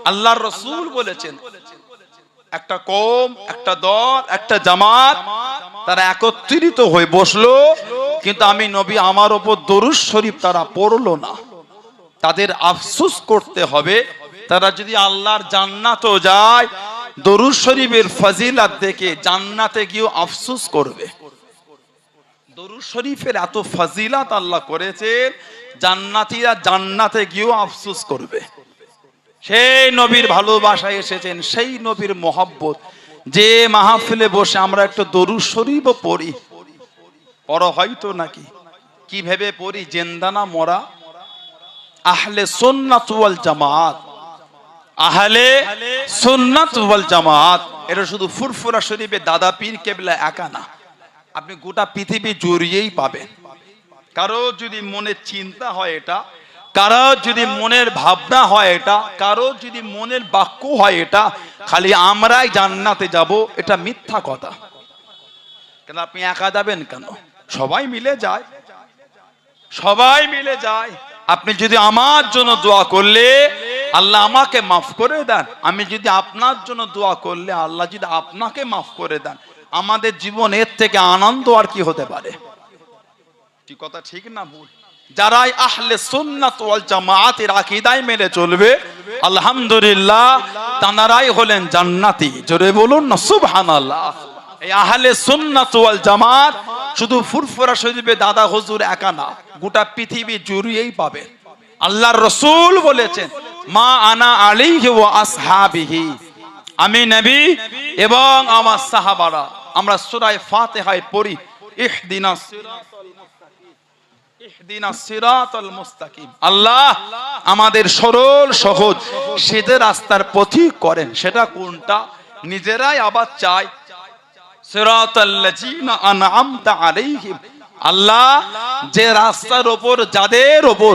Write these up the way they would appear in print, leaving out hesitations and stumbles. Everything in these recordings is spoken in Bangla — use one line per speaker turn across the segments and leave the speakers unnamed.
আল্লাহর রাসূল বলেছেন একটা কওম, একটা দল, একটা জামাত তারা একত্রিত হয়ে বসলো, কিন্তু আমি নবী আমার উপর দরুদ শরীফ তারা পড়লো না। তাদের আফসোস করতে হবে, তারা যদি আল্লাহর জান্নাতও যায়, দরুদ শরীফের ফজিলত দেখে জান্নাতে গিয়েও আফসোস করবে। দরুদ শরীফের এত ফজিলত আল্লাহ করেছেন, জান্নাতীরা জান্নাতে গিয়েও আফসোস করবে। সেই নবীর ভালোবাসায় এসেছেন, সেই নবীর মহব্বত, যে মাহফিলে বসে আমরা একটু দরুদ শরীফও পড়ি, পড়া হয়তো নাকি কি ভেবে পড়ি, জিন্দানা মরা? আহলে সুন্নাত ওয়াল জামাত, আহলে সুন্নাত ওয়াল জামাত, এটা শুধু ফুরফুরা শরীফে দাদা পীর কেবলা একা না, আপনি গোটা পৃথিবী জড়িয়েই পাবেন। কারো যদি মনে চিন্তা হয় এটা, কারো যদি মনের ভাবনা হয় এটা, কারো যদি মনের বাক্য হয় এটা, খালি আমরাই জান্নাতে যাব, এটা মিথ্যা কথা। কেন আপনি একা যাবেন কেন? সবাই মিলে যায়, সবাই মিলে যায়। আপনি যদি আমার জন্য দোয়া করলে আল্লাহ আমাকে মাফ করে দেন, আমি যদি আপনার জন্য দোয়া করলে আল্লাহ যদি আপনাকে মাফ করে দেন, আমাদের জীবন এর থেকে আনন্দ আর কি হতে পারে? কি কথা ঠিক না ভুল? যারাই আহলে সুন্নাত ওয়াল জামাতের আকীদায় মেনে চলবে, আলহামদুলিল্লাহ, তানারাই হলেন জান্নাতি। জোরে বলুন না সুবহানাল্লাহ। এই আহলে সুন্নাত ওয়াল জামাত শুধু ফুরফুরা শরীফে দাদা হুজুর একা না, গোটা পৃথিবী জুড়িয়েই পাবে। আল্লাহর রাসূল বলেছেন, মা আনা আলাইহি ওয়া আসহাবিহি, আমি নবী এবং আমার সাহাবারা। আমরা সূরা ফাতিহায় পড়ি, ইহদিনাস সিরাতাল মুস্তাকিম, আল্লাহ আমাদের সরল সহজ সিধে রাস্তার পথিক করেন। সেটা কোনটা? নিজেরাই আবার চাই, সিরাতাল্লাযিনা আনআমতা আলাইহিম, আল্লাহ যে রাস্তার উপর, যাদের উপর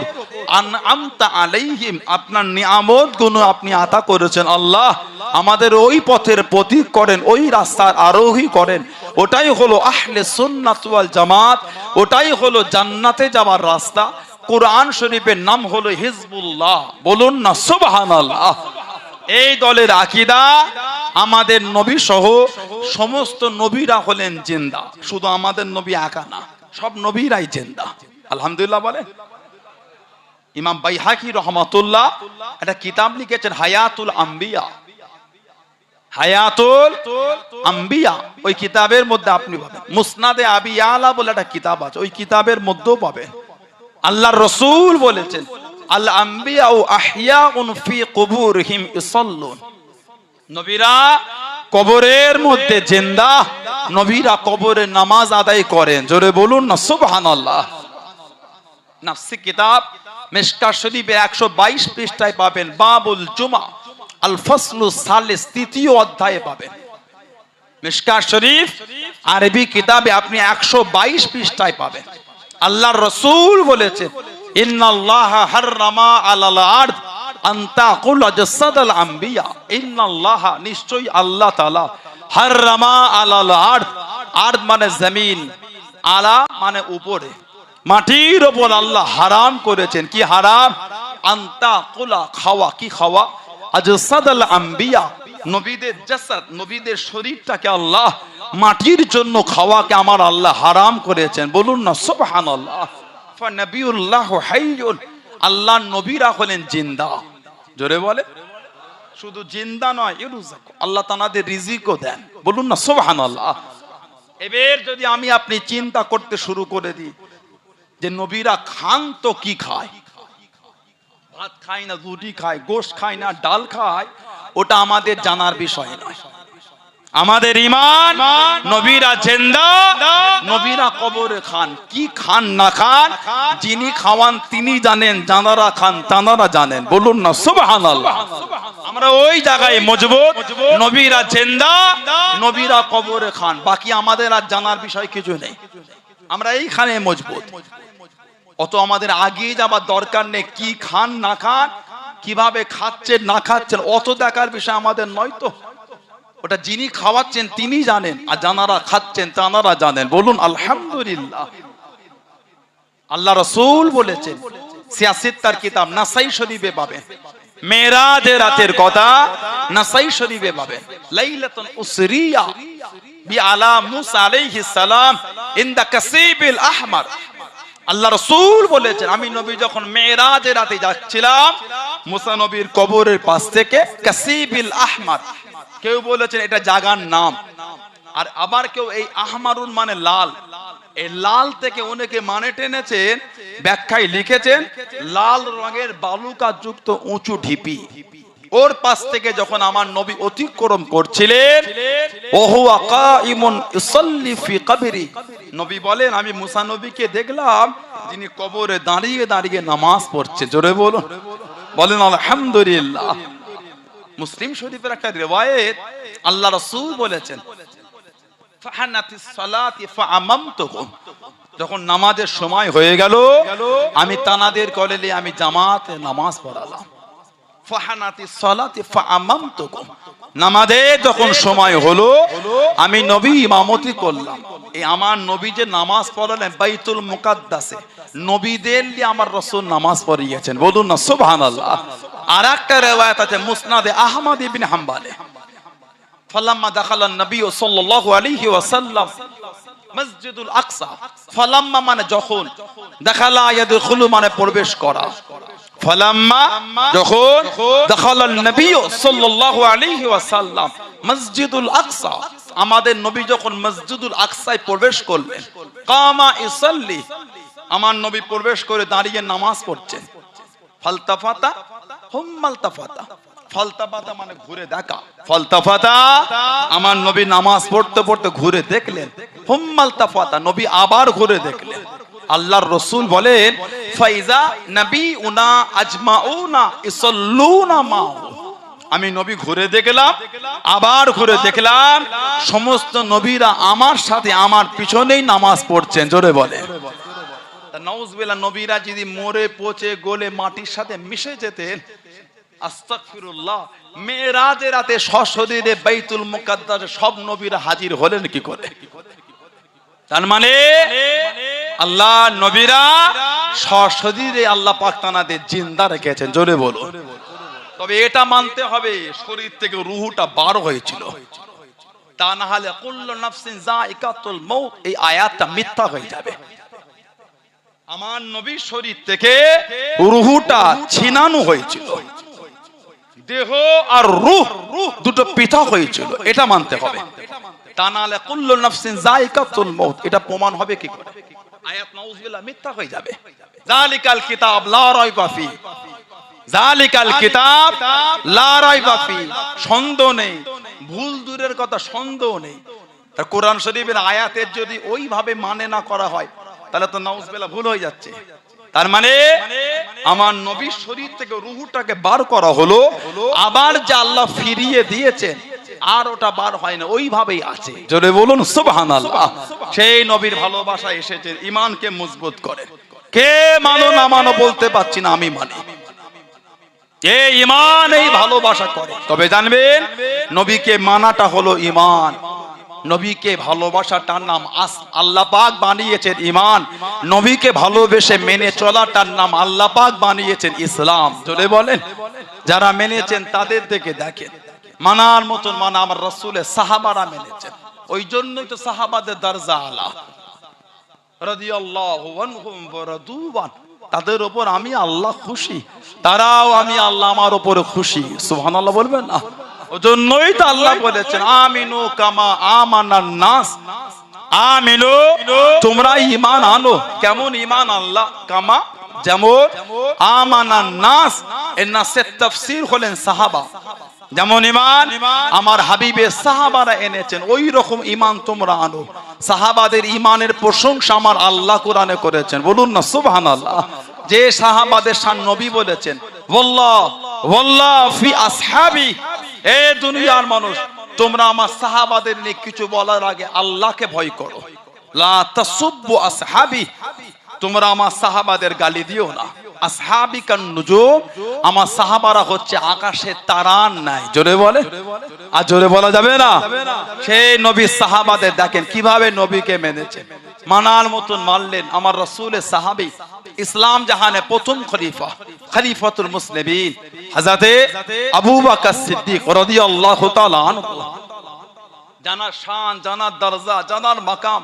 আনআমতা আলাইহিম, আপনার নিয়ামত গুণ আপনি আতা করেছেন, আল্লাহ আমাদের ওই পথের পথিক করেন, ওই রাস্তার আরোহী করেন। ওটাই হলো আহলে সুন্নাত ওয়াল জামাত, ওটাই হলো জান্নাতে যাওয়ার রাস্তা। কোরআন শরীফের নাম হলো হিজবুল্লাহ, বলুন না সুবহানাল্লাহ। এই দলের আকীদা, আমাদের নবী সহ সমস্ত নবীরা হলেন জিন্দা, শুধু আমাদের নবী একা না, সব নবীরাই জিন্দা। আলহামদুলিল্লাহ বলে। ইমাম বাইহাকি রহমাতুল্লাহ একটা কিতাব লিখেছেন, হায়াতুল আম্বিয়া, হায়াতুল আম্বিয়া। ওই কিতাবের মধ্যে আপনি পাবেন, মুসনাদে আবি ইয়ালা বলে একটা কিতাব আছে, ওই কিতাবের মধ্যেও পাবেন। আল্লাহর রাসূল বলেছেন, আল আম্বিয়া ও আহইয়াউন ফি কুবুরহিম ইসাল্লুন, নবীরা কবরের মধ্যে জিন্দা, নবীরা কবরে নামাজ আদায় করেন। জোরে বলুন না সুবহানাল্লাহ। নাফসি কিতাব মিশকাত শরীফে 122 পৃষ্ঠায় পাবেন, বাবুল জুমা আল ফাসলু সালিস, তৃতীয় অধ্যায়ে পাবেন। মিশকাত শরীফ আরবি কিতাবে আপনি 122 পৃষ্ঠায় পাবেন। আল্লাহর রাসূল বলেছেন, ইন্নাল্লাহা হাররামা আলাল আরদ আন তাকুল জাসাদাল আম্বিয়া, ইন্নাল্লাহা, নিশ্চয়ই আল্লাহ তাআলা, হাররামা আলাল আরদ, আরদ মানে জমিন, আলা মানে উপরে, মাটির উপর আল্লাহ হারাম করেছেন। কি হারাম? আন তাকুলা, খাওয়া। কি খাওয়া? জাসাদাল আম্বিয়া, নবীদের জাসাদ, নবীদের শরীরটাকে আল্লাহ মাটির জন্য খাওয়াকে আমার আল্লাহ হারাম করেছেন। বলুন না সুবহানাল্লাহ। ফানাবিউল্লাহ হাইয়ুন, আল্লাহর নবীরা হলেন জিন্দা। জোরে বলে। শুধু জিন্দা নয়, ইরুযাকু, আল্লাহ তাআলাদের রিজিকও দেন। বলুন না সুবহানাল্লাহ। এবার যদি আমি আপনি চিন্তা করতে শুরু করে দিই যে নবীরা খান তো কি খায়, ভাত খায় না, রুটি খায়, গোশত খায় না, ডাল খায়, ওটা আমাদের জানার বিষয় নয়। আমাদের ঈমান, নবীরা জিন্দা, নবীরা কবরে খান। কি খান না খান, যিনি খাওয়ান তিনি জানেন, যারা খান তারা জানেন। বলুন না সুবহানাল্লাহ। আমরা ওই জায়গায় মজবুত, নবীরা জিন্দা, নবীরা কবরে খান, বাকি আমাদের আর জানার বিষয় কিছু নেই। আমরা এইখানে মজবুত, অত আমাদের আগিয়ে যাবার দরকার নেই। কি খান না খান, কিভাবে খাচ্ছেন না খাচ্ছেন, অত দেখার বিষয় আমাদের নয়। তো ওটা যিনি খাওয়াচ্ছেন তিনি জানেন, আর যারা খাচ্ছেন তারা জানেন। বলুন আলহামদুলিল্লাহ। আল্লাহ রাসূল বলেছেন, সিয়াসিত্তার কিতাব নাসাই শরীফে পাবেন, মেরাজের রাতের কথা নাসাই শরীফে পাবেন। লাইলাতুল উসরিয়া বি আলা মুসা আলাইহিস সালাম ইনদা কাসিবিল আহমার। আল্লাহ রাসূল বলেছেন আমি নবী যখন মেরাজের রাতে যাচ্ছিলাম মুসা নবীর কবরের পাশ থেকে কাসিবিল আহমার, কেউ বলেছেন এটা জায়গার নাম, আর আবার কেউ এই আহমারুন মানে লাল, এই লাল থেকে অনেকে মানে টেনেছেন, ব্যাখ্যায় লিখেছেন লাল রঙের বালুকা যুক্ত উঁচু ঢিপি, ওর পাশ থেকে যখন আমার নবী অতিক্রম করছিলেন ওহুয়া কাইমুন ইসাল্লি ফি কবরি, নবী বলেন আমি মুসা নবীকে দেখলাম যিনি কবরে দাঁড়িয়ে দাঁড়িয়ে নামাজ পড়ছেন। জোরে বলুন, বলেন আলহামদুলিল্লাহ। মুসলিম শরীফের একটা রিওয়ায়াত আল্লাহ রাসূল বলেছেন ফাহানাতিস সালাতি ফাআমামতুহুম, যখন নামাজের সময় হয়ে গেল আমি তানাদের কলেলে আমি জামাতে নামাজ পড়ালাম। ফাহানাতিস সালাতি ফাআমামতুহুম, নামাজের যখন সময় হলো আমি নবী ইমামতি করলাম। এই আমার নবী যে নামাজ পড়ালেন বাইতুল মুকাদ্দাসে, নবীদের নিয়ে আমার রাসূল নামাজ পড়িয়েছেন, বলুন না সুবহানাল্লাহ। আরেকটা riwayat আছে মুসনাদে আহমদ ইবনে হাম্বলে, ফালাম্মা দাখালান নবী সাল্লাল্লাহু আলাইহি ওয়াসাল্লাম মসজিদুল আকসা, ফালাম্মা মানে যখন, দাখালা ইয়াদখুলু মানে প্রবেশ করা, ফালাম্মা যখন, দাখালান নবী সাল্লাল্লাহু আলাইহি ওয়াসাল্লাম মসজিদুল আকসা, আমাদের নবী যখন মসজিদুল আকসায় প্রবেশ করলেন, কামা ইসাল্লি, আমার নবী প্রবেশ করে দাঁড়িয়ে নামাজ পড়ছেন। ফালতাফাতা হুম্মালতাফাতা, ফালতাফাতা মানে ঘুরে দেখা, ফালতাফাতা আমার নবী নামাজ পড়তে পড়তে ঘুরে দেখলেন, হুম্মালতাফাতা নবী আবার ঘুরে দেখলেন। আল্লাহর রাসূল বলেন ফাইজা নবিউনা আজমাউনা ইসাল্লুনা মা, আমি নবী ঘুরে দেখলাম আবার ঘুরে দেখলাম সমস্ত নবীরা আমার সাথে আমার পিছনেই নামাজ পড়ছেন। জোরে বলে নাউজুবিল্লাহ। নবীরা যদি মরে পচে গলে মাটির সাথে মিশে যেতেন, আস্তাগফিরুল্লাহ, মেরাজের রাতে সশরীরে বাইতুল মুকাদ্দাসে সব নবীরা হাজির হলেন কি করে? তার মানে আল্লাহ নবীরা সশরীরে আল্লাহ পাক তানাদের জিন্দা রেখেছেন। জোরে বলো। তবে এটা মানতে হবে শরীর থেকে রূহটা বার হয়েছিল, তা না হলে কুল্লু নাফসিন যায়িকাতুল মাউত এই আয়াতটা মিথ্যা হয়ে যাবে। আমার নবীর শরীর থেকে রূহটা ছিনানো হয়েছিল, দেহ আর রূহ দুটো পৃথক হয়েছিল, এটা মানতে হবে। তা না হলে কুল্লু নাফসিন যায়িকাতুল মাউত এটা প্রমাণ হবে কি করে? আয়াত নাউজুবিল্লাহ মিথ্যা হয়ে যাবে। যালিকাল কিতাব লা রাইবা ফি, যালিকাল কিতাব লা রাইবা ফি, সন্দেহ নেই, ভুল দূরের কথা সন্দেহ নেই। তার কোরআন শরীফের আয়াতের যদি ওইভাবে মানে না করা হয় তাহলে তো নাউজুবিল্লাহ ভুল হয়ে যাচ্ছে। তার মানে আমার নবীর শরীর থেকে রূহটাকে বার করা হলো, আবার যা আল্লাহ ফিরিয়ে দিয়েছেন আর ওটা বার হয় না, ওইভাবেই আছে। জোরে বলুন সুবহানাল্লাহ। সেই নবীর ভালোবাসা এসেছে ঈমানকে মজবুত করে। কে মানো না মানো বলতে পারছি না, আমি মানি। কে ঈমান এই ভালোবাসা করে, তবে জানবেন নবীকে মানাটা হলো ঈমান, নবীকে ভালোবাসাটার নাম আল্লাহ পাক বানিয়েছেন ঈমান, নবীকে ভালোবেসে মেনে চলাটার নাম আল্লাহ পাক বানিয়েছেন ইসলাম। জোরে বলেন। যারা মেনেছেন তাদের থেকে দেখেন, মানার মতন মানা আমার রাসূলের সাহাবারা মেনেছেন, ওই জন্যই তো সাহাবাদের দরজা আলা রাদিয়াল্লাহু আনহুম ওয়া রাদু আন, তাদের উপর আমি আল্লাহ খুশি, তারাও আমি আল্লাহ আমার উপরে খুশি। সুবহানাল্লাহ বলবেন না? ওজন্যই তো আল্লাহ বলেছেন আমিনু কামা আমানান নাস, আমিনু তোমরা ঈমান আনো। কেমন ঈমান আল্লাহ? কামা যেমন, আমানান নাস এর নাসের তাফসীর হলেন সাহাবা, যেমন ঈমান আমার হাবিবের সাহাবারা এনেছেন ওই রকম ঈমান তোমরা আনো। সাহাবাদের ঈমানের প্রশংসা আমার আল্লাহ কোরআনে করেছেন, বলুন না সুবহানাল্লাহ। যে সাহাবাদের শান নবী বলেছেন ওয়াল্লাহ ওয়াল্লাহ ফি আসহাবি, এ দুনিয়ার মানুষ তোমরা আমার সাহাবাদের নিয়ে কিছু বলার আগে আল্লাহকে ভয় করো। লা তাসুব্বু আসহাবি, তোমরা আমার সাহাবাদের গালি দিও না। আসহাবি কান নুজুম, আমার সাহাবারা হচ্ছে আকাশের তারার নাই। জোরে বলে, আর জোরে বলা যাবে না। সেই নবীর সাহাবাদের দেখেন কিভাবে নবীকে মেনেছেন, মানার মতন মানলেন। আমার রাসূলের সাহাবী, ইসলাম জাহানে প্রথম খলিফা, খলিফাতুল মুসলিমিন হযরতে আবু বকর সিদ্দিক রাদিয়াল্লাহু তাআলা আনহু জানার শান, জানার দরজা, জানার মাকাম,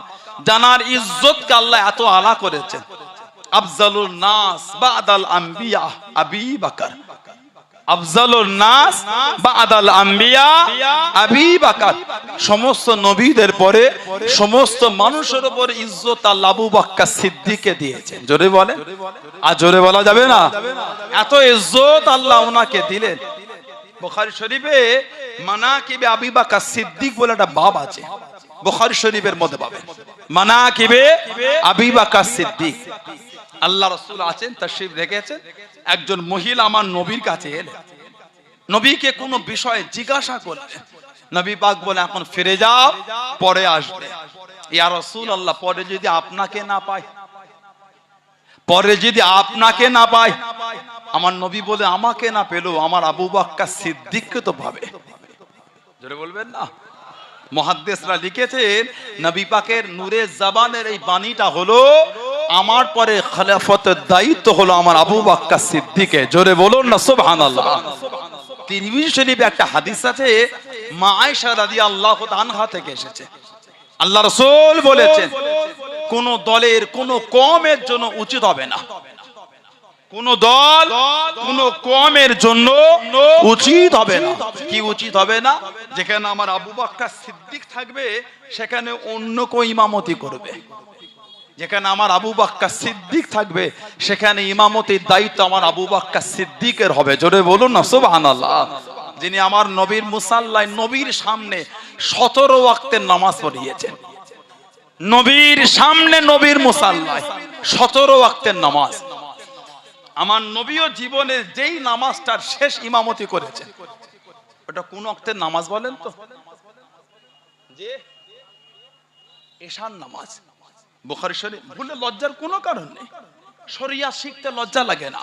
জানার ইজ্জতকে আল্লাহ এত আলা করেছেন। আফজালুন নাস বাদাল আম্বিয়া আবি বকর, আফজালুন নাস বাদাল আম্বিয়া আবি বকর। সমস্ত নবীদের পরে সমস্ত মানুষের উপর ইজ্জত আল্লাহ আবু বকর সিদ্দিককে দিয়েছেন। জোরে বলেন, আর জোরে বলা যাবে না? এত ইজ্জত আল্লাহ ওনাকে দিলেন। বুখারী শরীফে মানাকিবে আবি বকর সিদ্দিক বলে একটা বাব আছে, বুখারী শরীফের মধ্যে পাবেন মানাকিবে আবি বকর সিদ্দিক। আল্লাহ রাসূল আছেন, তাশরীফ রেখেছেন। একজন মহিলা আমার নবীর কাছে এলেন, নবীকে কোনো বিষয়ে জিজ্ঞাসা করলেন। নবী পাক বলে এখন ফিরে যাও, পরে আসবে। ইয়া রাসূলুল্লাহ, পরে যদি আপনাকে না পাই, পরে যদি আপনাকে না পাই। আমার নবী বলে আমাকে না পেলো আমার আবু বকর সিদ্দিককে তো পাবে। জোরে বলবেন না? মুহাদ্দিসরা লিখেছেন নবী পাকের নূরে জবানের এই বাণীটা হলো আমার পরে খেলাফতের দায়িত্ব হলো আমার আবু বকর সিদ্দিকের। জোরে বলুন না সুবহানাল্লাহ। তিরমিজি শরীফে একটা হাদিস আছে, মা আয়েশা রাদিয়াল্লাহু আনহা থেকে এসেছে। আল্লাহ রাসূল বলেছেন কোন দলের কোন কওমের জন্য উচিত হবে না, কোন দল কোন কওমের জন্য উচিত হবে না। কি উচিত হবে না? যেখানে আমার আবু বকর সিদ্দিক থাকবে সেখানে অন্য কেউ ইমামতি করবে। যেখানে আমার আবু বকর সিদ্দিক থাকবে সেখানে ইমামতির দায়িত্ব আমার আবু বকর সিদ্দিকের হবে। জোরে বলুন না সুবহানাল্লাহ। যিনি আমার নবীর মুসাল্লায় নবীর সামনে 17 ওয়াক্তের নামাজ পড়িয়েছেন। নবীর সামনে নবীর মুসাল্লায় 17 ওয়াক্তের নামাজ। আমার নবীও জীবনের যেই নামাজটার শেষ ইমামতি করেছেন ওটা কোন ওয়াক্তের নামাজ বলেন তো? যে এশার নামাজ। বুখারী শরীফ বলে লজ্জার কোনো কারণ নেই, শরিয়াত শিখতে লজ্জা লাগে না।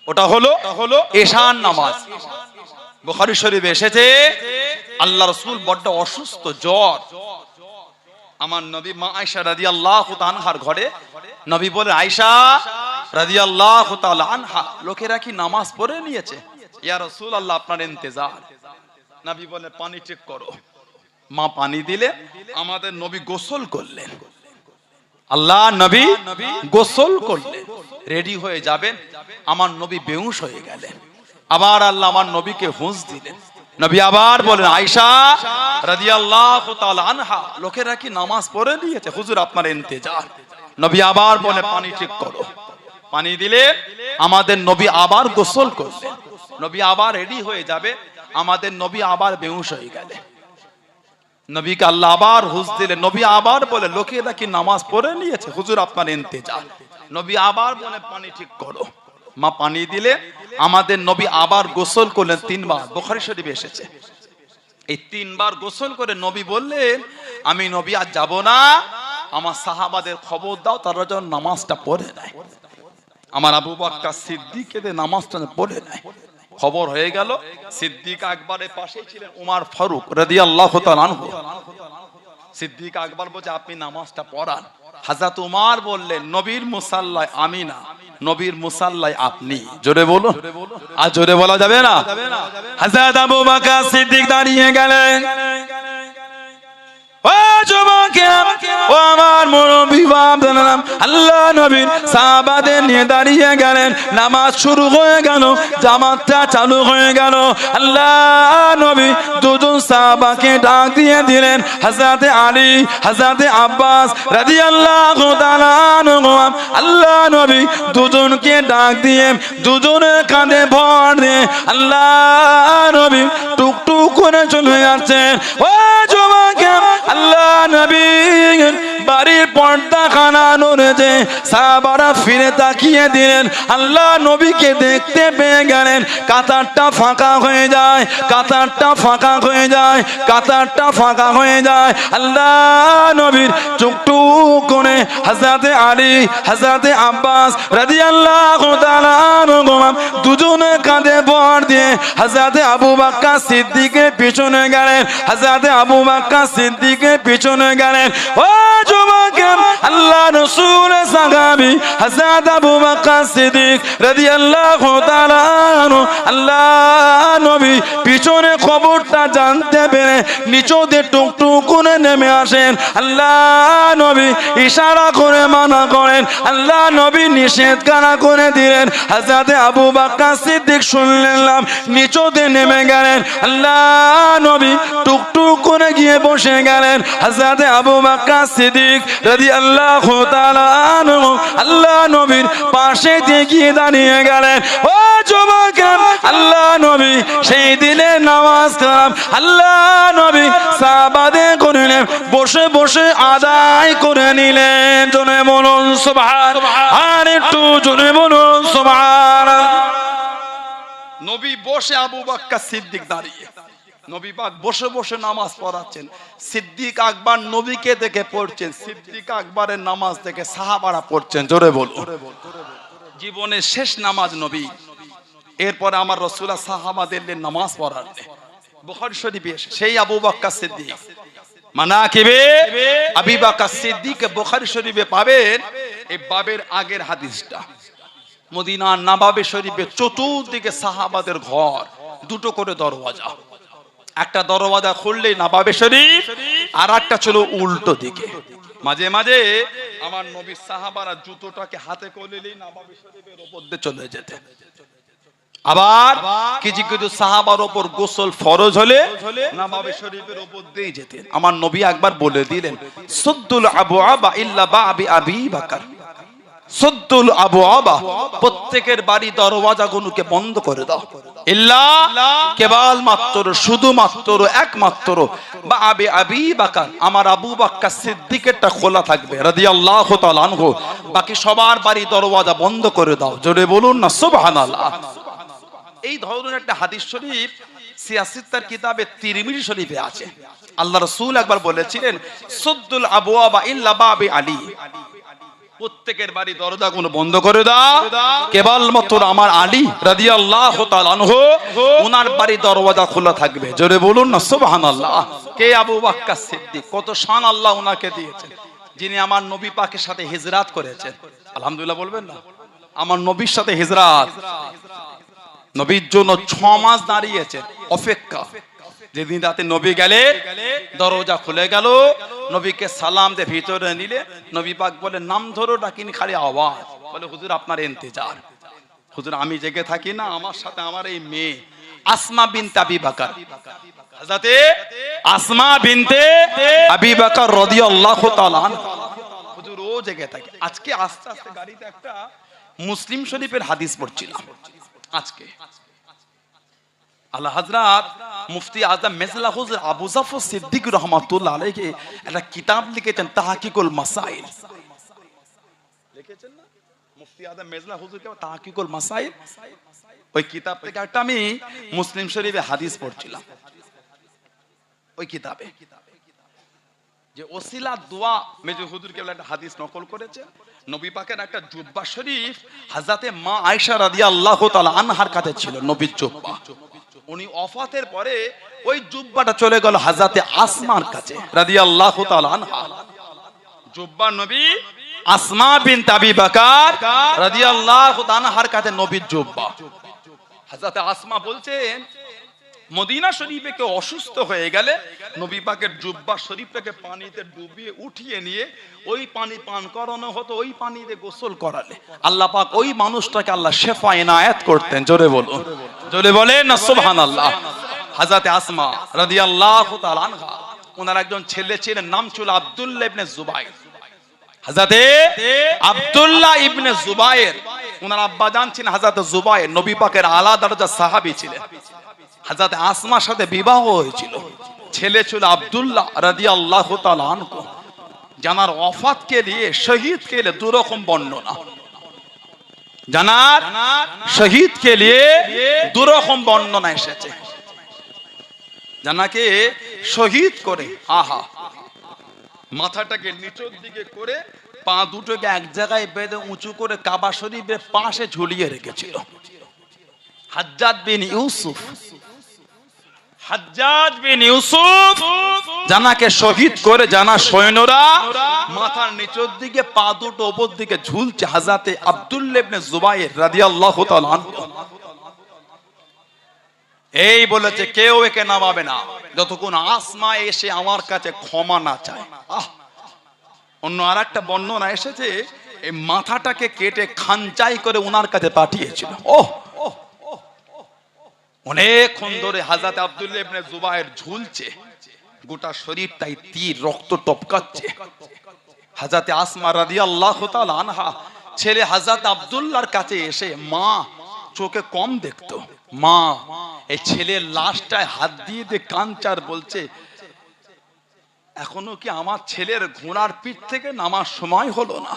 ওটা হলো এশার নামাজ। বুখারী শরীফে এসেছে আল্লাহ রাসূল বড্ড অসুস্থ, জ্বর। আমার নবী মা আয়েশা রাদিয়াল্লাহু তাআলা আনহার ঘরে নবী বলে, আয়েশা রাদিয়াল্লাহু তাআলা আনহা, লোকেরা কি নামাজ পড়ে নিয়েছে? ইয়া রাসূলুল্লাহ, আপনার ইন্তজার। নবী বলে পানি চেক করো। মা পানি দিলে আমাদের নবী গোসল করলেন। আল্লাহ নবী গোসল করলেন, রেডি হয়ে যাবেন। আমার নবী বেহুশ হয়ে গেলেন। আবার আল্লাহ আমার নবীকে হুঁশ দিলেন। নবী আবার বলেন, আয়েশা রাদিয়াল্লাহু তাআলা আনহা, লোকেরা কি নামাজ পড়ে নিয়েছে? হুজুর আপনার ইন্তজার। নবী আবার বলে পানি চেক করো। পানি দিলে আমাদের নবী আবার গোসল করলেন। নবী আবার রেডি হয়ে যাবে, আমাদের নবী আবার বেহুশ হয়ে গেলেন। নবীকে আল্লাহ আবার হুঁশ দিলেন। নবী আবার বলে লোকেরা কি নামাজ পড়ে নিয়েছে? হুজুর আপনার ইন্তজার। নবী আবার বলে পানি ঠিক করো। মা পানি দিলে আমাদের নবী আবার গোসল করলেন 3 বার। বুখারী শরীফে এসেছে। এই 3 বার গোসল করে নবী বললেন, আমি নবী আজ যাব না, আমার সাহাবাদের খবর দাও তারা যেন নামাজটা পড়ে নেয়। আমার আবু বকর সিদ্দিকের নামাজটা পড়ে নেয়। খবর হয়ে গেল। সিদ্দিক আকবরের পাশেই ছিলেন উমর ফারুক রাদিয়াল্লাহু তাআলা আনহু। সিদ্দিক আকবর বলে আপনি নামাজটা পড়ান। হযরত উমর বললেন, নবীর মুসাল্লায় আমি না, নবীর মুসাল্লায় আপনি। জোরে বলুন, আর জোরে বলা যাবে না? হযরত আবু বকর সিদ্দিক দাঁড়িয়ে গেলেন। ও যুবকেরা, ও আমার মুরব্বি বাপদাদারা, আল্লাহ নবীর সাহাবাদের নিয়ে দাঁড়িয়ে গেলেন। নামাজ শুরু হয়ে গেল, জামাতটা চালু হয়ে গেল। আল্লাহ নবী দুজন সাহাবাকে ডাক দিয়ে দিলেন, হযরতে আলী, হযরতে আব্বাস রাদিয়াল্লাহু তাআলা আনহুম। আল্লাহ নবী দুজনকে ডাক দিয়ে দুজনের কাঁধে ভর দিয়ে আল্লাহ নবী টুকটুক করে চলে যাচ্ছেন। ও যুবকেরা, আল্লাহ নবী বাড়ির পর্দা খানা নড়েছে। সাহাবারা ফিরে তাকিয়ে দিলেন, আল্লাহ নবীকে দেখতে পেয়ে গেলেন। কাতারটা ফাঁকা হয়ে যায়, কাতারটা ফাঁকা হয়ে যায়, কাতারটা ফাঁকা হয়ে যায়। আল্লাহ নবীর টুকটুক করে হযরতে আলী, হযরতে আব্বাস রাদিয়াল্লাহু তাআলা আনহুম দুজনে কাঁধে ভর দিয়ে হযরতে আবু বকর সিদ্দিকের পিছনে গেলেন। হযরতে আবু বকর সিদ্দিকের পিছনে গেলেন। ও যুবক, আকরাম আল্লাহ রাসূল সাহাবী হযরত আবু বকর সিদ্দিক রাদিয়াল্লাহু তাআলা আনহু আল্লাহ নবী পিছনে খবরটা জানতে পেরে নিচে টুকটুক করে নেমে আসেন। আল্লাহ নবী ইশারা করে মানা করেন, আল্লাহ নবী নিষেধ কারা করে দিলেন। হযরত আবু বকর সিদ্দিক শুনলাম নিচে নেমে গেলেন। আল্লাহ নবী টুকটুক করে গিয়ে বসে গেলেন। হযরত আবু বকর সিদ্দিক রাদিয়াল্লাহু তাআলা আনহু আল্লাহ নবীর পাশে গিয়ে দাঁড়িয়ে গেলেন। ও যুবকেরা, আল্লাহ নবী সেই দিনে নামাজ কালাম আল্লাহ নবী সাহাবাদের করলেন, বসে বসে আদায় করে নিলেন। জোরে বলুন সুবহানাল্লাহ, আর একটু জোরে বলুন সুবহানাল্লাহ। নবী বসে, আবু বকর সিদ্দিক দাঁড়িয়ে। নবী পাক বসে বসে নামাজ পড়াচ্ছেন। সিদ্দিক আকবর নবীকে দেখে পড়ছেন, সিদ্দিক আকবরের নামাজ দেখে সাহাবারা পড়ছেন। জোরে বলুন। জীবনের শেষ নামাজ নবী, এরপরে আমার রাসূলুল্লাহ সাহাবাদের নামাজ পড়ালেন। বুখারী শরীফে সেই আবু বকর সিদ্দিক মানাকিবে আবু বকর সিদ্দিক বুখারী শরীফে পাবেন। এই বাবের আগের হাদিসটা মদিনার নবাবে শরীফে চতুর্দিকে সাহাবাদের ঘর, দুটো করে দরওয়াজা। একটা দরওয়াজা খুললেই নবাবে শরীফ, আর একটা ছিল উল্টো দিকে। মাঝে মাঝে আমার নবীর সাহাবারা জুতোটাকে হাতে করে নিলেই নবাবে শরীফের উপর দিয়ে চলে যেতেন। আবার কিছু কিছু সাহাবার উপর গোসল ফরজ হলে নবাবে শরীফের উপর দিয়ে যেতেন। আমার নবী একবার বলে দিলেন, সুদ্দুল আবওয়াবা ইল্লা বাবি আবি বকর, সুদ্দুল আবওয়াবা, প্রত্যেকের বাড়ি দরওয়াজাগুলোকে বন্ধ করে দাও, ইল্লা কেবল মাত্র, শুধুমাত্র, একমাত্র বাবি আবি বকর, আমার আবু বকর সিদ্দিকেরটা খোলা থাকবে রাদিয়াল্লাহু তাআলা আনহু, বাকি সবার বাড়ি দরওয়াজা বন্ধ করে দাও। জোরে বলুন না সুবহানাল্লাহ। এই ধরনের একটা হাদিস শরীফ সিয়াসিত্তার কিতাবে তিরমিজি শরীফে আছে। আল্লাহ রাসূল একবার বলেছিলেন, সুদ্দুল আবওয়াবা ইল্লা বাবি আলী, প্রত্যেকের বাড়ি দরজাগুলো বন্ধ করে দাও, কেবলমাত্র আমার আলী রাদিয়াল্লাহু তাআলা আনহু ওনার বাড়ি দরওয়াজা খোলা থাকবে। জোরে বলুন না সুবহানাল্লাহ। কে? আবু বকর সিদ্দিক। কত শান আল্লাহ ওনাকে দিয়েছেন, যিনি আমার নবী পাকের সাথে হিজরাত করেছেন। আলহামদুলিল্লাহ বলবেন না? আমার নবীর সাথে হিজরাত, নবীর জন্য 6 মাস দাঁড়িয়েছে অপেক্ষা। যেদিন রাতে নবী গেলে দরজা খুলে গেল, নবীকে সালাম দিয়ে ভিতরে নিলে নবী পাক বলে, নাম ধরো ডাকিনি, খালি আওয়াজ। বলে, হুজুর আপনার ইন্তজার। হুজুর আমি জেগে থাকি না, আমার সাথে আমার এই মেয়ে আসমা বিনতে আবি বকর, হযরতে আসমা বিনতে আবি বকর রাদিয়াল্লাহু তাআলা আনহা, হুজুর ও জেগে থাকে। আজকে আস্তে আস্তে গাড়িতে একটা মুসলিম শরীফের হাদিস পড়ছিলাম। আজকে আল্লাহ হযরত মুফতি আজম মেজলা হুজুর আবু জাফর সিদ্দিক রাহমাতুল্লাহ আলাইহি একটা কিতাব লিখেছেন, তাহকিকুল মাসাইল। লিখেছেন না মুফতি আজম মেজলা হুজুর কে তাহকিকুল মাসাইল। ওই কিতাব থেকে একটা আমি মুসলিম শরীফে হাদিস পড়ছিলাম। ওই কিতাবে যে ওসিলা দোয়া মেজু হুজুর কেবল একটা হাদিস নকল করেছে। নবী পাকের একটা জুব্বা শরীফ হযরতে মা আয়েশা রাদিয়াল্লাহু তাআলা আনহার কাছে ছিল, নবীর জুব্বা। উনি ওফাতের পরে ওই জুব্বাটা চলে গেল হযরতে আসমার কাছে রাদিয়াল্লাহু তাআলা আনহা। জুব্বা নবী আসমা বিনতে আবি বকর রাদিয়াল্লাহু তাআলা আনহার কাছে নবীর জুব্বা। হযরতে আসমা বলছেন, মদিনা শরীফে কেউ অসুস্থ হয়ে গেলে নবী পাকের জুব্বা শরীফটাকে পানিতে ডুবিয়ে উঠিয়ে নিয়ে ওই পানি পান করানো হতো, ওই পানিতে গোসল করালে আল্লাহ পাক ওই মানুষটাকে আল্লাহ শেফা ইনায়াত করতেন। জোরে বলুন, জোরে বলেন না সুবহানাল্লাহ। হযরতে আসমা রাদিয়াল্লাহু তাআলা আনহা, ওনার একজন ছেলে ছিলেন, নাম ছিল আব্দুল্লাহ ইবনে জুবাইর। হযরতে আব্দুল্লাহ ইবনে জুবাইর, ওনার আব্বা জান ছিলেন হযরত জুবাইর, নবী পাকের আলা দরজা সাহাবী ছিলেন। হযরতে আসমার সাথে বিবাহ হয়েছিল, ছেলে ছিল আব্দুল্লাহ রাদিয়াল্লাহু তাআলা আনহু। জানার ওফাত কে লিয়ে, শহীদ কে লিয়ে দু রকম বর্ণনা। জানার শহীদ কে লিয়ে দু রকম বর্ণনা এসেছে। জানাকে শহীদ করে আহা মাথাটাকে নিচের দিকে করে পা দুটোকে এক জায়গায় বেঁধে উঁচু করে কাবা শরীফের পাশে ঝুলিয়ে রেখেছিল। হাজ্জাজ বিন ইউসুফ হাজ্জাজ বিন ইউসুফ জানাকে শহীদ করে জানা সৈন্যরা মাথার নিচের দিকে পা দুটো উপর দিকে ঝুলছে। হযরতে আব্দুল্লাহ ইবনে জুবাইর রাদিয়াল্লাহু তাআলা আনহু এই বলেছে কেউ একে নামাবে না যতক্ষণ আসমা এসে আমার কাছে ক্ষমা না চায়। অন্য আরেকটা বর্ণনা এসেছে এই মাথাটাকে কেটে খানচাই করে উনার কাছে পাঠিয়েছিল। অনেকক্ষণ ধরে হযরত আব্দুল্লাহ ইবনে জুবাইর ঝুলছে, গোটা শরীরটাই তীর, রক্ত টপকাচ্ছে। হযরত আসমা রাদিয়াল্লাহু তাআলা আনহা ছেলে হযরত আব্দুল্লাহর কাছে এসে, মা চোখে কম দেখতো, মা এই ছেলের লাশটায় হাত দিয়ে দিয়ে কাঁদচার বলছে, এখনো কি আমার ছেলের ঘোড়ার পিঠ থেকে নামার সময় হলো না?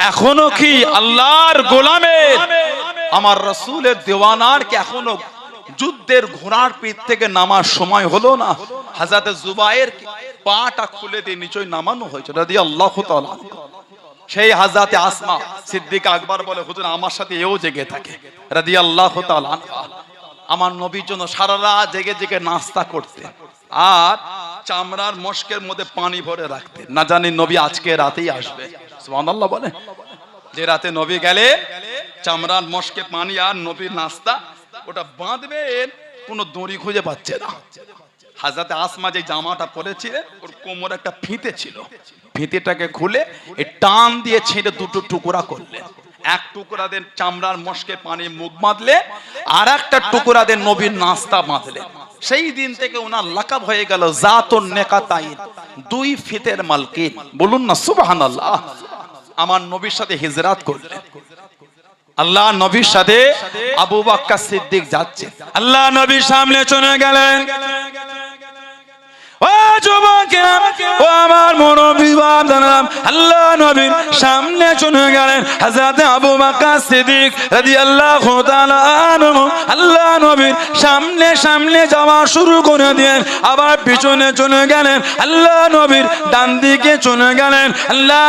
এখনো কি আল্লাহর গোলামের আমার রাসূলের দেওয়ানার কি এখনো যুদ্ধের ঘোড়ার পিঠ থেকে নামার সময় হলো না? হযরত জুবাইর পাটা খুলে দিয়ে নিচে নামানো হয়েছে রাদিয়াল্লাহু তাআলা। সেই হযরত আসমা সিদ্দিক আকবর বলে, হুজুর আমার সাথে এও জেগে থাকে রাদিয়াল্লাহু তাআলা। আমার নবীর জন্য সারা রাত জেগে জেগে নাস্তা করতে আর চামড়ার মশকের মধ্যে পানি ভরে রাখতে, না জানি নবী আজকে রাতেই আসবে। সুবহানাল্লাহ বলে, যে রাতে নবী গেলে চামড়ার মশকে পানি আর নবীর নাস্তা ওটা বাঁধবেন, কোনো দড়ি খুঁজে পাচ্ছে না। হযরত আসমা যে জামাটা পরেছিলেন ওর কোমরে একটা ফিতে ছিল, ফিতেটাকে খুলে এই টান দিয়ে ছিঁড়ে দুটো টুকরা করলেন। এক টুকরা দেন চামড়ার মশকে পানি মুখ বাঁধলে, আর একটা টুকরা দেন নবীর নাস্তা বাঁধলেন। সেই দিন থেকে ওনার লাকাব হয়ে গেল জাতুন নেকাতাইন, দুই ফিতের মালকিন। বলুন না সুবহানাল্লাহ। আমার নবীর সাথে হিজরাত করলেন, আল্লাহ নবীর সাথে আবু বকর সিদ্দিক যাচ্ছে, আল্লাহ নবীর সামনে চলে গেলেন। ও যুবকেরা, ও আমার মুরব্বি বাবারা, আল্লাহ নবীর সামনে চলে গেলেন হযরত আবু বকর সিদ্দিক রাদিয়াল্লাহু তাআলা আনহু। আল্লাহ নবীর সামনে সামনে যাওয়া শুরু করে দিলেন, আবার পিছনে চলে গেলেন। আল্লাহ নবীর ডান দিকে চলে গেলেন, আল্লাহ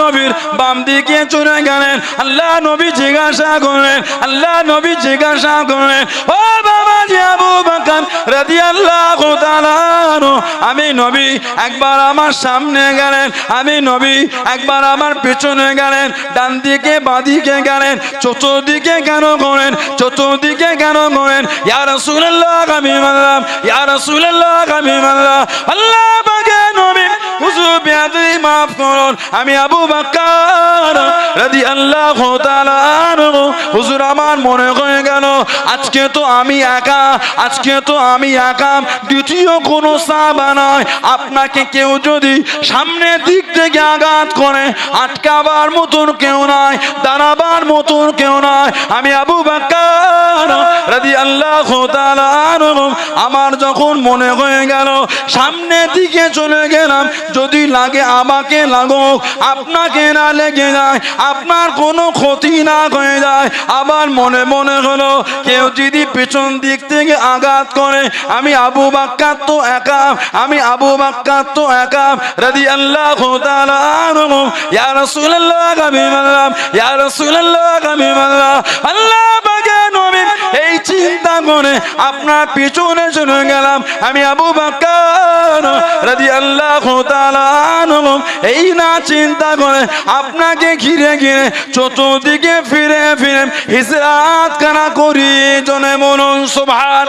নবীর বাম দিকে চলে গেলেন। আল্লাহ নবী জিজ্ঞাসা করলেন, আল্লাহ নবী জিজ্ঞাসা করলেন, ও বাবাজি আবু বকর রাদিয়াল্লাহু তাআলা আনহু, আমি নবী একবার আমার সামনে গেলেন, আমি নবী একবার আমার পেছনে গেলেন, ডান দিকে বাঁ দিকে গেলেন, চতুর্দিকে কেন করেন, চতুর্দিকে কেন করেন? ইয়া রাসূলুল্লাহ আমি মানলাম, ইয়া রাসূলুল্লাহ আমি মানলাম। আল্লাহ পাকে নবী হুজুর বেয়াদবি মাফ করুন, আমি আবু বকর রাদিয়াল্লাহু তাআলা আনহু, হুজুর আমার মনে হয়ে গেল আজকে তো আমি একা, আজকে তো আমি একা, দ্বিতীয় কোনো সাহাবা নয়। আপনাকে কেউ যদি সামনের দিক থেকে আঘাত করে আটকাবার মতন কেউ নাই, দাঁড়াবার মতন কেউ নাই। আমি আবু বকর রাদিয়াল্লাহু তাআলা আনহু, আমার যখন মনে হয়ে গেল সামনের দিকে চলে গেলাম, যদি লাগে আমাকে লাগুক, আপনাকে না লেগে যায়, আপনার কোনো ক্ষতি না হয়ে যায়। আবার মনে মনে হলো কেউ যদি পেছন দিক থেকে আঘাত করে, আমি আবু বকর তো একা, আমি আবু বকর তো একা রাদিয়াল্লাহু তাআলা আনহু। ইয়া রাসূলুল্লাহ আমি মানলাম, ইয়া রাসূলুল্লাহ আমি মানলাম। আল্লাহ পাকের নবী এই চিন্তা করে আপনার পিছনে চলে গেলাম, আমি আবু বকর রাদিয়াল্লাহু তাআলা আনহু। এই না চিন্তা করে আপনাকে ঘিরে ঘিরে চতুর্দিকে ফিরে ফিরে হিজরাত কানা করি। জনে বলুন সুবহান,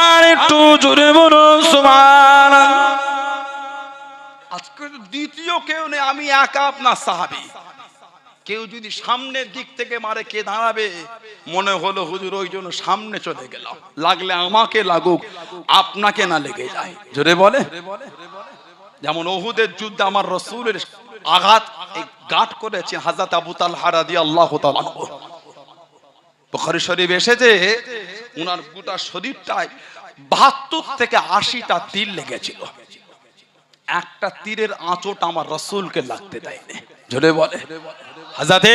আর একটু জোরে বলুন সুবহান। আজকে দ্বিতীয় কেউ নেই, আমি একা আপনার সাহাবী। কেউ যদি সামনের দিক থেকে মারে কে দাঁড়াবে? মনে হলো হুজুর ওই জন্য সামনে চলে গেলাম, লাগলে আমাকে লাগুক, আপনাকে না লেগে যায়। জোরে বলে। যেমন উহুদের যুদ্ধে আমার রাসূলের আঘাত গাঁট করেছে হযরত আবু তালহা রাদিয়াল্লাহু তাআলা আনহু। বুখারী শরীফ এসেছে উনার গোটা শরীরটায় ৭২ থেকে ৮০টা তীর লেগেছিল। একটা তীরের আঁচোট আমার রাসূলকে লাগতে দেয়নি। জোরে বলে। হযরত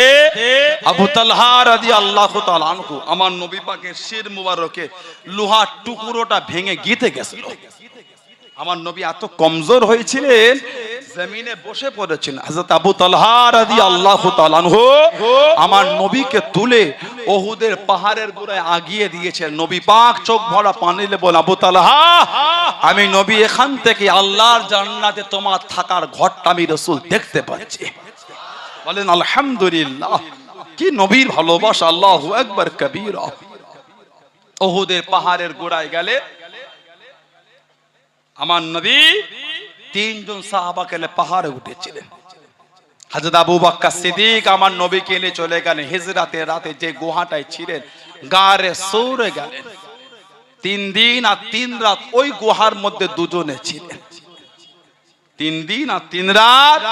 আবু তালহা রাদিয়াল্লাহু তাআলা আনহু, আমার নবী পাকের শির মুবারকে লোহার টুকরোটা ভেঙে গিতে গেছিল। আমার নবী এত কমজোর হয়েছিলেন, জমিনে বসে পড়েছিলেন। হযরত আবু তালহা রাদিয়াল্লাহু তাআলা আনহু আমার নবীকে তুলে ওহুদের পাহাড়ের গোড়ায় আগিয়ে দিয়েছেন। নবী পাক চোখ ভরা পানিলে বলে, আবু তালহা, আমি নবী এখান থেকে আল্লাহর জান্নাতে তোমার থাকার ঘরটা আমি রাসূল দেখতে পাচ্ছি। বলেন আলহামদুলিল্লাহ, কি নবীর ভালোবাসা, আল্লাহু আকবার কবীরা। ওহুদের পাহাড়ের গোড়ায় গেলে আমার নবী তিনজন সাহাবাকে নিয়ে পাহাড়ে উঠেছিলেন। হযরত আবু বকর সিদ্দিক আমার নবীকে নিয়ে চলে গেলেন হিজরাতের রাতে, যে গুহাটায় ছিলেন গারে সৌরে গেলেন। 3 দিন আর 3 রাত ওই গুহার মধ্যে দুজনে ছিলেন। 3 দিন আর 3 রাত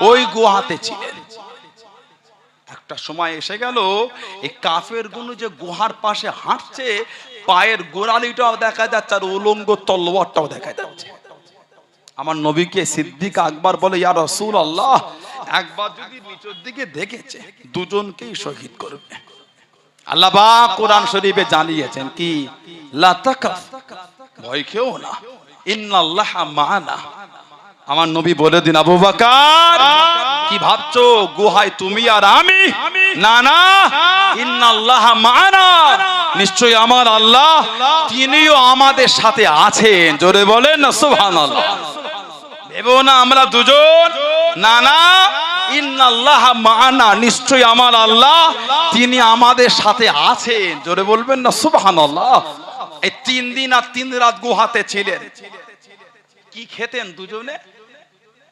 ওই গুহাতে ছিলেন। একটা সময় এসে গেল, এই কাফের গুলো যে গুহার পাশে হাঁটছে, পায়ের গোড়ালিটাও দেখা যাচ্ছে আর উলঙ্গ তলোয়ারটাও দেখা যাচ্ছে। আমার নবীকে সিদ্দিক আকবর বলে, ইয়া রাসূলুল্লাহ, একবার যদি নিচের দিকে দেখেছে দুজনকেই শহীদ করবে। আল্লাহ পাক কোরআন শরীফে জানিয়েছেন কি, লা তাকাফ, ভয় খেও না, ইন্নাল্লাহা মা'ানা। আমার নবী বলে দিন, আবু বকর কি ভাবছো গুহায় তুমি আর আমি? না না, ইন্নাল্লাহা মা'ানা, নিশ্চয়ই আমার আল্লাহ তিনিও আমাদের সাথে আছেন। জোরে বলেন না সুবহানাল্লাহ। ভেবো না আমরা দুজন, না না, ইন্নাল্লাহা মা'ানা, নিশ্চয়ই আমার আল্লাহ তিনি আমাদের সাথে আছেন। জোরে বলবেন না সুবহানাল্লাহ। এই 3 দিন আর 3 রাত গুহাতে ছিলেন। কি খেতেন দুজনে?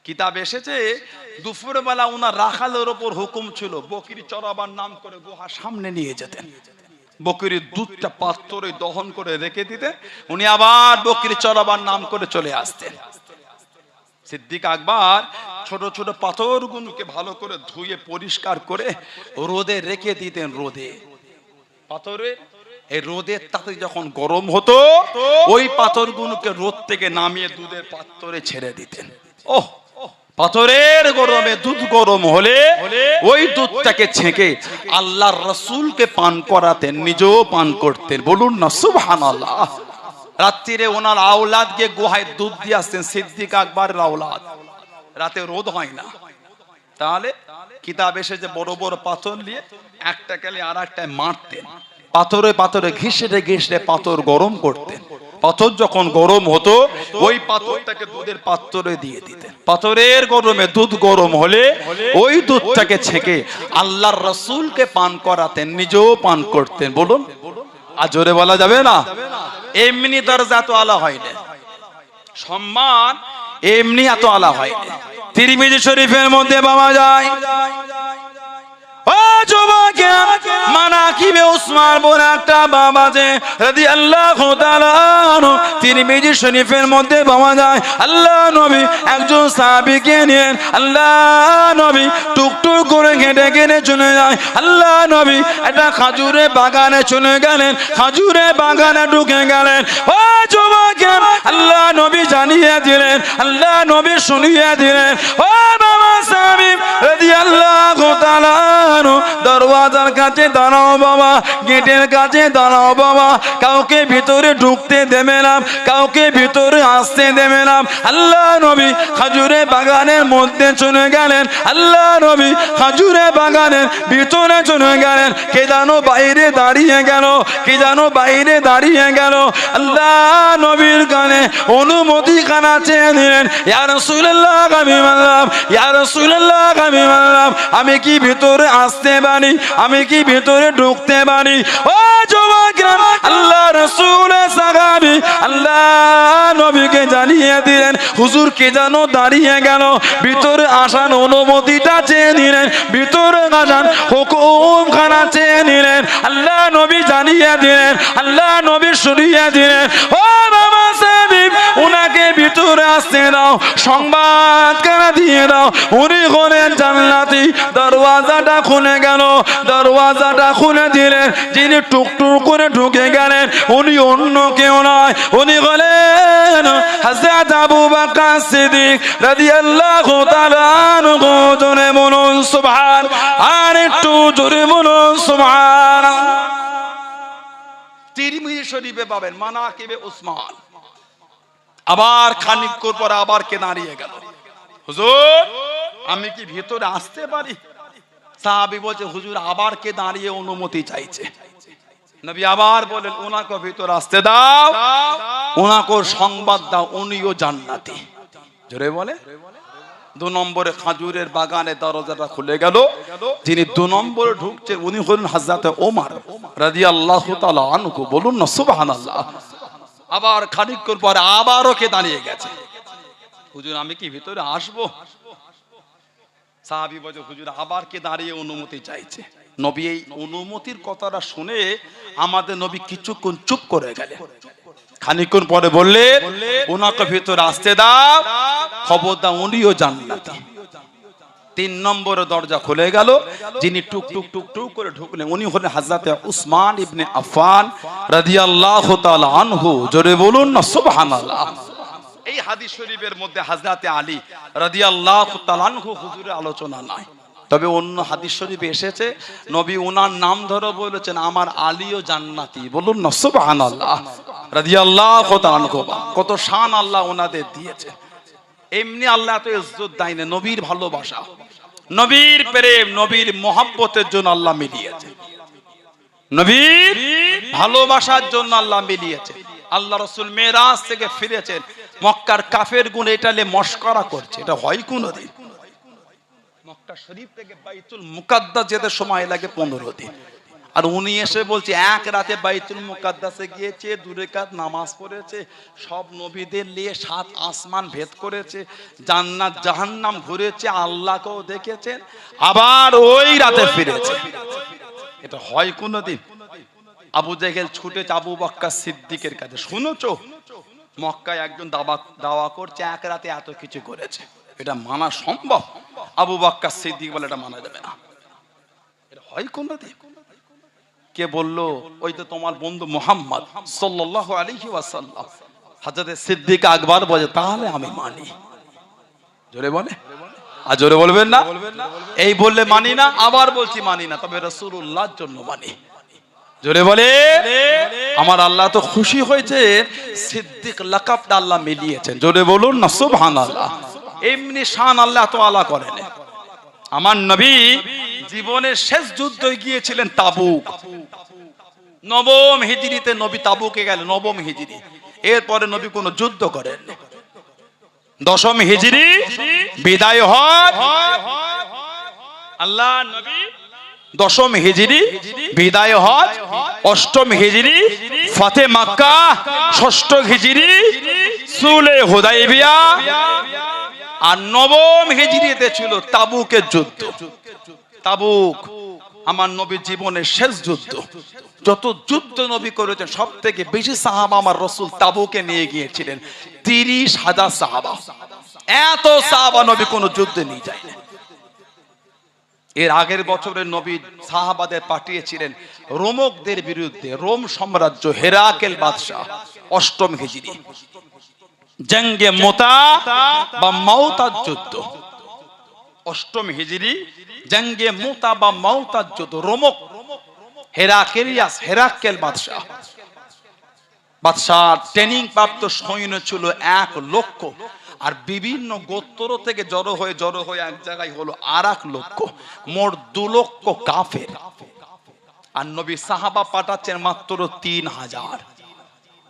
কিতাব এসেছে দুপুরের বেলা ওনার রাখালের ওপর হুকুম ছিল, বকরি চড়াবার নাম করে গুহার সামনে নিয়ে যেতেন। বকরির দুধটা পাত্রে দহন করে রেখে দিতেন, উনি আবার বকরি চড়াবার নাম করে চলে আসতেন। সিদ্দিক আকবর ছোট ছোট পাথরগুলোকে ভালো করে ধুয়ে পরিষ্কার করে রোদে রেখে দিতেন। রোদে পাথরে, এই রোদের তাতে যখন গরম হতো ওই পাথরগুলোকে রোদ থেকে নামিয়ে দুধের পাত্রে ছেড়ে দিতেন। ওহ, পাথরের গরমে দুধ গরম হলে ওই দুধটাকে ছেঁকে আল্লাহর রাসূলকে পান করাতেন, নিজেও পান করতেন। বলুন না সুবহানাল্লাহ। রাত্রিরে ওনার আওলাদ গিয়ে গুহায় দুধ দিয়ে আসতেন, সিদ্দিক আকবরের আওলাদ। রাতে রোদ হয় না, তাহলে কিতাব এসে যে বড় বড় পাথর নিয়ে একটা গেলে আর একটায় মারতেন, পাথরে পাথরে ঘিসড়ে ঘিসড়ে পাথর গরম করতেন। পাথর যখন গরম হতো ওই পাথরটাকে দুধের পাত্রে দিয়ে দিতেন। পাথরের গরমে দুধ গরম হলে ওই দুধটাকে ছেঁকে আল্লাহর রাসূলকে পান করাতেন, নিজেও পান করতেন। বলুন, আর জোরে বলা যাবে না? এমনি দরজা তো আলা হয় না, সম্মান এমনি এত আলা হয় না। তিরমিজি শরীফের মধ্যে পাওয়া যায়, ও যুবকেরা, মানাকিবে উসমান বলে একটা বাবা যে রাদিয়াল্লাহু তাআলা আনহু, তিরমিজি শরীফের মধ্যে পাওয়া যায়, আল্লাহ নবী একজন সাহাবীকে নিয়ে আল্লাহ নবী টুকটুক করে হেঁটে হেঁটে চলে যায়। আল্লাহ নবী একটা খাজুরের বাগানে চলে গেলেন, খাজুরের বাগানে ঢুকে গেলেন। ও যুবকেরা, আল্লাহ নবী জানিয়ে দিলেন, আল্লাহ নবী শুনিয়ে দিলেন, ও বাবা সাহাবী রাদিয়াল্লাহু তাআলা, দরওয়াজার কাছে দাঁড়াও বাবা, গেটের কাছে দাঁড়াও বাবা, কাউকে ভিতরে ঢুকতে দেবে না, কাউকে ভিতরে আসতে দেবে না। আল্লাহ নবী খাজুরে বাগানের মধ্যে চলে গেলেন, আল্লাহ নবী খাজুরে বাগানের ভিতরে চলে গেলেন। কে জানো বাইরে দাঁড়িয়ে গেল, কে জানো বাইরে দাঁড়িয়ে গেল। আল্লাহ নবীর গানে অনুমতি খানা চেয়ে নিলেন, ইয়া রাসূলুল্লাহ আমি মানলাম, ইয়া রাসূলুল্লাহ আমি মানলাম, আমি কি ভিতরে আসতে পারি, আমি কি ভিতরে ঢুকতে পারি? ও যুবকরা, আল্লাহ রাসূলের সাহাবী আল্লাহ নবীকে জানিয়ে দিলেন, হুজুর কে যেন দাঁড়িয়ে গেল, ভিতরে আসার অনুমতিটা চেয়ে নিলেন, ভিতরে আসার হুকুম খানা চেয়ে নিলেন। আল্লাহ নবী জানিয়ে দিলেন, আল্লাহ নবী শুনিয়ে দিলেন, ও বাবা সাহেব উনাকে ভিতরে আসতে দাও, সংবাদ কানা দিয়ে দাও, উনি হলেন জান্নাতি। দরওয়াজাটা খুলে গেল, দরওয়াজাটা খুলে দিলেন, যিনি টুকটুক করে ঢুকে গেলেন উনি অন্য কেউ নয়, উনি হলেন হযরত আবু বকর সিদ্দিক রাদিয়াল্লাহু তাআলা আনহু। জোরে বলুন সুবহান, আর একটু জোরে বলুন সুবহান। তিরমিজি শরীফে পাবেন মানাকিবে উসমান। আবার খানিক পর আবার কে দাঁড়িয়ে গেল, হুজুর আমি কি ভিতরে আসতে পারি? সাহাবী বলছে হুজুর আবার কে দাঁড়িয়ে অনুমতি চাইছে। নবী আবার বলেন ওনাকে ভিতর আসতে দাও, ওনাকে সংবাদ দাও উনিও জান্নাতি। জোরে বলে। 2 নম্বরে খাজুরের বাগানে দরজাটা খুলে গেল। যিনি 2 নম্বরে ঢুকছেন উনি হলেন হযরত ওমর রাদিয়াল্লাহু তাআলা আনহু। বলুন না সুবহানাল্লাহ। আবার খানিকক্ষণ পরে আবারও কে দাঁড়িয়ে গেছে। হুজুর আমি কি ভিতরে আসবো? সাহাবী বলে হুজুর আবার কে দাঁড়িয়ে অনুমতি চাইছে। নবী এই অনুমতির কথাটা শুনে আমাদের নবী কিছুক্ষণ চুপ করে গেলেন। খানিকক্ষণ পরে বললে ওনাকে ভিতরে আসতে দাও, খবর দাও উনিও জান্নাতি। 3 নম্বরে দরজা খুলে গেল। যিনি টুক টুক টুক টুক করে ঢুকলেন উনি হলেন হযরত উসমান ইবনে আফফান রাদিয়াল্লাহু তাআলা আনহু। জোরে বলুন না সুবহানাল্লাহ। এই হাদিস শরীফের মধ্যে হযরত আলী রাদিয়াল্লাহু তাআলা আনহু হুজুরের আলোচনা নাই, তবে অন্য হাদিস শরীফে এসেছে নবী ওনার নাম ধরে বলেছেন আমার আলীও জান্নাতি। বলুন না সুবহানাল্লাহ। রাদিয়াল্লাহু তাআলা আনহু। কত শান আল্লাহ ওনাদের দিয়েছে। এমনি আল্লাহ এত ইজ্জত দেয় না, নবীর ভালোবাসা, নবীর প্রেম, নবীর মহব্বতের জন্য আল্লাহ মিলিয়েছে, নবীর ভালোবাসার জন্য আল্লাহ মিলিয়েছে। আল্লাহ রাসূল মেরাজ থেকে ফিরেছেন, মক্কার কাফের গুণ এটালে মশকরা করছে। এটা হয় কোনদিন? মক্কা শরীফ থেকে বাইতুল মুকাদ্দাস যেতে সময় লাগে 15 দিন, আর উনি এসে বলছে এক রাতে বাইতুল মুকাদ্দাসে গিয়েছে, 2 রাকাত নামাজ পড়েছে, সব নবীদের নিয়ে 7 আসমান ভেদ করেছে, জান্নাত জাহান্নাম ঘুরেছে, আল্লাহকেও দেখেছেন, আবার ওই রাতে ফিরেছে। এটা হয় কোনদিন? আবু জেহেল ছুটেছে আবু বকর সিদ্দিকের কাছে, শুনেছো মক্কায় একজন দাওয়া করছে এক রাতে এত কিছু করেছে, এটা মানা সম্ভব? আবু বকর সিদ্দিক বলে এটা মানা যাবে না। এটা হয় কোনদিন? কে বললো? ওই তো তোমার বন্ধু মুহাম্মদ সাল্লাল্লাহু আলাইহি ওয়াসাল্লাম। হযরত সিদ্দিক আকবর বলে তাহলে আমি মানি। জোরে বলে, আর জোরে বলবেন না। এই বললে মানি না, আবার বলছি মানি না, তবে রাসূলুল্লাহর জন্য মানি। জোরে বলে। আমার আল্লাহ তো খুশি হয়েছে, সিদ্দিক লাকাবটা আল্লাহ মিলিয়েছেন। জোরে বলুন না সুবহানাল্লাহ। এমনি শান আল্লাহ তাআলা করেন। আমার নবী জীবনের শেষ যুদ্ধে গিয়েছিলেন তাবুক। 9ম হিজরিতে নবী তাবুকে গেলেন, 9ম হিজরি। এরপরে নবী কোনো যুদ্ধ করেন। 10ম হিজরি বিদায় হজ। আল্লাহ নবী 10ম হিজরি বিদায় হজ, 8ম হিজরি ফাতে মক্কা, 6ষ্ঠ হিজরি সুলহ হুদাইবিয়া, আর 9ম হিজরিতে ছিল তাবুকের যুদ্ধ। তাবুক আমার নবীর জীবনের শেষ যুদ্ধ। যত যুদ্ধ নবী করেছেন সব থেকে বেশি সাহাবা আমার রাসূল তাবুকে নিয়ে গিয়েছিলেন, 30,000 সাহাবা। এত সাহাবা নবী কোন যুদ্ধে নিয়ে যায় না। এর আগের বছরের নবী সাহাবাদের পাঠিয়েছিলেন রোমকদের বিরুদ্ধে, রোম সাম্রাজ্য, হেরাকেল বাদশাহ। 8ম হিজরি জঙ্গে মুতা বা মাউতার যুদ্ধ। 8ম হিজরি জঙ্গে মুতা বা মাউতার যুদ্ধ। রোমক হেরাকেলিয়াস, হেরাকেল বাদশাহ। বাদশাহ ট্রেনিং প্রাপ্ত সৈন্য ছিল 1 লক্ষ, আর বিভিন্ন গোত্র থেকে জড়ো হয়ে এক জায়গায় হলো আর 1 লক্ষ, মোট 2 লক্ষ কাফের। আর নবী সাহাবা পাঠাচ্ছেন মাত্র 3000।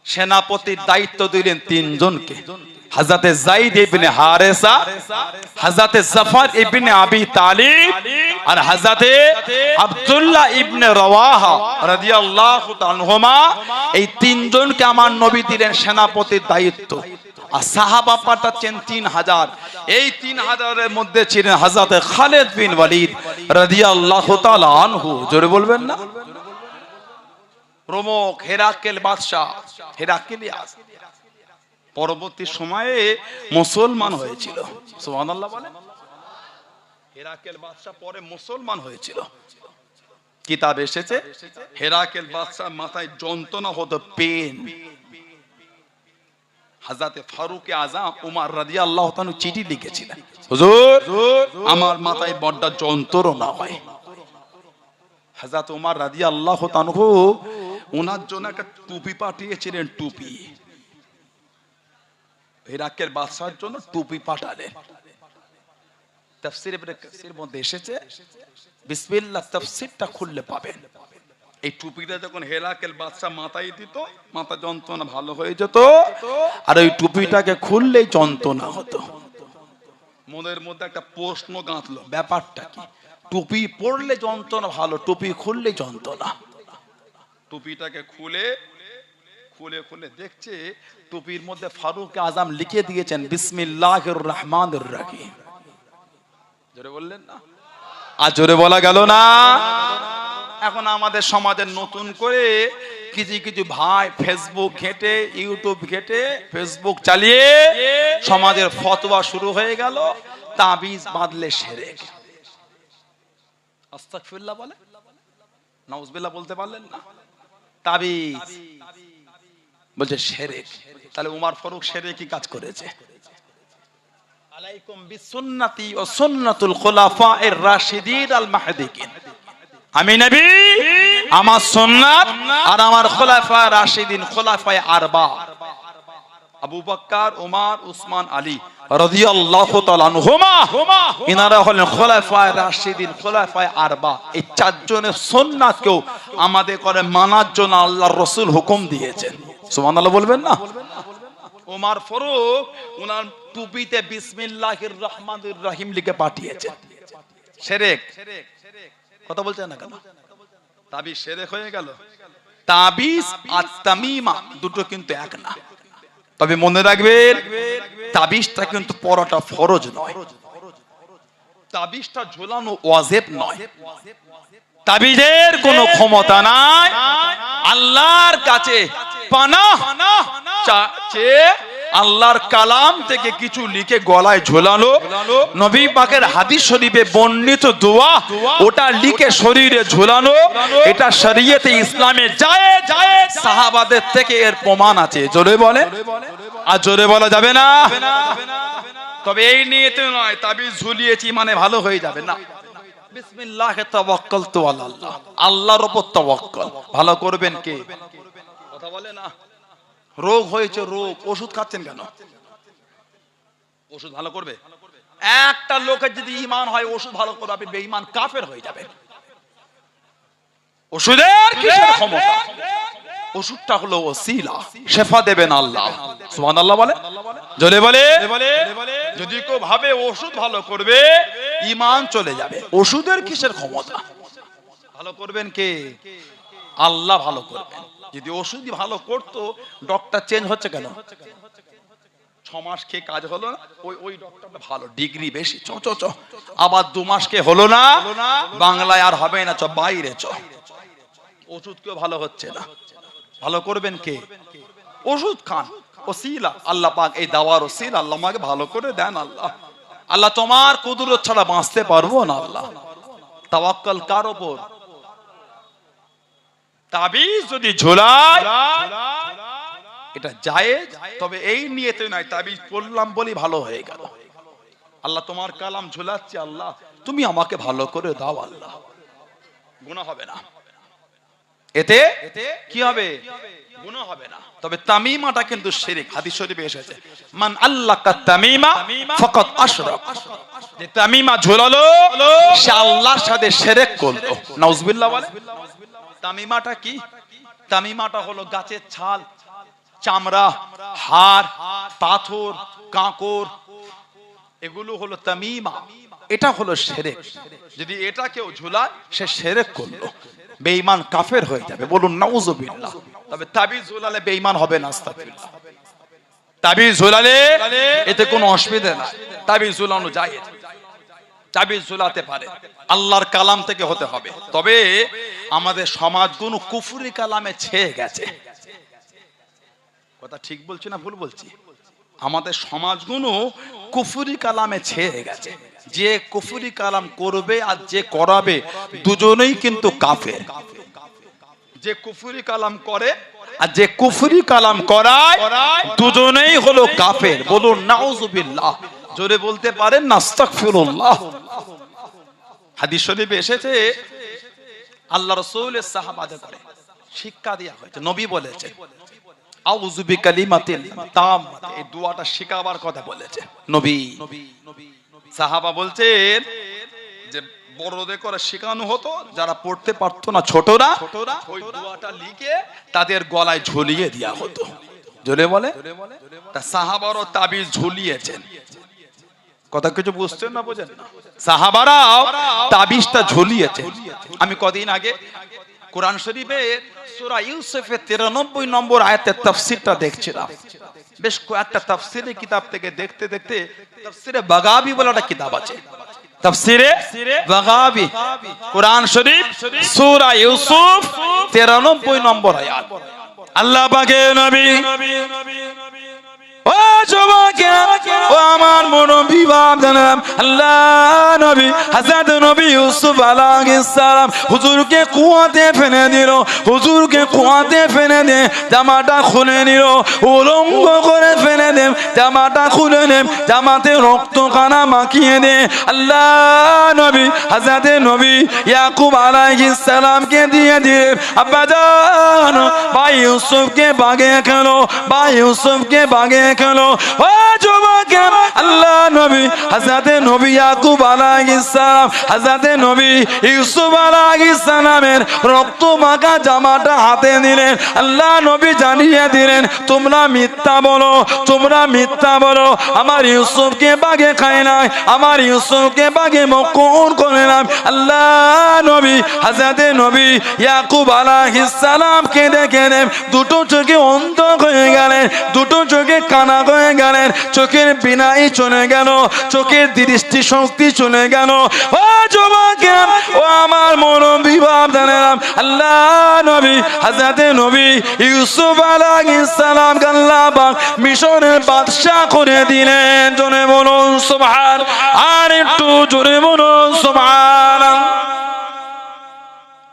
সেনাপতির দায়িত্ব দিলেন 3 জনকে, হযরত যায়েদ ইবনে হারেসা, হযরত জাফর ইবনে আবি তালিব, আর হযরত আব্দুল্লাহ ইবনে রওয়াহা রাদিয়াল্লাহু তাআলা আনহুমা। এই 3 জনকে আমার নবী দিলেন সেনাপতির দায়িত্ব, আর সাহাবা পাঠাচ্ছেন 3000। এই 3000 এর মধ্যে ছিলেন হযরত খালিদ বিন ওয়ালিদ রাদিয়াল্লাহু তাআলা আনহু। জোরে বলবেন না। রোমক হেরাকেল বাদশাহ, হেরাকেলিয়াস পরবর্তী সময়ে মুসলমান হয়েছিল। সুবহানাল্লাহ বলে। হেরাকেল বাদশাহ পরে মুসলমান হয়েছিল। কিতাব এসেছে হেরাকেল বাদশাহ মাথায় যন্ত্রণা হতো, পেন। হযরত ফারুক আযম উমর রাদিয়াল্লাহু তাআলা চিঠি লিখেছিলেন, হুজুর আমার মাথায় বড় যন্ত্রণা হয়। হযরত উমর রাদিয়াল্লাহু তাআলা ওনার জন্য একটা টুপি পাঠিয়েছিলেন, টুপি। ইরাকের বাদশার জন্য টুপি পাঠালেন। তাফসীর ইবনে কাসির মধ্যে এসেছে, বিসমিল্লাহ তাফসীরটা খুললে পাবেন। এই টুপিটা যখন হেরাকেল বাদশা মাথায় দিত, মাথা যন্ত্রণা ভালো হয়ে যেত, আর ওই টুপিটাকে খুললেই যন্ত্রণা হতো। মনের মধ্যে একটা প্রশ্ন গাঁথলো, ব্যাপারটা কি? টুপি পরলে যন্ত্রণা ভালো, টুপি খুললে যন্ত্রণা। টুপিটাকে খুলে খুলে খুলে দেখছে টুপির মধ্যে ফারুক আজম লিখে দিয়েছেন বিসমিল্লাহির রহমানির রহিম। জোরে বললেন না? আর জোরে বলা গেল না? এখন আমাদের সমাজের নতুন করে কিছু কিছু ভাই ফেসবুক ঘেটে, ইউটিউব ঘেটে, ফেসবুক চালিয়ে সমাজের ফতোয়া শুরু হয়ে গেল, তাবিজ বাঁধলে শিরক। আস্তাগফিরুল্লাহ বলে, নাউজুবিল্লাহ বলতে পারলেন না? তাবিজ বলছে শিরক। তাহলে উমর ফারুক শিরকি কাজ করেছে। আলাইকুম বিসুন্নতি ওয়া সুন্নাতুল খুলাফায়ে রাশিদিন আল মাহদিয়িন। আমি নবী, আমার সুন্নাত আর আমার খুলাফায়ে রাশিদিন, খুলাফায়ে আরবা আবু বকর, ওমর, উসমান, আলী রাদিয়াল্লাহু তাআলা আনহুমা, ইনারা হলেন খুলাফায়ে রাশিদিন, খুলাফায়ে আরবা। এই চারজনের সুন্নাতকেও আমাদের করে মানার জন্য আল্লাহর রাসূল হুকুম দিয়েছেন। সুবহানাল্লাহ বলবেন না? ওমর ফারুক ওনার টুপিতে বিসমিল্লাহির রহমানির রহিম লিখে পাঠিয়েছেন। শিরক কথা বলছেন না কেন? তাবিজ শিরক হয়ে গেল। তাবিজ আর তামিমা দুটো কিন্তু এক না। তবে মনে রাখবেন, তাবিজটা কিন্তু পরাটা ফরজ নয়, তাবিজটা ঝোলানো ওয়াজিব নয়। তাবিজের কোনো ক্ষমতা নাই। আল্লাহর কাছে পানাহ চেয়ে আল্লাহর কালাম থেকে কিছু লিখে গলায় ঝোলানো, নবী পাকের হাদিস শরীফে বর্ণিত দোয়া ওটা লিখে শরীরে ঝোলানো, এটা শরীয়তে ইসলামে জায়েজ। সাহাবাদের থেকে এর প্রমাণ আছে। জোরে বলে, আর জোরে বলা যাবে না। তবে এই নিয়তে নয় তাবিজ ঝুলিয়েছি মানে ভালো হয়ে যাবে না। বিসমিল্লাহে তাওয়াক্কালতু আলাল্লাহ, আল্লাহর উপর তাওয়াক্কুল। ভালো করবেন কে? কথা বলে না। রোগ হয়েছে, রোগ, ওষুধ খাচ্ছেন কেন? ওষুধ ভালো করবে? একটা লোকের যদি ঈমান হয় ওষুধ ভালো করবে, আপনি বেঈমান কাফের হয়ে যাবেন। ওষুধের কিসের ক্ষমতা? ওষুধটা হলো ওসিলা, শিফা দেবেন আল্লাহ। সুবহানাল্লাহ বলে, জোরে বলে। যদি কেউ ভাবে ওষুধ ভালো করবে, ঈমান চলে যাবে। ওষুধের কিসের ক্ষমতা? ভালো করবেন কে? আল্লাহ ভালো করবেন। যদি ওষুধই ভালো করতো, ডক্টর চেঞ্জ হচ্ছে কেন? 6 মাস খেয়ে কাজ হলো না, ওই ডক্টরটা ভালো, ডিগ্রি বেশি, চ চ চ। আবার 2 মাস খেয়ে হলো না, বাংলায় আর হবে না, চ বাইরে চ। ওষুধ কেউ ভালো হচ্ছে না। ভালো করবেন কে? ওষুধ খান, ওসিলা। আল্লাহ পাক এই দাওয়ার ওসিলা, আল্লাহ আমাকে ভালো করে দেন। আল্লাহ, আল্লাহ তোমার কুদরত ছাড়া বাঁচতে পারবো না। আল্লাহ তাওয়াক্কুল কার উপর? তাবিজ যদি ঝোলায় এটা জায়েজ, তবে এই নিয়তে নয় তাবিজ পড়লাম বলি ভালো হয়ে গেল। আল্লাহ তোমার কালাম ঝোলাচ্ছি, আল্লাহ তুমি আমাকে ভালো করে দাও। আল্লাহ, গুনাহ হবে না এতে। কি হবে? গুনাহ হবে না। তবে তামিমাটা কিন্তু শিরক। হাদিস শরীফে এসেছে, মান আল্লাকা তামিমা ফাকাদ আশরাক। যে তামিমা ঝোলালো সে আল্লাহর সাথে শিরক করলো। নাউজুবিল্লাহ বলে। তামিমাটা কি? তামিমাটা হলো গাছের ছাল, চামড়া, হাড়, পাথর, কাঁকর, এগুলো হলো তামিমা। এটা হলো শিরক। যদি এটা কেউ ঝুলায় সে শিরক করলো, বেঈমান কাফের হয়ে যাবে। বলুন নাউজুবিল্লাহ। তবে তাবিজ ঝুলালে বেঈমান হবে না। আস্তাগফিরুল্লাহ। তাবিজ ঝুলালে এতে কোনো অসুবিধা নাই। তাবিজ ঝুলানো জায়েজ, তাবিজ ঝুলাতে পারে, আল্লাহর কালাম থেকে হতে হবে। তবে আমাদের সমাজগুলো কুফরি কালামে ছেয়ে গেছে। কথা ঠিক বলছি না ভুল বলছি? আমাদের সমাজগুলো কুফরি কালামে ছেয়ে গেছে। যে কুফরি কালাম করবে আর যে করাবে দুজনেই কিন্তু কাফের। যে কুফরি কালাম করে আর যে কুফরি কালাম করায় দুজনেই হলো কাফের। বলুন নাউজুবিল্লাহ। জোরে বলতে পারেন না আস্তাগফিরুল্লাহ। হাদিস শরীফে এসেছে, আল্লাহ রাসূলের সাহাবাদের করে শিক্ষা দেয়া হয়েছে। নবী বলেছেন আউযু বিকালিমাতিল তাম্মাত, এই দোয়াটা শিখাবার কথা বলেছে নবী। সাহাবা বলছেন যে বড়দের করে শেখানো হতো, যারা পড়তে পারতো না ছোটরা ওই দোয়াটা লিখে তাদের গলায় ঝুলিয়ে দেওয়া হতো। জোরে বলে, তা সাহাবারও তাবিজ ঝুলিয়েছেন। কথা কিছু বুঝছেন না, বোঝেন না? সাহাবারাও তাবিজটা ঝুলিয়েছেন। আমি কদিন আগে কোরআন শরীফের সূরা ইউসুফের 93 নম্বর আয়াতের তাফসীরটা দেখছিলাম। বেশ কয়েকটা তাফসীরের কিতাব থেকে দেখতে দেখতে তাফসীরে বাগাবী বলে একটা কিতাব আছে, তাফসীরে বাগাবী, কোরআন শরীফ সূরা ইউসুফ 93 নম্বর আয়াত। আল্লাহ পাকের নবী, ও যুবকেরা, ও আমার মুরব্বি বাপদাদা, আল্লাহ নবী হযরত নবী ইউসুফ আলাইহিস সালাম হুজুরকে কুয়াতে ফেলে দিল। হুজুরকে কুয়াতে ফেলে দিয়ে জামাটা খুলে নিল, উলঙ্গ করে ফেলে দে, জামাটা খুলে নে, জামাতে রক্ত কানা মাখিয়ে দে। আল্লাহ নবী হযরত নবী ইয়াকুব আলাইহিস সালামকে দিয়ে দিয়ে আব্বাজান ভাই ইউসুফকে বাগে খেলো, ভাই ইউসুফকে বাগে খেলো। ও যুবকের, আল্লাহ নবী হযরত নবী ইয়াকুব আলাইহিস সালাম হযরত নবী ইউসুফ আলাইহিস সালামের রক্ত মাখা জামাটা হাতে নিলেন। আল্লাহ নবী জানিয়ে দিলেন, তোমরা মিথ্যা বলো, তোমরা মিথ্যা বলো, আমার ইউসুফকে বাগে খায় নাই, আমার ইউসুফকে বাগে মকুন করে না। আল্লাহ নবী হযরত নবী ইয়াকুব আলাইহিস সালামকে দেখে দুটো চোখে অন্ধ হয়ে গেলেন, দুটো চোখে কানা হয়ে গেলেন, চোখের বিনাই চলে গেল, চোখের দৃষ্টি শক্তি চলে গেল। ও যুবকেরা, ও আমার মুরব্বি বাপদাদারা, আল্লাহ নবী হযরত নবী ইউসুফ আলাইহিস সালাম আল্লাহ পাক মিশরের বাদশা করে দিলেন। জোরে বলুন সুবহান, আর একটু জোরে বলুন সুবহান।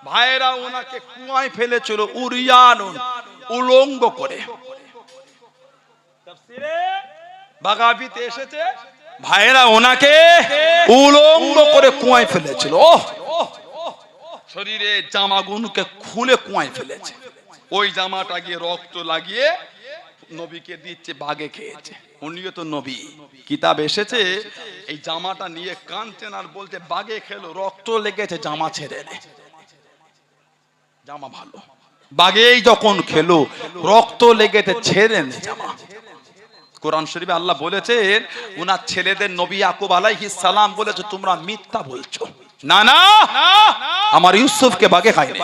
ভাইরা ওনাকে কুয়ায় ফেলেছিল উরিয়ানুন, উলঙ্গ করে। তাফসীরে বাগাবীতে এসেছে, ভাইরা ওনাকে উলঙ্গ করে কুয়ায় ফেলেছিল। শরীরে জামাগুলোকে খুলে কুয়ায় ফেলেছে। ওই জামাটা গিয়ে রক্ত লাগিয়ে নবীকে দিচ্ছে, বাগে খেয়েছে। উনিও তো নবী, কিতাব এসেছে এই জামাটা নিয়ে কাঁদছেন আর বলছে বাগে খেলো, রক্ত লেগেছে, জামা ছেড়ে দে। জামা ভালো, বাগেই যখন খেলো রক্ত লেগেছে, ছেড়ে নে জামা। কোরআন শরীফে আল্লাহ বলেছেন উনার ছেলেদের নবী ইয়াকুব আলাইহিস সালাম বলেছে তোমরা মিথ্যা বলছো, না না আমার ইউসুফকে বাগে খায়নি।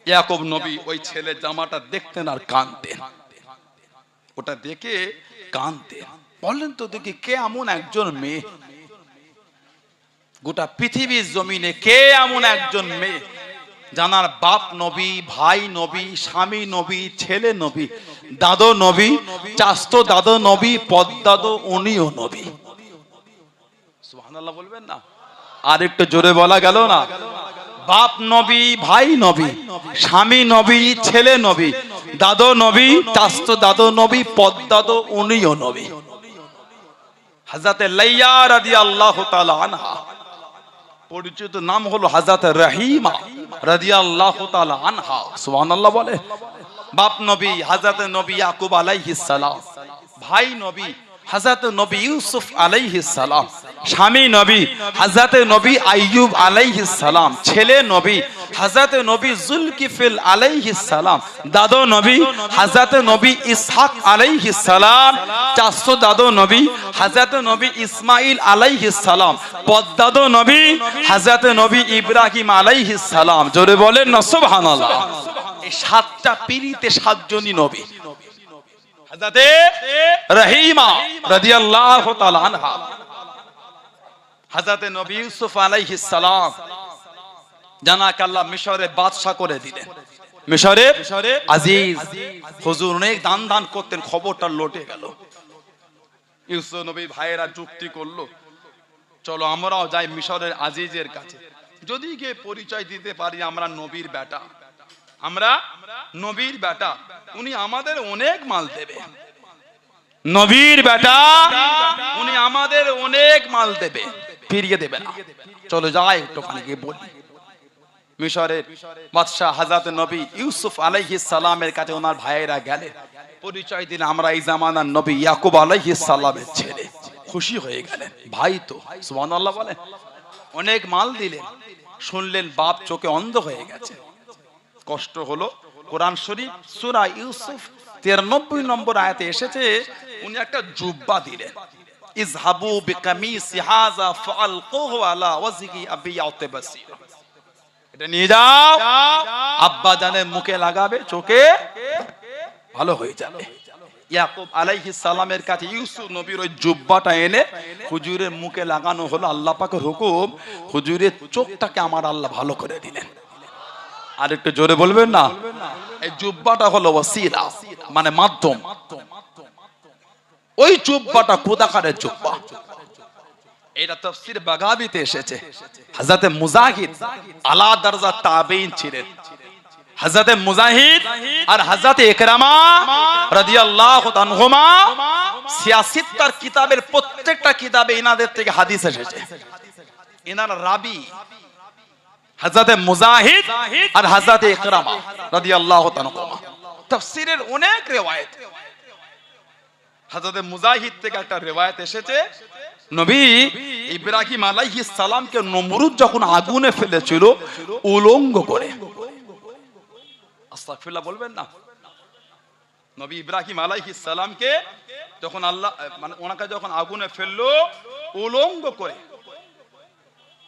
ইয়াকুব নবী ওই ছেলের জামাটা দেখতেন আর কাঁদতেন, ওটা দেখে কাঁদতেন। বললেন তো দেখি কে এমন একজন মেয়ে, গোটা পৃথিবীর জমিনে কে এমন একজন মেয়ে জানার বাপ নবী, ভাই নবী, স্বামী নবী, ছেলে নবী, দাদু নবী, চাচতো দাদু নবী, পদ্দাদু উনিও নবী। সুবহানাল্লাহ বলবেন না? আর একটু জোরে বলা গেল না? বাপ নবী, ভাই নবী, স্বামী নবী, ছেলে নবী, দাদু নবী, চাচতো দাদু নবী, পদ্দাদু উনিও নবী। হযরত লাইয়া রাদিয়াল্লাহু তাআলা আনহা পরিচিত নাম হলো হযরত রহিমা রাদিয়াল্লাহু তাআলা আনহা। সুবহানাল্লাহ বলে। বাপ নবী হযরত নবী ইয়াকুব আলাইহিস সালাম, ভাই নবী হযরত নবী ইউসুফ আলাইহিস সালাম, স্বামী নবী হযরত নবী আইয়ুব আলাইহিস সালাম, ছেলে নবী হযরত নবী যুলকিফল আলাইহিস সালাম, দাদু নবী হযরত নবী ইসহাক আলাইহিস সালাম, চাচতো দাদু নবী হযরত নবী ইসমাঈল আলাইহিস সালাম, পদ্দাদু নবী হযরত নবী ইব্রাহিম আলাইহিস সালাম। জোরে বলেন না সুবহানাল্লাহ। এই সাতটা পীরিতে সাতজনই নবী। হযরত রহিমা রাদিয়াল্লাহু তাআলা আনহা হযরত নবী ইউসুফ আলাইহিস সালাম জানাকে আল্লাহ মিশরে বাদশা করে দিলেন। মিশরে আজিজ, হুজুর অনেক দান দান করতেন, খবরটা লটে গেল। ইউসুফ নবী ভাইয়েরা যুক্তি করলো, চলো আমরাও যাই মিশরের আজিজের কাছে, যদি গিয়ে পরিচয় দিতে পারি আমরা নবীর বেটা, আমরা নবীর বেটা, উনি আমাদের অনেক মাল দেবে। নবীর বেটা, উনি আমাদের অনেক মাল দেবে, ফিরিয়ে দেবে না। চলো যাই একটুখানি গিয়ে বলি। মিশরের বাদশা হযরত নবী ইউসুফ আলাইহিস সালামের কাছে ওনার ভাইয়েরা গেলেন, পরিচয় দিলেন আমরা এই জামানার নবী ইয়াকুব আলাইহিস সালামের ছেলে। খুশি হয়ে গেলেন, ভাই তো সুবহানাল্লাহ বলেন। অনেক মাল দিলেন, শুনলেন বাপ চোখে অন্ধ হয়ে গেছে, কষ্ট হলো। কোরআন শরীফ সূরা ইউসুফ 93 নম্বর আয়াতে এসেছে, উনি একটা জুব্বা দিলেন। ইযহাবু বিকামিসি হাযা ফাআলকুহু আলা ওয়াজহি আবি ইয়াতবাসিরা, এটা নিয়ে যাও, আব্বা জানের মুখে লাগাবে, চোখে ভালো হয়ে যাবে। ইয়াকুব আলাইহিস সালামের কাছে ইউসুফ নবীর ওই জুব্বাটা এনে হুজুরের মুখে লাগানো হলো, আল্লাহ পাকের হুকুম, হুজুরের চোখটাকে আমার আল্লাহ ভালো করে দিলেন। আর একটু জোরে বলবেন না? এই জুব্বাটা হলো ওয়াসিলা, মানে মাধ্যম। ওই জুব্বাটা কোদাকারের জুব্বা, এটা তাফসীর বাগাবীতে এসেছে। হযরত মুজাহিদ আলা দরজা তাবেঈন ছিলেন। হযরত মুজাহিদ আর হযরত ইকরামা রাদিয়াল্লাহু আনহুমা সিয়াসিত্তার কিতাবের প্রত্যেকটা কিতাবে ইনাদের থেকে হাদিস এসেছে। ইনারা রাবি হযরত মুজাহিদ আর হযরত ইকরামা রাদিয়াল্লাহু আনহুমা। তাফসীরের অনেক রিওয়ায়াত, হযরত মুজাহিদ থেকে একটা রিওয়ায়াত এসেছে, নবী ইব্রাহিম আলাইহিস সালামকে নমরুদ যখন আগুনে ফেলেছিল উলঙ্গ করে, আস্তাগফিরুল্লাহ বলবেন না, নবী ইব্রাহিম আলাইহিস সালামকে যখন আল্লাহ মানে ওনাকে যখন আগুনে ফেললো উলঙ্গ করে,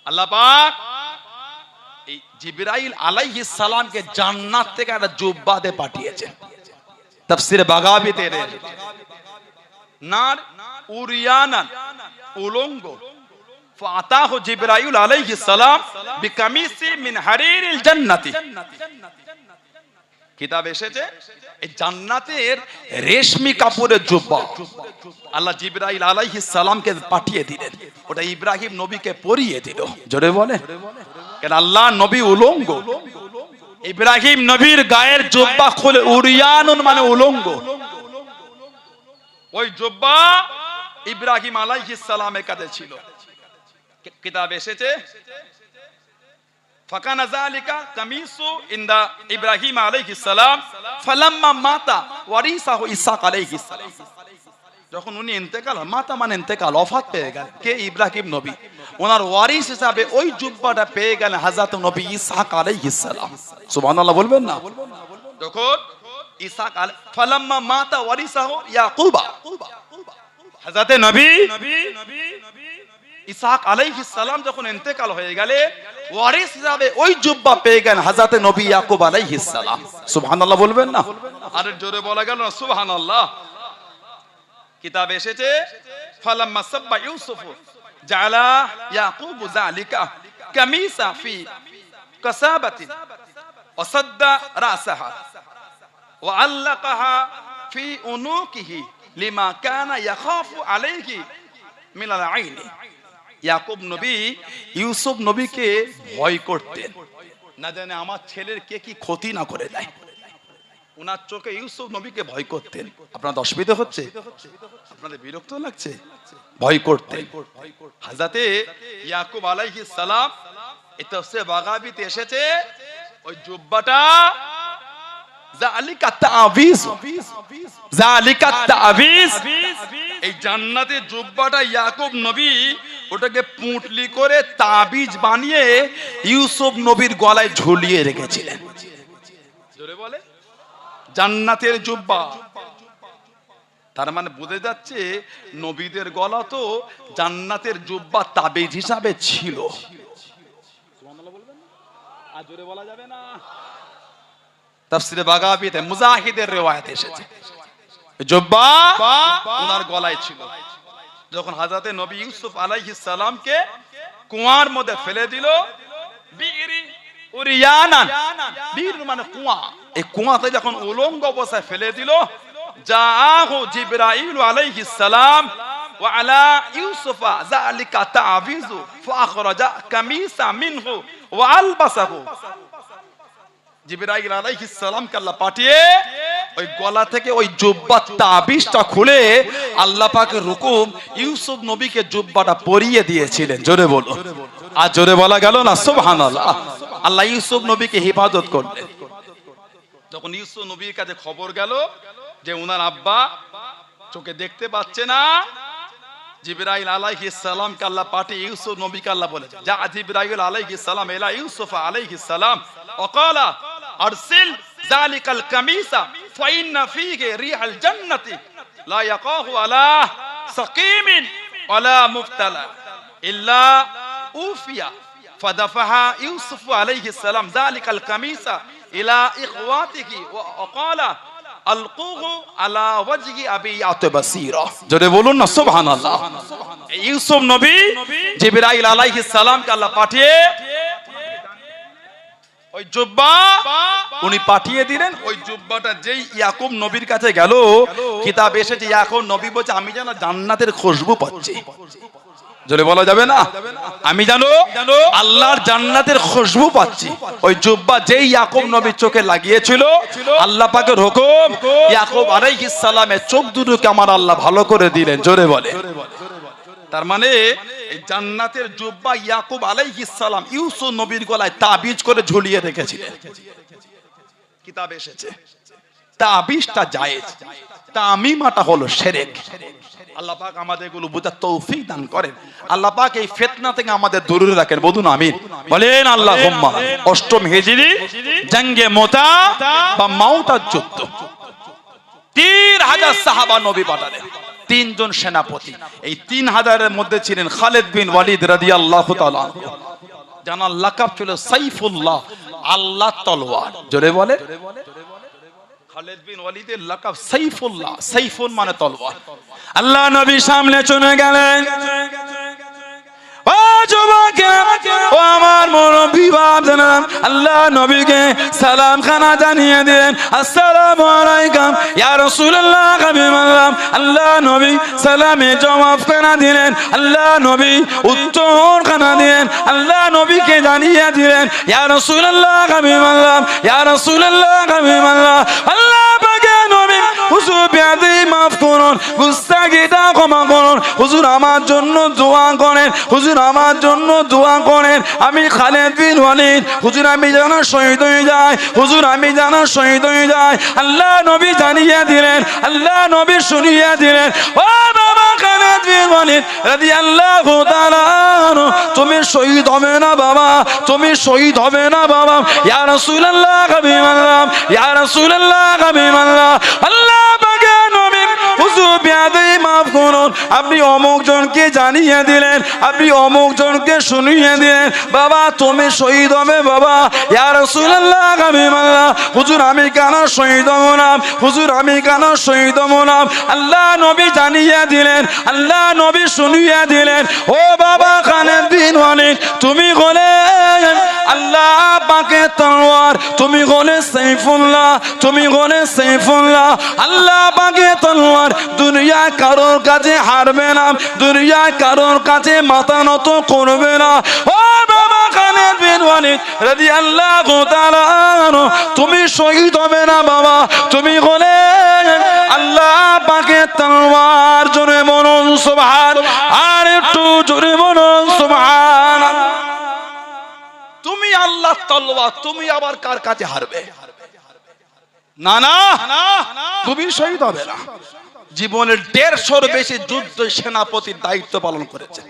আল্লাহ পাক এই জিবরাইল আলাইহিস সালামকে জান্নাত থেকে একটা জুব্বা দিয়ে পাঠিয়েছেন। তাফসীরে বাগাবীতে নার উরিয়ানান, উলঙ্গ, ফাতাহু জিবরাইল আলাইহিস সালাম বিকামিসি মিন হারিরিল জান্নাতি, কিতাব এসেছে এই জান্নাতের রেশমি কাপড়ের জুব্বা আল্লাহ জিবরাইল আলাইহিস সালামকে পাঠিয়ে দিলেন, ওটা ইব্রাহিম নবীকে পরিয়ে দিল। জোরে বলে, কেন আল্লাহ নবী উলঙ্গ, ইব্রাহিম নবীর গায়ের জুব্বা খুলে, উরিয়ানুন মানে উলঙ্গ, ওই জুব্বা ইব্রাহিম আলাইহিস সালামের কাছে ছিল। কিতাব এসেছে ফাকানা যালিকা কামিসু ইনদা ইব্রাহিম আলাইহিস সালাম ফালাম্মা মাতা ওয়ারিসাহু ইসহাক আলাইহিস সালাম, যখন উনি ইন্তেকাল, মাতা মানে ইন্তেকাল, ওফাত পেয়ে গেলেন, কে? ইব্রাহিম নবী। ওনার ওয়ারিস হিসাবে ওই জুব্বাটা পেয়ে গেলেন হযরত নবী ইসহাক আলাইহিস সালাম। সুবহানাল্লাহ বলবেন না? যখন ইসহাক ফালাম্মা মাতা ওয়ারিসাহু ইয়াকুবা, হযরত নবী ইসহাক আলাইহিস সালাম যখন ইন্তেকাল হয়ে গেলে ওয়ারিস হিসাবে ওই জুব্বা পেয়ে গেলেন হযরত নবী ইয়াকুব আলাইহিস সালাম। সুবহানাল্লাহ বলবেন না? আর জোরে বলা গেল না সুবহানাল্লাহ। কিতাবে এসেছে ফালাম্মা সাব্বা ইউসুফ জাআলা ইয়াকুব যালিকা কামিসা ফি কাসাবাতিন ওয়া সাদ্দা রাসাহা ওয়া আল্লাকাহা ফি উনুকিহি লিমা কানা ইয়াখাফু আলাইহি মিনাল আইনি। ইয়াকুব নবী ইউসুফ নবীকে ভয় করতেন, না জানে আমার ছেলের কে কি ক্ষতি না করে দেয়, ওনার চোখে ইউসুফ নবীকে ভয় করতেন। আপনাদের অসুবিধা হচ্ছে? আপনাদের বিরক্ত লাগছে? ভয় করতেন। হযরতে ইয়াকুব আলাইহিস সালাম, এটা হচ্ছে বাগাবীতে এসেছে, ওই জুব্বাটা যালিকা তাবিজ, যালিকা তাবিজ, এই জান্নাতের জুব্বাটা ইয়াকুব নবী ওটাকে পুঁটলি করে তাবিজ বানিয়ে ইউসুফ নবীর গলায় ঝুলিয়ে রেখেছিলেন। জোরে বলে, জান্নাতের জুব্বা। তার মানে বোঝা যাচ্ছে নবীদের গলা তো জান্নাতের জুব্বা তাবিজ হিসাবে ছিল। সুবহানাল্লাহ বলবেন না? আর জোরে বলা যাবে না? তাফসীরে বাগাবীতে মুজাহিদের রিওয়ায়াত এসেছে জুব্বা ওনার গলায় ছিল। যখন হযরত নবী ইউসুফ আলাইহিস সালামকে কুয়ার মধ্যে ফেলে দিল, বিইরি উরিয়ানান, বীর মানে কুয়া, এই কুয়াতে যখন উলঙ্গ অবস্থায় ফেলে দিল, জাআহু জিবরাইল আলাইহিস সালাম ওয়া আলা ইউসুফা যালিকা তাবিজু ফাখরাজা কামিসা মিনহু ওয়া আলবাসাহু। জিবরাইল আলাইহিস সালামকে আল্লাহ পাঠিয়ে ওই গলা থেকে ওই জুব্বার তাবিজটা খুলে আল্লাহ পাকের হুকুম ইউসুফ নবীকে জুব্বাটা পরিয়ে দিয়েছিলেন। জোরে বলো, আর জোরে বলা গেল না সুবহানাল্লাহ। আল্লাহ ইউসুফ নবীকে হেফাজত করলেন। যখন ইউসুফ নবীর কাছে খবর গেল যে উনার আব্বা চোখে দেখতে পাচ্ছে না, জিবরাইল আলাইহিস সালাম কে আল্লাহ পাঠিয়ে ইউসুফ নবীকে আল্লাহ বলেছেন, যা জিবরাইল আলাইহিস সালাম ইলা ইউসুফ আলাইহিস সালাম ওয়াকালা আরসিল যালিকাল কামিসা ফাইন্না ফীহি রিহাল জান্নাতি লা ইয়াকাহু আলা সাকিমিন ওয়ালা মুফতালা ইল্লা উফিয়া ফাদাফাহা ইউসুফ আলাইহিস সালাম যালিকাল কামিসা ইলা ইখওয়াতিহি ওয়াকালা আলকুহু আলা ওয়াজহি আবিয়াত বাসীরা। জোরে বলুন না সুবহানাল্লাহ। ইউসুফ নবী জিবরাইল আলাইহিস সালাম কে আল্লাহ পাঠিয়ে ওই জুব্বা উনি পাঠিয়ে দিলেন। ওই জুব্বাটা যেই ইয়াকুব নবীর কাছে গেল, কিতাব এসেছে ইয়াকুব নবী বলছে আমি যেন জান্নাতের খুশবু পাচ্ছি। জোরে বলা যাবে না, আমি জানো আল্লাহর জান্নাতের খুশবু পাচ্ছি। ওই জুব্বা যেই ইয়াকুব নবীর চোখে লাগিয়েছিল, আল্লাহ পাকের হুকুম ইয়াকুব আলাইহিস সালামের চোখ দুটোকে আমার আল্লাহ ভালো করে দিলেন। জোরে বলে, তার মানে এই জান্নাতের জুব্বা ইয়াকুব আলাইহিস সালাম ইউসুফ নবীর গলায় তাবিজ করে ঝুলিয়ে রেখেছিলেন। কিতাবে এসেছে তাবিজটা জায়েজ, তামিমাটা হলো শিরক। আল্লাহ পাক আমাদের এগুলো বুঝার তৌফিক দান করেন। আল্লাহ পাক এই ফিতনা থেকে আমাদের দূরে রাখেন। বলুন আমিন, বলেন আল্লাহুম্মা। অষ্টম হিজরি জঙ্গে মুতা বা মাউতার যুদ্ধ 3000 সাহাবা নবী পাঠালেন, 3 জন সেনাপতি। এই 3000 এর মধ্যে ছিলেন খালিদ বিন ওয়ালিদ রাদিয়াল্লাহু তাআলা, জানার লাকাব ছিল সাইফুল্লাহ, আল্লাহ তলোয়ার। জোরে বলে, খালিদ বিন ওয়ালিদের লাকাব সাইফুল্লাহ, সাইফুন মানে তলোয়ার। আল্লাহ নবী সামনে চলে গেলেন। ও যুবকেরা, ও আমার মুরব্বি বাপজানা, আল্লাহ নবীকে সালাম খানা জানিয়ে দিলেন, আসসালামু আলাইকুম ইয়া রাসূলুল্লাহ হাবিবাল্লাহ। আল্লাহ নবী সালামে জবাব খানা দিলেন, আল্লাহ নবী উত্তর খানা দিলেন, আল্লাহ নবীকে জানিয়ে দিলেন, ইয়া রাসূলুল্লাহ হাবিবাল্লাহ, ইয়া রাসূলুল্লাহ হাবিবাল্লাহ। আল্লাহ পাকের নবী হুজুর বিয়াদি মাফ করুন, গুস্তাখিটা ক্ষমা করুন, হুজুর আমার জন্য দোয়া করেন, হুজুর আমার জন্য দোয়া করেন। আমি খালিদ বিন ওয়ালিদ, হুজুর আমি যেন শহীদ হয়ে যাই, হুজুর আমি যেন শহীদ হয়ে যাই। আল্লাহ নবী জানিয়ে দিলেন, আল্লাহ নবী শুনিয়ে দিলেন, ও বাবা খালিদ বিন ওয়ালিদ রাদিয়াল্লাহু তাআলা আনহু, তুমি শহীদ হবে না বাবা, তুমি শহীদ হবে না বাবা। ইয়া রাসূলুল্লাহ হাবিবাল্লাহ, ইয়া রাসূলুল্লাহ হাবিবাল্লাহ। আল্লাহ পাকের নবী হুজুর বিয়াদি মাফ করুন, আপনি অমুক জনকে জানিয়ে দিলেন, আপনি অমুক জনকে শুনিয়ে দিলেন, বাবা তুমি শহীদ হবে বাবা। ইয়া রাসূলুল্লাহ হাবিবাল্লাহ, হুজুর আমি কেন শহীদ হব না, হুজুর আমি কেন শহীদ হব না। আল্লাহ নবী জানিয়ে দিলেন, আল্লাহ নবী শুনিয়ে দিলেন, ও বাবা খালিদ বিন ওয়ালিদ, তুমি বলে আল্লাহ পাকের তলোয়ার, তুমি বলে সাইফুল্লাহ, তুমি বলে সাইফুল্লাহ। আল্লাহ পাকের তলোয়ার দুনিয়া কারোর কাছে হারবে না, দুনিয়া কারোর কাছে মাথা নত করবে না। ও বাবা খালিদ বিন ওয়ালিদ রাদিয়াল্লাহু তাআলা আনহু, তুমি শহীদ হবে না বাবা, তুমি বলে আল্লাহ পাকের তলোয়ার। জোরে বলুন সুবহান, আর একটু জোরে বলুন সুবহান। তুমি আল্লাহ তলোয়ার, তুমি আবার কার কাছে হারবে? না না, তুমি শহীদ হবে না। জীবনের 150-র বেশি যুদ্ধ সেনাপতির দায়িত্ব পালন করেছে,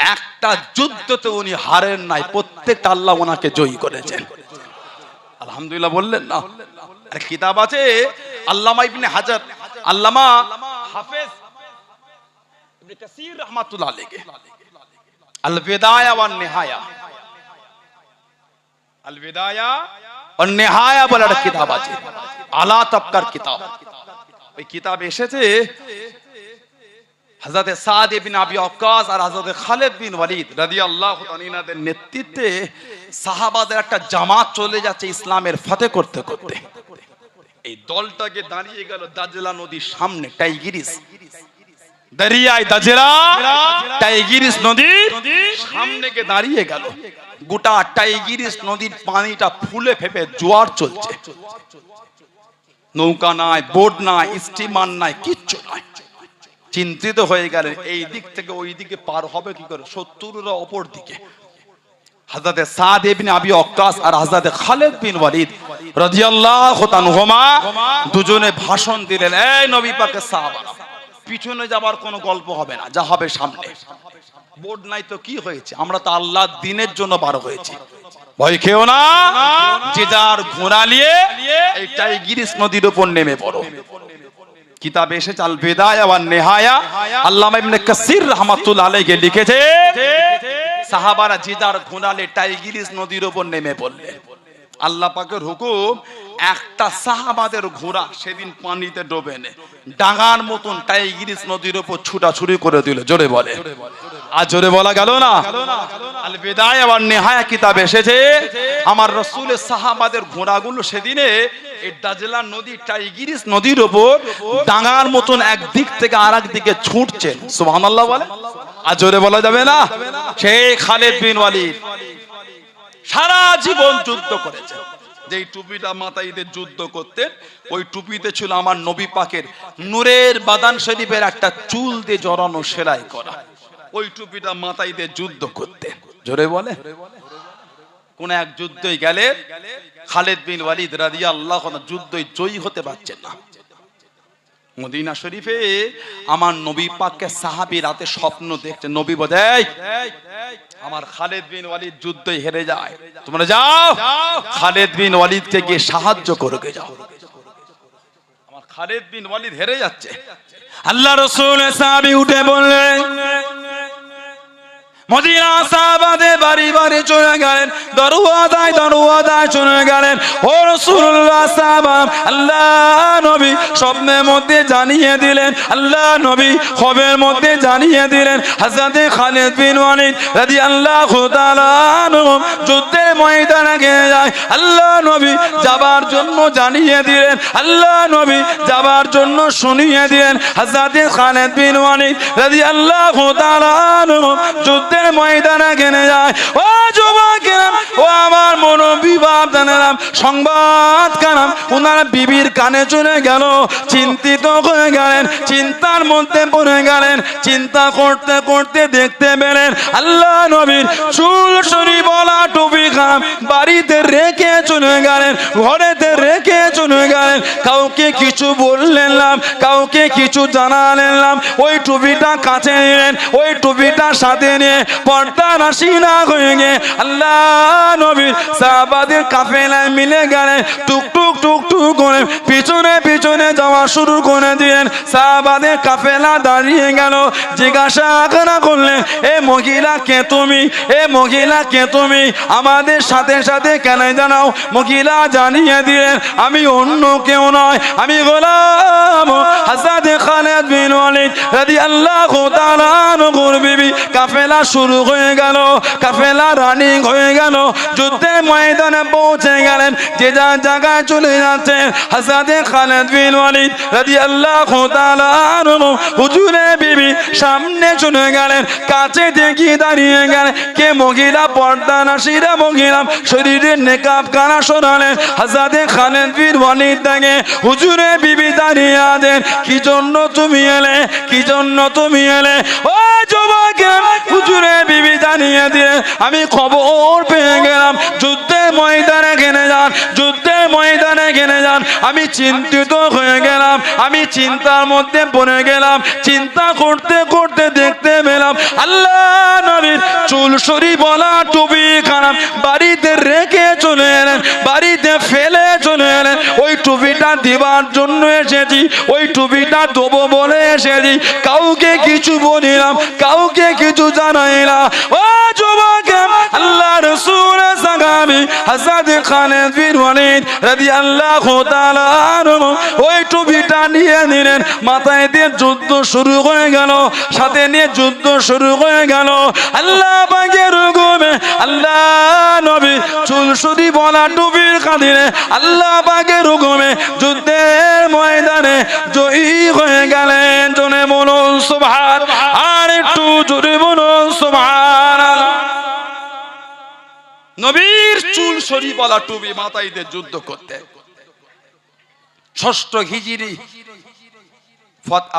একটা যুদ্ধতে উনি হারেন নাই, প্রত্যেকটা আল্লাহ ওনাকে জয়ী করেছেন। আলহামদুলিল্লাহ বললেন না? আর কিতাব আছে আল্লামা ইবনে হাজার, আল্লামা হাফেজ ইবনে কাসির রাহমাতুল্লাহ আলাইহি, আল বিদায়া ওয়ান নিহায়া, আল বিদায়া ওয়ান নিহায়া বলে একটা কিতাব আছে, আলা তাবকার কিতাব। ওই কিতাবে এসেছে হযরত সাদ ইবনে আবি ওয়াক্কাস আর হযরত খালিদ বিন ওয়ালিদ রাদিয়াল্লাহু তাআলার নেতৃত্বে সাহাবাদের একটা জামাত চলে যাচ্ছে ইসলামের ফতহ করতে করতে। এই দলটাকে দাঁড়িয়ে গেল দাজলা নদীর সামনে, টাইগ্রিস দরিয়ায় দাজলা, টাইগ্রিস নদীর সামনে কে দাঁড়িয়ে গেল। গোটা টাইগ্রিস নদীর পানিটা ফুলে ফেপে জোয়ার চলছে, নৌকা নাই, বোট নাই, স্টিমার নাই, কিচ্ছু নাই। চিন্তিত হয়ে গেলেন এই দিক থেকে ওই দিকে পার হবে কি করে, শত্রুরা অপর দিকে। হযরত সাদ ইবনে আবি ওয়াক্কাস আর হযরত খালিদ বিন ওয়ালিদ রাদিয়াল্লাহু তাআলা দুজনে ভাষণ দিলেন, এই নবী পাকের সাহাবারা, পিছনে যাবার কোনো গল্প হবে না, যা হবে সামনে। বোর্ড নাই তো কি হয়েছে, আমরা তো আল্লাহর দ্বীনের জন্য বার হয়েছি। ভয় খেও না, যে যার ঘোড়া নিয়ে এই টাইগ্রিস নদীর উপর নেমে পড়ো। কিতাবে এসেছে আল বিদায়া ওয়ান নিহায়া, আল্লামা ইবনে কাসির রাহমাতুল্লাহ আলাইহি লিখেছে সাহাবারা যে যার ঘোড়া নিয়ে টাইগ্রিস নদীর উপর নেমে পড়লেন। আল্লাহ পাকের হুকুম, একটা সাহাবাদের ঘোড়া সেদিন পানিতে ডোবে না, ডাঙার মতন টাইগ্রিস নদীর উপর ছুটাছুটি করে দিল। জোরে বলে, আর জোরে বলা গেল না? আল বিদায়া ওয়ান নিহায়া কিতাবে এসেছে আমার রাসূলের সাহাবাদের ঘোড়াগুলো সেদিনে এই দাজলা নদী টাইগ্রিস নদীর উপর ডাঙার মতন একদিক থেকে আরেক দিকে ছুটছে। সুবহানাল্লাহ বলে, আর জোরে বলা যাবে না? সেই খালিদ বিন ওয়ালিদ সারা জীবন যুদ্ধ করেছে। যেই টুপিটা মাথায় দিয়ে যুদ্ধ করতেন, ওই টুপিতে ছিল আমার নবী পাকের নূরের বাদান শরীফের একটা চুল দিয়ে জড়ানো সেলাই করা। ওই টুপিটা মাথায় দিয়ে যুদ্ধ করতেন। জোরে বলে, কোন এক যুদ্ধই গেলে খালিদ বিন ওয়ালিদ রাদিয়াল্লাহু আনহু যুদ্ধই জয়ী হতে পারছেন না। মদিনা শরীফে আমার নবী পাককে সাহাবী রাতে স্বপ্ন দেখছে, নবী বলে আমার খালিদ বিন ওয়ালিদ যুদ্ধে হেরে যায়, তোমরা যাও খালিদ বিন ওয়ালিদকে গিয়ে সাহায্য করবে যাও। আমার খালিদ বিন ওয়ালিদ হেরে যাচ্ছে, আল্লাহ রাসূল সাহাবী উঠে বললেন, মদিনা সাহাবাদের বাড়ি বাড়ি চলে গেলেন, দরওয়াজায় চলে গেলেন। ও রাসূলুল্লাহ সাহাবা, আল্লাহ নবী স্বপ্নের মধ্যে জানিয়ে দিলেন, আল্লাহ নবী খবরের মধ্যে জানিয়ে দিলেন হযরত খালিদ বিন ওয়ালিদ রাদিয়াল্লাহু তাআলা আনহু যুদ্ধের ময়দানে গিয়ে যায়। আল্লাহ নবী যাবার জন্য জানিয়ে দিলেন, আল্লাহ নবী যাবার জন্য শুনিয়ে দিলেন হযরত খালিদ বিন ওয়ালিদ রাদিয়াল্লাহু তাআলা আনহু যুদ্ধের ময়দানে গেনে যায়। ও যুবকেরা, ও আমার মনোবিভাবনেরা, সংবাদ কানাম ওনার বিবির কানে চলে গেল। চিন্তিত হয়ে গেলেন, চিন্তার মধ্যে পড়ে গেলেন। চিন্তা করতে করতে দেখতে পেলেন আল্লাহ নবীর চুল সরি বলা টুপি খাম বাড়িতে রেখে চলে গেলেন, ঘরেতে রেখে চলে গেলেন। কাউকে কিছু বললেন না, কাউকে কিছু জানালেন না। ওই টুপিটা কাছে নিলেন, ওই টুপিটা সাথে নিয়ে পর্দা রাশি না হয়ে গে আল্লাহ নবীর সাহাবাদের কাফেলায় মিলে গেলেন। টুকটুক টুকটুক করে পিছনে পিছনে যাওয়া শুরু করে দিলেন। সাহাবাদের কাফেলা দাঁড়িয়ে গেল। জিজ্ঞাসা করলেন, এ মহিলা কে তুমি? এ মহিলা কে তুমি? আমাদের সাথে সাথে কেন জানাও? মহিলা জানিয়ে দিলেন, আমি অন্য কেউ নয়, আমি গোলাম হযরত খালিদ বিন ওয়ালিদ রাদিয়াল্লাহু তাআলা আনহুর বিবি। কাফেলা শুরু হয়ে গেল, কাফেলা রানিং হয়ে গেল। যুদ্ধের ময়দানে পৌঁছে গেলেন, যে যার জায়গায় চলে যাচ্ছেন। হযরত খালিদ বিন ওয়ালিদ রাদিয়াল্লাহু তাআলা আনহু হুজুরের বিবি সামনে চলে গেলেন, কাছে দেখি দাঁড়িয়ে গেলেন। কে মহিলা? পর্দা নাশিরা মহিলা, শরীরের নেকাব কানা সরালেন। হযরত খালিদ বিন ওয়ালিদ থেকে হুজুরের বিবি দাঁড়িয়ে আছেন। কি জন্য তুমি এলে? কি জন্য তুমি এলে? ও যুবক, হুজুরের বিবি জানিয়ে দিয়ে আমি খবর পেয়ে গেলাম যুদ্ধের ময়দানে গেলে যান, যুদ্ধের ময়দানে গেলে যান। আমি চিন্তিত হয়ে গেলাম, আমি চিন্তার মধ্যে পড়ে গেলাম। চিন্তা করতে করতে দেখতে পেলাম আল্লাহ নবীর চুল সরি বলা টুপি খারাপ বাড়িতে রেখে চলে এলেন, বাড়িতে ফেলে চলে এলেন। ওই টুপিটা দিবার জন্য এসেছি, ওই টুপিটা দেবো বলে এসেছি। কাউকে কিছু বলিলাম, কাউকে কিছু জানাই না। ও যুবক, আল্লাহ রাসূল সাহাবী হযরত খালিদ বিন ওয়ালিদ রাদিয়াল্লাহু তাআলা আনহু ওই টুপিটা নিয়ে নিলেন, মাথায় দিয়ে যুদ্ধ শুরু হয়ে গেল, সাথে নিয়ে যুদ্ধ শুরু হয়ে গেল। আল্লাহ পাকের হুকুমে আল্লাহ নবী চুল সুদি বলা টুপির খাদিরে আল্লাহ পাকের হুকুমে যুদ্ধের ময়দানে জয়ী হয়ে গেলেন। জনে বলুন সুবহান, আর একটু জোরে বলুন সুবহানাল্লাহ। নবীর চুল সরি বলা টুপি মাথায় দিয়ে যুদ্ধ করতে 6 হিজরি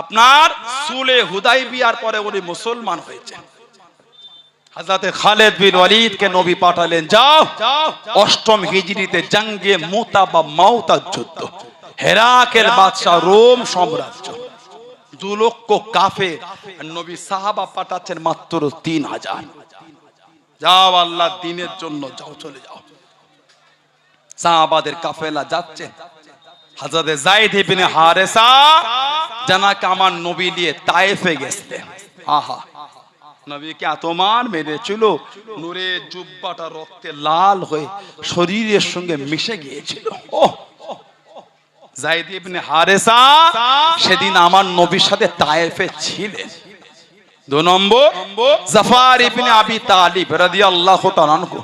আপনার সুলে হুদাইবিয়ার পরে উনি মুসলমান হয়েছেন। হযরত খালিদ বিন ওয়ালিদ কে নবী পাঠালেন, যাও 8ম হিজরিতে জঙ্গে মুতা বা মাউতা যুদ্ধ, হেরাকের বাদশা রোম সাম্রাজ্য 2 লক্ষ কাফের, নবী সাহাবা পাঠাচ্ছেন মাত্র 3000। যাও আল্লাহর দ্বীনের জন্য যাও, চলে যাও। সাহাবাদের কাফেলা যাচ্ছে। হযরত যায়েদ ইবনে হারেসা জানাকে আমার নবী নিয়ে তায়েফে গেছে। আহা, নবীকে এত মান মেরেছিল, নূরের জুব্বাটা রক্তে লাল হয়ে শরীরের সঙ্গে মিশে গিয়েছিল। ওহ, যায়েদ ইবনে হারেসা সেদিন আমার নবীর সাথে তায়েফে ছিলেন। 2 নম্বর, জাফর ইবনে আবি তালিব রাদিয়াল্লাহু তাআলা আনহু,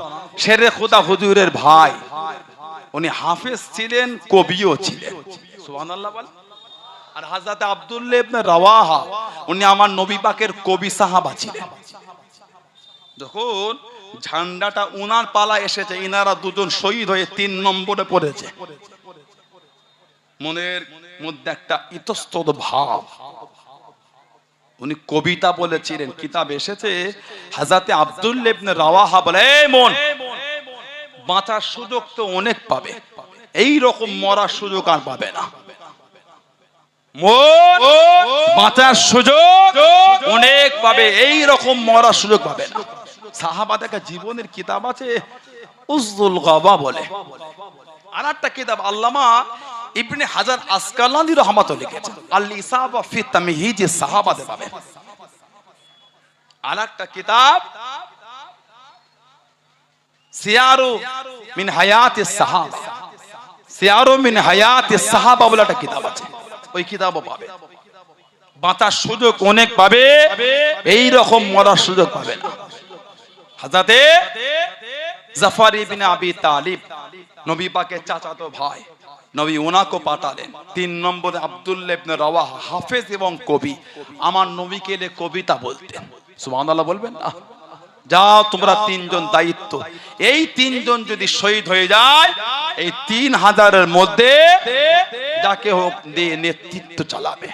শেরে খুদা হুজুরের ভাই, উনি হাফেজ ছিলেন, কবিও ছিলেন। সুবহানাল্লাহ বল। আর হযরত আব্দুল্লাহ ইবনে রাওয়াহা, উনি আমার নবী পাকের কবি সাহাবা ছিলেন। যখন ঝান্ডাটা উনার পালা এসেছে, ইনারা দুজন শহীদ হয়ে 3 নম্বরে পড়েছে। মনের মধ্যে একটা ইতস্তত ভাব। উনি কবিতা বলেছিলেন, কিতাব এসেছে, হযরত আব্দুল্লাহ ইবনে রাওয়াহা বলে, এই মন, বাঁচার সুযোগ তো অনেক পাবে, এই রকম মরার সুযোগ আর পাবে না। মন, বাঁচার সুযোগ অনেক পাবে, এই রকম মরার সুযোগ পাবে না। সাহাবাদের জীবনের কিতাব আছে, উজদুল গাবা বলে। আর একটা কিতাব আল্লামা ইবনে হাজার আসকালানি রাহমাতুল্লাহ লিখেছেন, আল ইসাবা ফি তামহিজ সাহাবাদের পাবে। আর একটা কিতাব সিয়ারু মিন হায়াতিস সাহাবা, সিয়ারু মিন হায়াতিস সাহাবা বলে একটা কিতাব আছে, ওই কিতাবও পাবে। বাঁচার সুযোগ অনেক পাবে, এই রকম মরার সুযোগ পাবে না। হযরতে জাফর ইবনে আবি তালিব, নবী পাকের চাচাতো ভাই, নবী ওনাকে পাঠালেন। 3 নম্বরে আব্দুল্লাহ ইবনে রাওয়াহা, হাফেজ এবং কবি, আমার নবীকে নিয়ে কবিতা বলতেন। সুবহানাল্লাহ বলবেন না? যাও তোমরা 3 জন দায়িত্ব, এই 3 জন যদি শহীদ হয়ে যায়, এই 3000-এর মধ্যে যাকে হোক দিয়ে নেতৃত্ব চালাবে।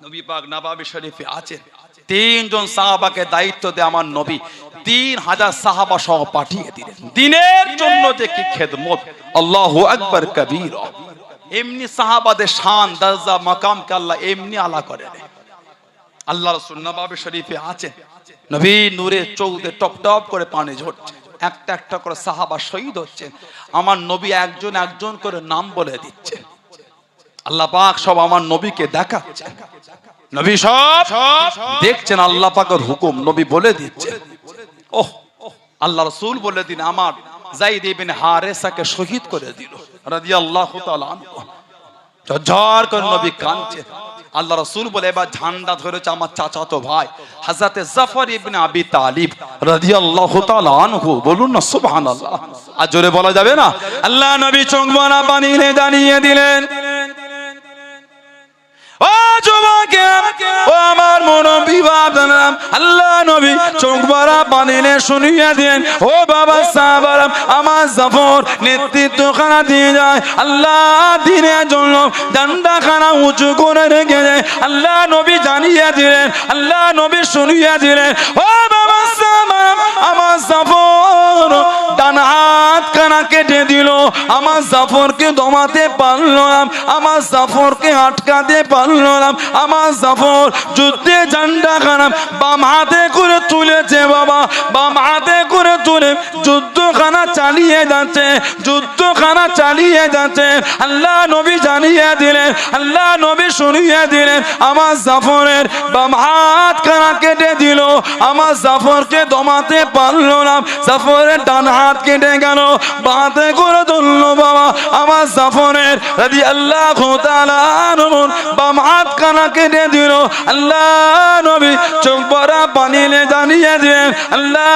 নবী পাক নবাবী শরীফে আছেন, 3 জন সাহাবাকে দায়িত্ব দিয়ে আমার নবী 3000 সাহাবা সহ পাঠিয়ে দিলেন। দ্বীনের জন্য যে কি খেদমত, আল্লাহু আকবার কবীরা। এমনি সাহাবাদের শান, দরজা, মাকামকে আল্লাহ এমনি আলা করে দেন। আল্লাহ রাসূল নবাবী শরীফে আছেন, নবী নূরে চোখ দিয়ে টপ টপ করে পানি ঝরছে, একটা একটা করে সাহাবা শহীদ হচ্ছেন। আমার নবী একজন একজন করে নাম বলে দিচ্ছেন। আল্লাহ পাক সব আমার নবীকে দেখাচ্ছেন, নবী সব দেখছেন। আল্লাহ পাকের হুকুম নবী বলে দিচ্ছেন। ওহ, আল্লাহ রাসূল বলে দিন, আমার যায়েদ ইবনে হারেসাকে শহীদ করে দিল রাদিয়াল্লাহু তাআলা আনহু। ঝরঝর করে নবী কাঁদছেন। আল্লাহ রাসূল বলে, এবার ঝান্ডা ধরেছে আমার চাচাতো ভাই হযরত জাফর ইবনে আবি তালিব রাদিয়াল্লাহু তাআলা আনহু। বলুন না সুবহানাল্লাহ। আর জোরে বলা যাবে না? আল্লাহ নবী চোখ ভরা পানি নিয়ে জানিয়ে দিলেন, ও যুবক, ও আমার মুরব্বি বাবারা, আল্লাহ নবী চোখ ভরা পানি নিয়ে শুনিয়ে দেন, ও বাবা সাহাবারা, আমার জাফর নেতৃত্বখানা দিয়ে যায়, আল্লাহ দ্বীনের জন্য ঝান্ডাখানা উঁচু করে রেখে যায়। আল্লাহ নবী জানিয়ে দিলেন, আল্লাহ নবী শুনিয়ে দিলেন, ও বাবা সাহাবারা, আমার জাফর ডান হাত কানা কেটে দিল, আমার জাফরকে দমাতে পারল না, আমার জাফরকে আটকাতে পারল না। আমার জাফর যুদ্ধে ঝান্ডা খানা বাম হাতে করে তুলেছে, বাবা বাম হাতে করে তুলে যুদ্ধখানা চালিয়ে যাচ্ছে, যুদ্ধখানা চালিয়ে যাচ্ছে। আল্লাহ নবী জানিয়ে দিলেন, আল্লাহ নবী শুনিয়ে দিলেন, আমার জাফরের বাম হাত কানা কেটে দিল, আমার জাফরকে দমাতে পারল না, জাফরের ডান হাত কেটে গেল, বাঁধে করে ধরল, বাবা আমার জাফরের রাদিয়াল্লাহু তাআলা আনহু বাম হাত কানা কেটে দিল। আল্লাহ নবী চোখ ভরা পানি নিয়ে জানিয়ে দিলেন, আল্লাহ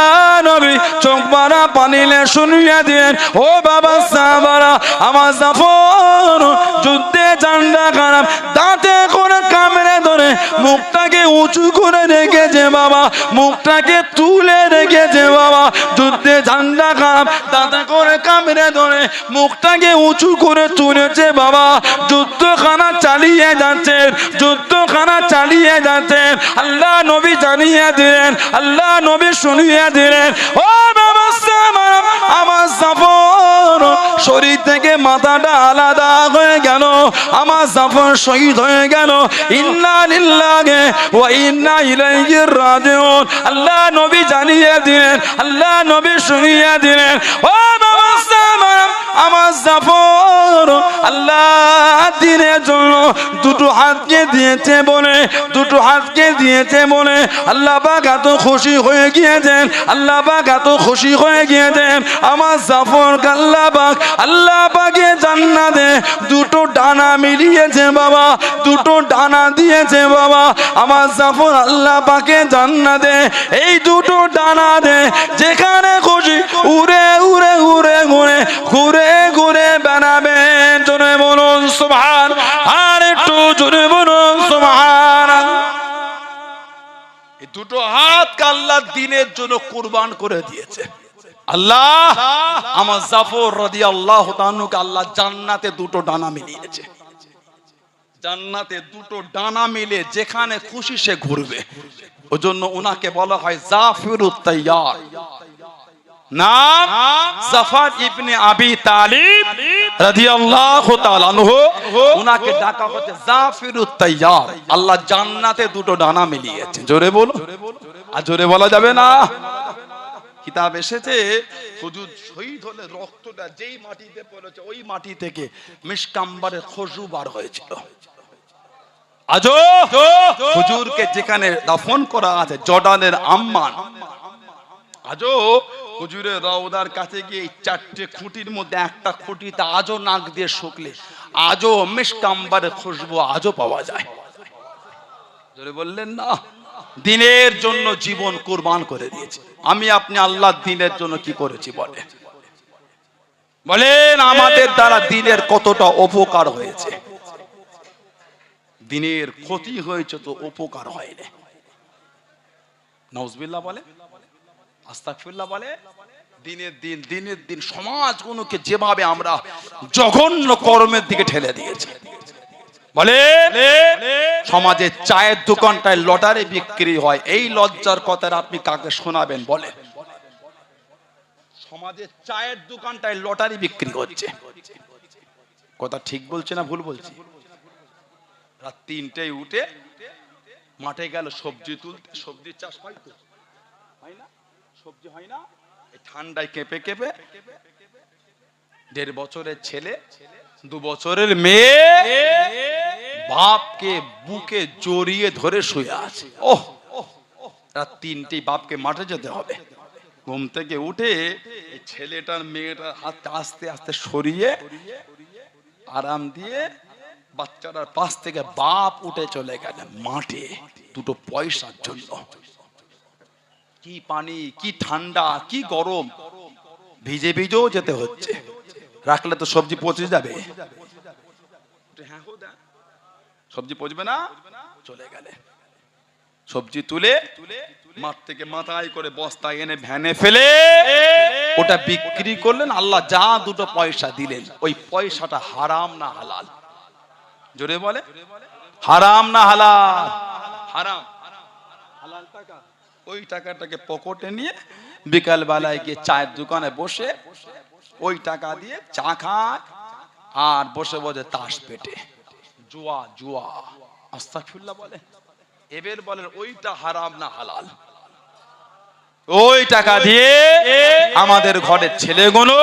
নবী চোখ ভরা পানি নিয়ে শুনিয়ে দিলেন, ও বাবা সাহাবারা, আমার জাফর যুদ্ধে ঝান্ডা খারাপ দাঁতে করে কামড়ে ধরে মুখটাকে উঁচু করে রেখেছে, বাবা মুখটাকে তুলে রেখেছে, বাবা যুদ্ধে ঝান্ডা খারাপ দাঁতে করে কামড়ে ধরে মুখটাকে উঁচু করে তুলেছে, বাবা যুদ্ধখানা চালিয়ে যাচ্ছে, যুদ্ধখানা চালিয়ে যাচ্ছে। আল্লাহ নবী জানিয়ে দিলেন, আল্লাহ নবী শুনিয়ে দিলেন, ও বাবা আমার জাফর শরীর থেকে মাথাটা আলাদা হয়ে গেল, আমার জাফর শহীদ হয়ে গেল। ইন্না লিল্লাহি ওয়া ইন্না ইলাইহি রাজিউন। আল্লাহ নবী জানিয়ে দিলেন, আল্লাহ নবী শুনিয়ে দিলেন, ও আমার জাফর আল্লাহ দিনের জন্য দুটো হাতকে দিয়েছে বলে, দুটো হাতকে দিয়েছে বলে আল্লাহ পাক এত খুশি হয়ে গিয়েছেন, আল্লাহ পাক এত খুশি হয়ে গিয়েছেন। আমার জাফর আল্লাহ পাকে জান্নাতে দুটো ডানা মিলিয়েছে বাবা, দুটো ডানা দিয়েছে বাবা। আমার জাফর আল্লাহ পাকে জান্নাতে এই দুটো ডানা দে, যেখানে খুশি উড়ে উড়ে উড়ে ঘুরে ঘুরে ঘুরে বেড়াবে। জোরে বলুন সুবহান, আর একটু জোরে বলুন সুবহান। এই দুটো হাত আল্লাহ দ্বীনের জন্য কুরবান করে দিয়েছে। আল্লাহ আমার জাফর রাদিয়াল্লাহু তাআলাকে আল্লাহ জান্নাতে দুটো ডানা মিলিয়েছে, জান্নাতে দুটো ডানা মিলে যেখানে খুশি সে ঘুরবে। ওজন্য ওনাকে বলা হয় জাফরুত তাইয়ার। নাম জাফর ইবনে আবি তালিব রাদিয়াল্লাহু তাআলা আনহু, ওনাকে ডাকা হচ্ছে জাফরুত তাইয়ার। আল্লাহ জান্নাতে দুটো ডানা মিলিয়েছে। জোরে বলো, আর জোরে বলা যাবে না। কিতাব এসেছে হুজুর শহীদ হলে রক্তটা যেই মাটিতে পড়েছে ওই মাটি থেকে মিশকাম্বারের খুশবু বার হয়েছিল। আজও হুজুরকে যেখানে দাফন করা আছে জর্ডানের আম্মান, আজও হুজুরের রওদার কাছে গিয়ে চারটে খুঁটির মধ্যে একটা খুঁটিতে আজও নাক দিয়ে শুকলে আজও মিশকাম্বারের খুশবু আজও পাওয়া যায়। জোরে বললেন না। দিনের জন্য জীবন কুরবান করে দিয়েছে। আমি আপনি আল্লাহর দিনের জন্য কি করেছি বলেন? বলেন আমাদের দ্বারা দিনের কতটা উপকার হয়েছে? দিনের ক্ষতি হয়েছে তো উপকার হয়নি। নাউজুবিল্লাহ বলে, আস্তাগফিরুল্লাহ বলে। দিনের দিন সমাজগুলোকে যেভাবে আমরা জঘন্য কর্মের দিকে ঠেলে দিয়েছি। বলে সমাজে চায়ের দোকানটায় লটারি বিক্রি হয়, এই লজ্জার কথা আপনি কাকে শোনাবেন বলে? সমাজে চায়ের দোকানটায় লটারি বিক্রি হচ্ছে। কথা ঠিক বলছে না ভুল বলছি? রাত ৩টায় উঠে মাঠে গেল সবজি তুলতে। সবজির চাষ হয় তো হয় না? সবজি হয় না? এই ঠান্ডায় কেঁপে কেঁপে ১.৫ বছরের ছেলে ২ বছরের মেয়ে বাপকে বুকে জড়িয়ে ধরে শুয়ে আছে। ওহ, রাত ৩টায় বাপকে মাঠে যেতে হবে। ঘুম থেকে উঠে ছেলেটার মেয়েটার হাত আস্তে আস্তে সরিয়ে আরাম দিয়ে বাচ্চাটার পাশ থেকে বাপ উঠে চলে গেলেন মাঠে দুটো পয়সার জন্য। কি পানি, কি ঠান্ডা, কি গরম, ভিজে ভিজেও যেতে হচ্ছে। রাখলে তো সবজি পচে যাবে। সবজি পচবে না, চলে গেলে সবজি তুলে মাঠ থেকে মাথায় করে বস্তায় এনে ভ্যানে ফেলে ওটা বিক্রি করলেন। আল্লাহ যা দুটো পয়সা দিলেন ওই পয়সাটা হারাম না হালাল? জোরে বলে, হারাম না হালাল? হারাম। হালাল টাকা, ওই টাকাটাকে পকেটে নিয়ে বিকাল বেলায় গিয়ে চায়ের দোকানে বসে ওই টাকা দিয়ে চা খায় আর বসে বসে তাস পেটে জুয়া জুয়া। আস্তাগফিরুল্লাহ বলে। এবার বলেন ওইটা হারাম না হালাল? ওই টাকা দিয়ে আমাদের ঘরের ছেলেগুলো,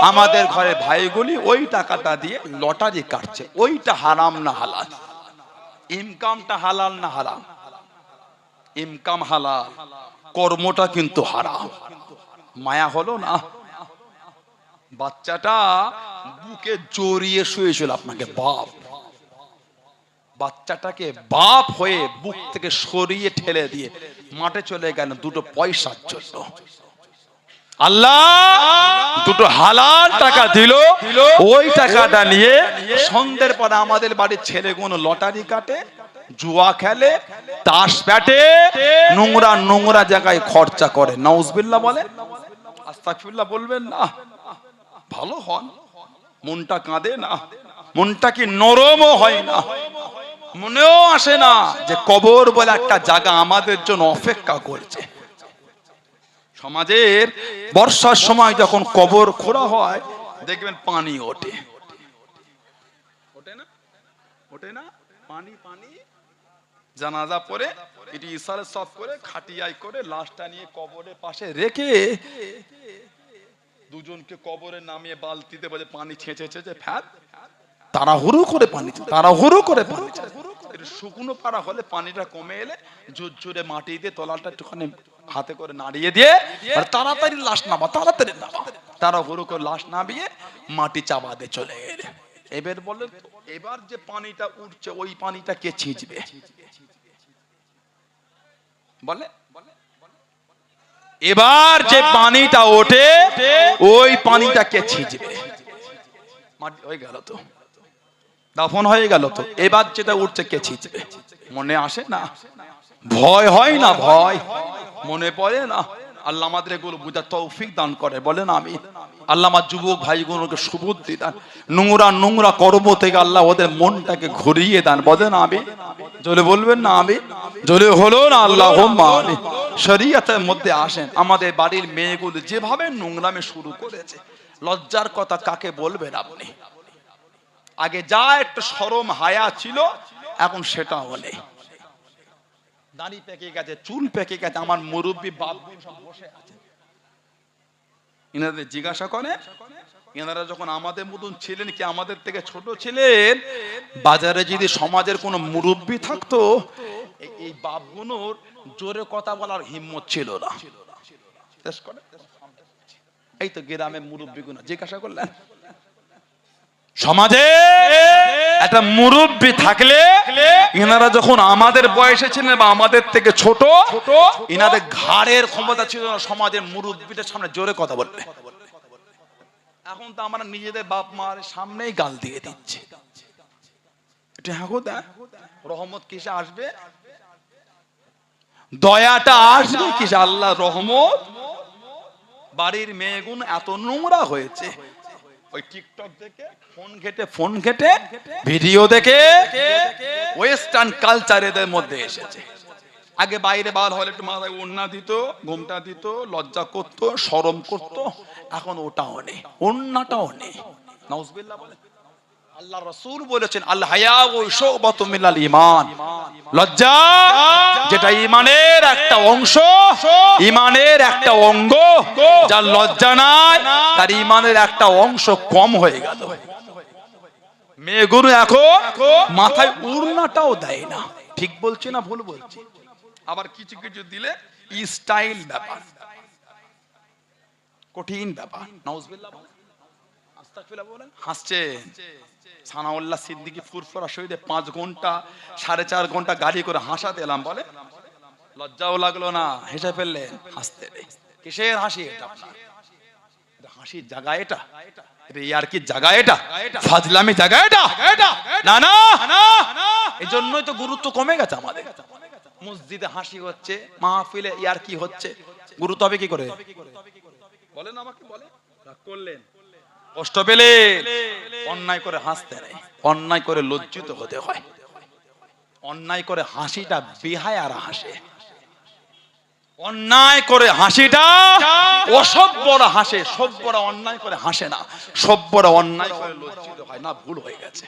আমাদের ঘরের ভাইগুলি ওই টাকাটা দিয়ে লটারি কাটছে। ওইটা হারাম না হালাল? ইনকামটা হালাল না হারাম? ইনকাম হালাল, কর্মটা কিন্তু হারাম। মায়া হলো না? বাচ্চাটা বুকে জড়িয়ে শুয়েছিল আপনাকে বাপ, বাচ্চাটাকে বাপ হয়ে বুক থেকে সরিয়ে ঠেলে দিয়ে মাঠে চলে গেল দুটো পয়সার জন্য। আল্লাহ দুটো হালাল টাকা দিল। ওই টাকাটা নিয়ে সন্ধ্যের পরে আমাদের বাড়ির ছেলেগুলো লটারি কাটে, জুয়া খেলে, তাস ব্যাটে, নোংরা নোংরা জায়গায় খরচা করে। নাউজুবিল্লাহ বলে, আস্তাগফিরুল্লাহ বলবেন না? ভালো হন, মনটা কাঁদে না? মনটা কি নরমও হয় না? মনেও আসে না যে কবর বলে একটা জায়গা আমাদের জন্য অপেক্ষা করছে? সমাজের বর্ষার সময় যখন কবর খোঁড়া হয় দেখবেন পানি ওঠে, ওঠে না? ওঠে না? পানি পানি জানাজা পড়ে এটি ইশারা সব করে খাটিয়ায় করে লাশটা নিয়ে কবরের পাশে রেখে দুজনকে কবরে নামিয়ে বালতিতে বলে পানি ছেঁচে ছেঁচে ফেল, তাড়াহুড়ো করে পানি, তাড়াহুড়ো করে পানি, একটু শুকনো পাড়া হলে পানিটা কমে এলে জোর জোরে মাটি দিয়ে তলাটা একটুখানি হাতে করে নাড়িয়ে দিয়ে তাড়াতাড়ি লাশ নামা, তাড়াতাড়ি নামা, তাড়াহুড়ো করে লাশ নামিয়ে মাটি চাপা দিয়ে চলে গেলে। এবার বলে এবার যে পানিটা উঠছে ওই পানিটা কে ছিঁচবে? বলে এবার যে পানিটা ওঠে ওই পানিটা কে ছিঁচবে? মাটি হয়ে গেল তো, দাফন হয়ে গেল তো, এবার যেটা উঠছে কে ছিঁচবে? মনে আসে না? ভয় হয় না? ভয় মনে পড়ে না? আল্লাহ আমাদের এগুলো বুঝার তৌফিক দান করে, বলেন আমি। আল্লাহ আমার যুবক ভাইগুলোকে সুবুদ্ধি দান, নোংরা নোংরা কর্ম থেকে আল্লাহ ওদের মনটাকে ঘুরিয়ে দেন, বলেন আমি। জোরে বলবেন না আমি? জোরে হলো না আল্লাহুম্মা আমিন। শরীয়তের মধ্যে আসেন, আমাদের বাড়ির মেয়েগুলো যেভাবে নোংরামে শুরু করেছে, লজ্জার কথা কাকে বলবেন আপনি? আগে যা একটু শরম হায়া ছিল এখন সেটাও নেই, দাড়ি পেকে গেছে, চুল পেকে গেছে। আমার মুরব্বী বাপগুলো সব বসে আছে, এনাদের জিজ্ঞাসা করে, এনারা যখন আমাদের মতন ছিলেন কি আমাদের থেকে ছোট ছিলেন, বাজারে যদি সমাজের কোনো মুরব্বী থাকতো এই বাপগুলোর জোরে কথা বলার হিম্মত ছিল না। এই তো গ্রামের মুরব্বীগুলো জিজ্ঞাসা করলেন, সমাজে একটা মুরব্বী থাকলে এনারা যখন আমাদের বয়সে ছিলেন বা আমাদের থেকে ছোট, এনাদের ঘাড়ের ক্ষমতা ছিল না সমাজের মুরব্বীদের সামনে জোরে কথা বলবে। এখন তো আমরা নিজেদের বাপ মার সামনেই গাল দিয়ে দিচ্ছি। রহমত কিসে আসবে? দয়াটা আসবে কিসে? আল্লাহ রহমত। বাড়ির মেয়েগুন এত নোংরা হয়েছে, ওই টিকটক দেখে, ফোন ঘেটে ভিডিও দেখে ওয়েস্টার্ন কালচার এদের মধ্যে এসেছে। আগে বাইরে বার হলে একটু মাথায় ওড়না দিত, ঘোমটা দিত, লজ্জা করত, শরম করত, এখন ওটাও নেই, ওড়নাটাও নেই। নাউজুবিল্লাহ বলে। আল্লাহ রাসূল বলেছেন আল হায়াউ শুবাতুম মিনাল ঈমান, লজ্জা যেটা ঈমানের একটা অংশ, ঈমানের একটা অঙ্গ, যার লজ্জা নাই তার ঈমানের একটা অংশ কম হয়ে গেল। মেয়েগুলো এখন মাথায় ওড়নাটাও দেয় না। ঠিক বলছি না ভুল বলছি? আবার কিছু কিছু দিলে স্টাইল ব্যাপার, কঠিন ব্যাপার। নাউজুবিল্লাহ বলেন, আস্তাগফিরুল্লাহ বলেন। হাসছেন? সানাউল্লাহ সিদ্দিকী ফুরফুরা শহীদে 5 ঘন্টা 4.5 ঘন্টা গাড়ি করে হাসাতে এলাম, বলে লজ্জাও লাগলো না, হেসে ফেললেন। হাসতে নেই, কিসের হাসি এটা? আপনার হাসির জায়গা এটা? ইয়ার কি জায়গা এটা? ফাজলামি জায়গা এটা? না না, এই জন্যই তো গুরুত্ব কমে গেছে আমাদের। মসজিদে হাসি হচ্ছে, মাহফিলে ইয়ার কি হচ্ছে, গুরুত্ব হবে কি করে? বলেন আমাকে, বলে রাগ করলেন, কষ্ট পেলে, অন্যায় করে হাসতে নেই, অন্যায় করে লজ্জিত হতে হয়। অন্যায় করে হাসিটা বেহায়ারা হাসে, অন্যায় করে হাসিটা অসভ্যরা হাসে, সভ্যরা অন্যায় করে হাসে না, সভ্যরা অন্যায় করে লজ্জিত হয় না। ভুল হয়ে গেছে।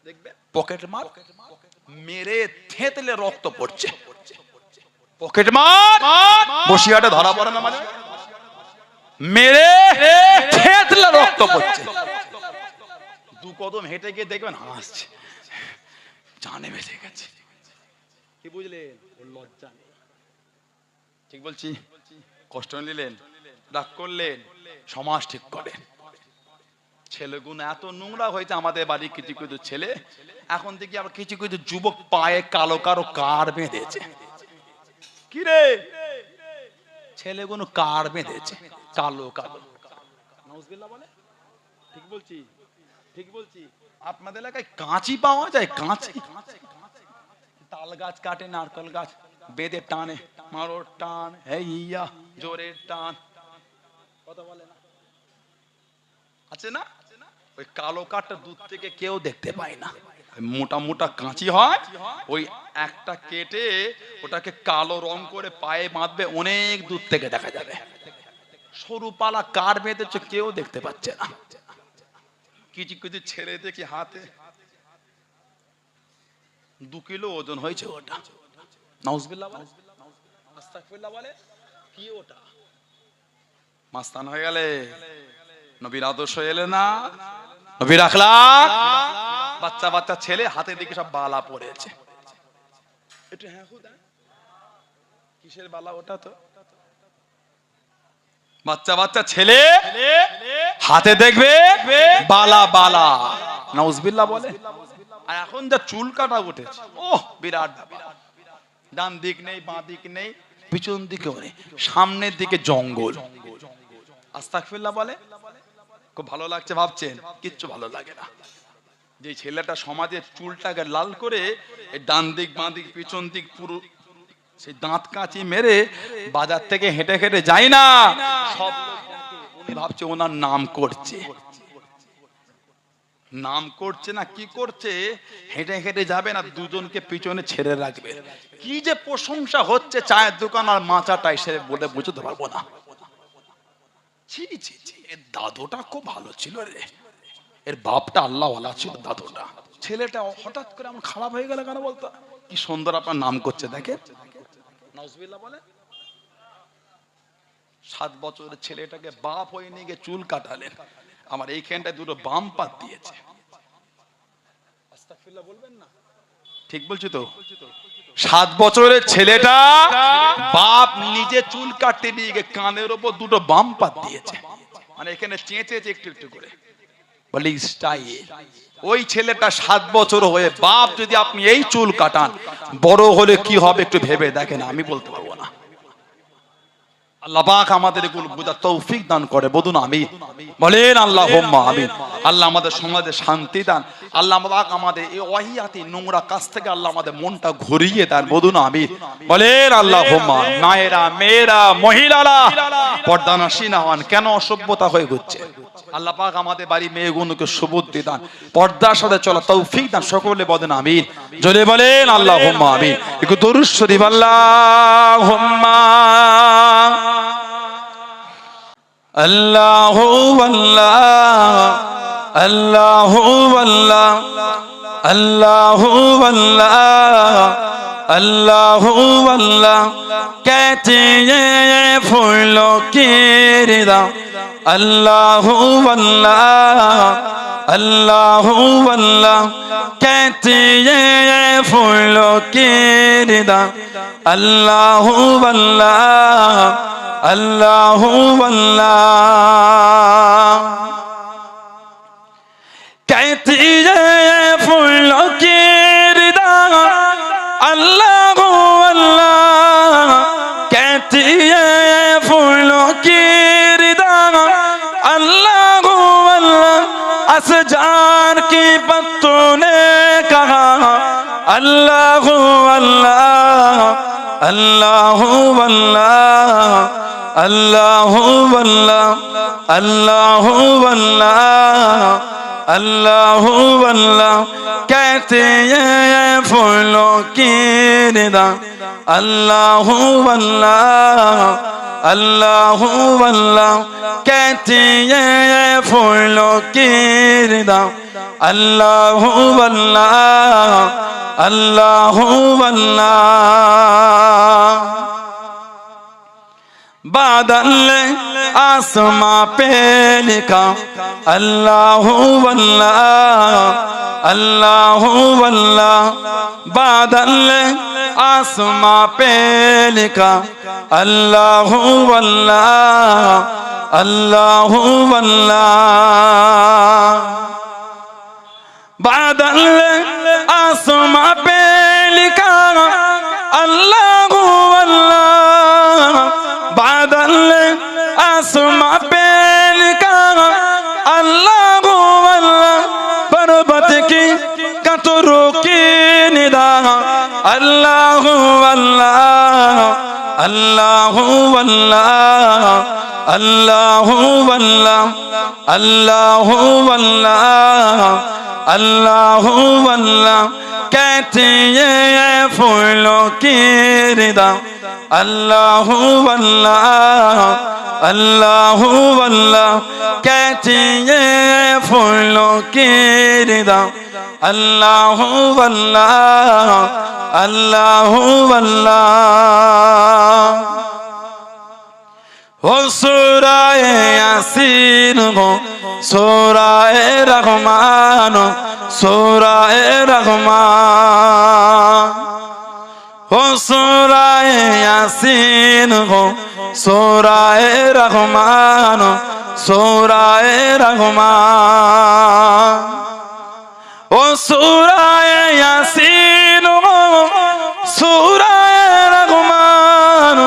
দেখবে পকেট মার মেরে থেতলে রক্ত পড়ছে, পকেট মার বসিয়াটা ধরা পড়ে না, মানে মেরে থেতলে রক্ত পড়ছে। 2 কদম হেঁটে গিয়ে দেখবেন হাসছে, জানে বেঁচে গেছে। কি বুঝলেন? লজ্জা নেই। ঠিক বলছি? কষ্ট নিলেন, রাগ করলেন, সমাজ ঠিক করেন। ছেলেগুলো এত নোংরা হয়েছে আমাদের বাড়ি। কিছু কিছু ছেলে এখন থেকে আবার কিছু কিছু যুবক পায়ে কালো কালো কার বেঁধেছে। কি রে? ছেলেগুলো কার বেঁধেছে কালো কালো। নাউজুবিল্লাহ বলে। ঠিক বলছি? ঠিক বলছি? আপনাদের এলাকায় কাঁচি পাওয়া যায়? কাঁচি? তাল গাছ কাটে, নারকেল গাছ বেঁধে টানে, মারোর টান, হেইয়া জোরের টান, কথা বলে না? আছে না? ওই কালো কাঠটা দূর থেকে কেউ দেখতে পায় না, মোটা মোটা কাঁচি হয়, ওই একটা কেটে ওটাকে কালো রং করে পায়ে বাঁধবে, অনেক দূর থেকে দেখা যাবে। সরু পালা কার বেঁধেছে কেউ দেখতে পাচ্ছে না। কিছু কিছু ছেড়ে দেখি হাতে 2 কিলো ওজন হয়েছে ওটা। নাউজুবিল্লাহ বলে, আস্তাগফিরুল্লাহ বলে, কি ওটা? মাস্তান হয়ে গেলে। নবীর আদর্শ এলে না, নবীর আখলাক। বাচ্চা বাচ্চা ছেলে হাতে দিকে সব বালা পড়েছে। এটা হ্যাঁ হুদা কিসের বালা ওটা? তো বাচ্চা বাচ্চা ছেলে হাতে দেখবে বালা বালা। নাউজুবিল্লাহ বলে। আর এখন যা চুল কাটা উঠেছে, ওহ বিরাট ব্যাপার। ডান দিক নেই, বাঁ দিক নেই, পিছন দিকে নেই, সামনের দিকে জঙ্গল। আস্তাগফিরুল্লাহ বলে। খুব ভালো লাগছে ভাবছেন? কিচ্ছু ভালো লাগে না। যে ছেলেটা সমাজের চুলটাকে লাল করে ডান দিক বাঁ দিক পিছন দিক পুরো সেই দাঁত কাঁচি মেরে বাজার থেকে হেঁটে হেঁটে যায় না, সব উনি ভাবছে ওনার নাম করছে। নাম করছে না কি করছে? হেঁটে হেঁটে যাবে না, দুজনকে পিছনে ছেড়ে রাখবে। কি যে প্রশংসা হচ্ছে চায়ের দোকান আর মাচাটাই, সে বলে বুঝতে পারবো না। ছি ছি ছি, এর দাদুটা খুব ভালো ছিল রে, এর বাপটা আল্লাহওয়ালা ছিল দাদুটা। ছেলেটা হঠাৎ করে এমন খারাপ হয়ে গেল কেন বলতো? কি সুন্দর আপনার নাম করছে দেখে। নাউজুবিল্লাহ বলে। 7 বছরের ছেলেটাকে বাপ হয়ে নিয়ে গিয়ে চুল কাটালেন। আমার এইখানটায় 2টো বাম পাত দিয়েছে। আস্তাগফিরুল্লাহ বলবেন না? ঠিক বলছি তো? 7 বছরের ছেলেটা বাপ নিজে চুল কাটতে নিয়ে গিয়ে কানের উপর 2টো বাম পাত দিয়েছে। মানে এখানে চেঁচেছে একটু একটু করে, বলি স্টাইল। ওই ছেলেটা 7 বছর হয়ে বাপ যদি আপনি এই চুল কাটান, বড় হলে কি হবে একটু ভেবে দেখেন। আমি বলতে পারবো না। আল্লাহ পাক আমাদের এগুলো বোঝার তৌফিক দান করে, বলুন আমিন। বলেন আল্লাহুম্মা আমিন। আল্লাহ আমাদের সমাজে শান্তি দান। আল্লাহ পাক আমাদের এই ওয়াহিয়াতি নোংরা কাজ থেকে আল্লাহ আমাদের মনটা ঘুরিয়ে দেন, বলুন আমিন। বলেন আল্লাহুম্মা। মায়েরা, মেয়েরা, মহিলারা পর্দানশীল হন। কেন অসভ্যতা হয়ে ঘুরছে? আল্লাহ পাক আমাদের বাড়ি মেয়েগুলোকে সুবুদ্ধি দান, পর্দার সাথে চলা তৌফিক দান। সকলে বলেন আমিন। জোরে বলেন আল্লাহুম্মা আমিন। একটু দরুদ শরীফ। আল্লাহুম্মা আল্লাহু আল্লাহ আল্লাহু আল্লাহ আল্লাহু আল্লাহ আল্লাহু আল্লাহ कहते हैं फूलों की रिदा। अल्लाहु अल्लाह अल्लाहु अल्लाह कहते हैं फूलों की रिदा। अल्लाहु अल्लाह अल्लाहु अल्लाह कहती है फूलों की रिदा। अल्लाहु अल्लाह कहती है फूलों की रिदा। अल्लाहु अल्लाह असजार की पत्तों ने कहा। अल्लाहु अल्लाह अल्लाहु अल्लाह अल्लाहु अल्लाह अल्लाहु अल्लाह अल्लाहु अल्लाह कहते हैं फूलों की रिदा। अल्लाहु अल्लाह अल्लाहु अल्लाह कहते हैं फूलों की रिदा। अल्लाहु अल्लाह अल्लाहु अल्लाह बादल आसमां पे लिखा। अल्लाहु अल्लाह अल्लाहु अल्लाह बादल आसमां पे लिखा। अल्लाहु अल्लाह अल्लाहु अल्लाह बादल आसमां पे लिखा। अल्लाहु अल्लाह बादल आसमां पे लिखा। अल्लाहु अल्लाह पर्वत की कतरों की निदा। अल्लाहु अल्लाह अल्लाहु अल्लाह अल्लाहु अल्लाह अल्लाहु अल्लाह अल्लाहु अल्लाह कहते हैं फूलों की रिदा। अल्लाहु अल्लाह अल्लाहु अल्लाह कहती ये फूलों की रिदा अल्लाहु अल्लाह अल्लाहु अल्लाह हो सूराए यासीन हो सूराए रहमान सूराए रहमान हो सूराए यासीन हो सूराए रहमान सूराए रहमान ओ सूराए यासीन हो सूराए रहमान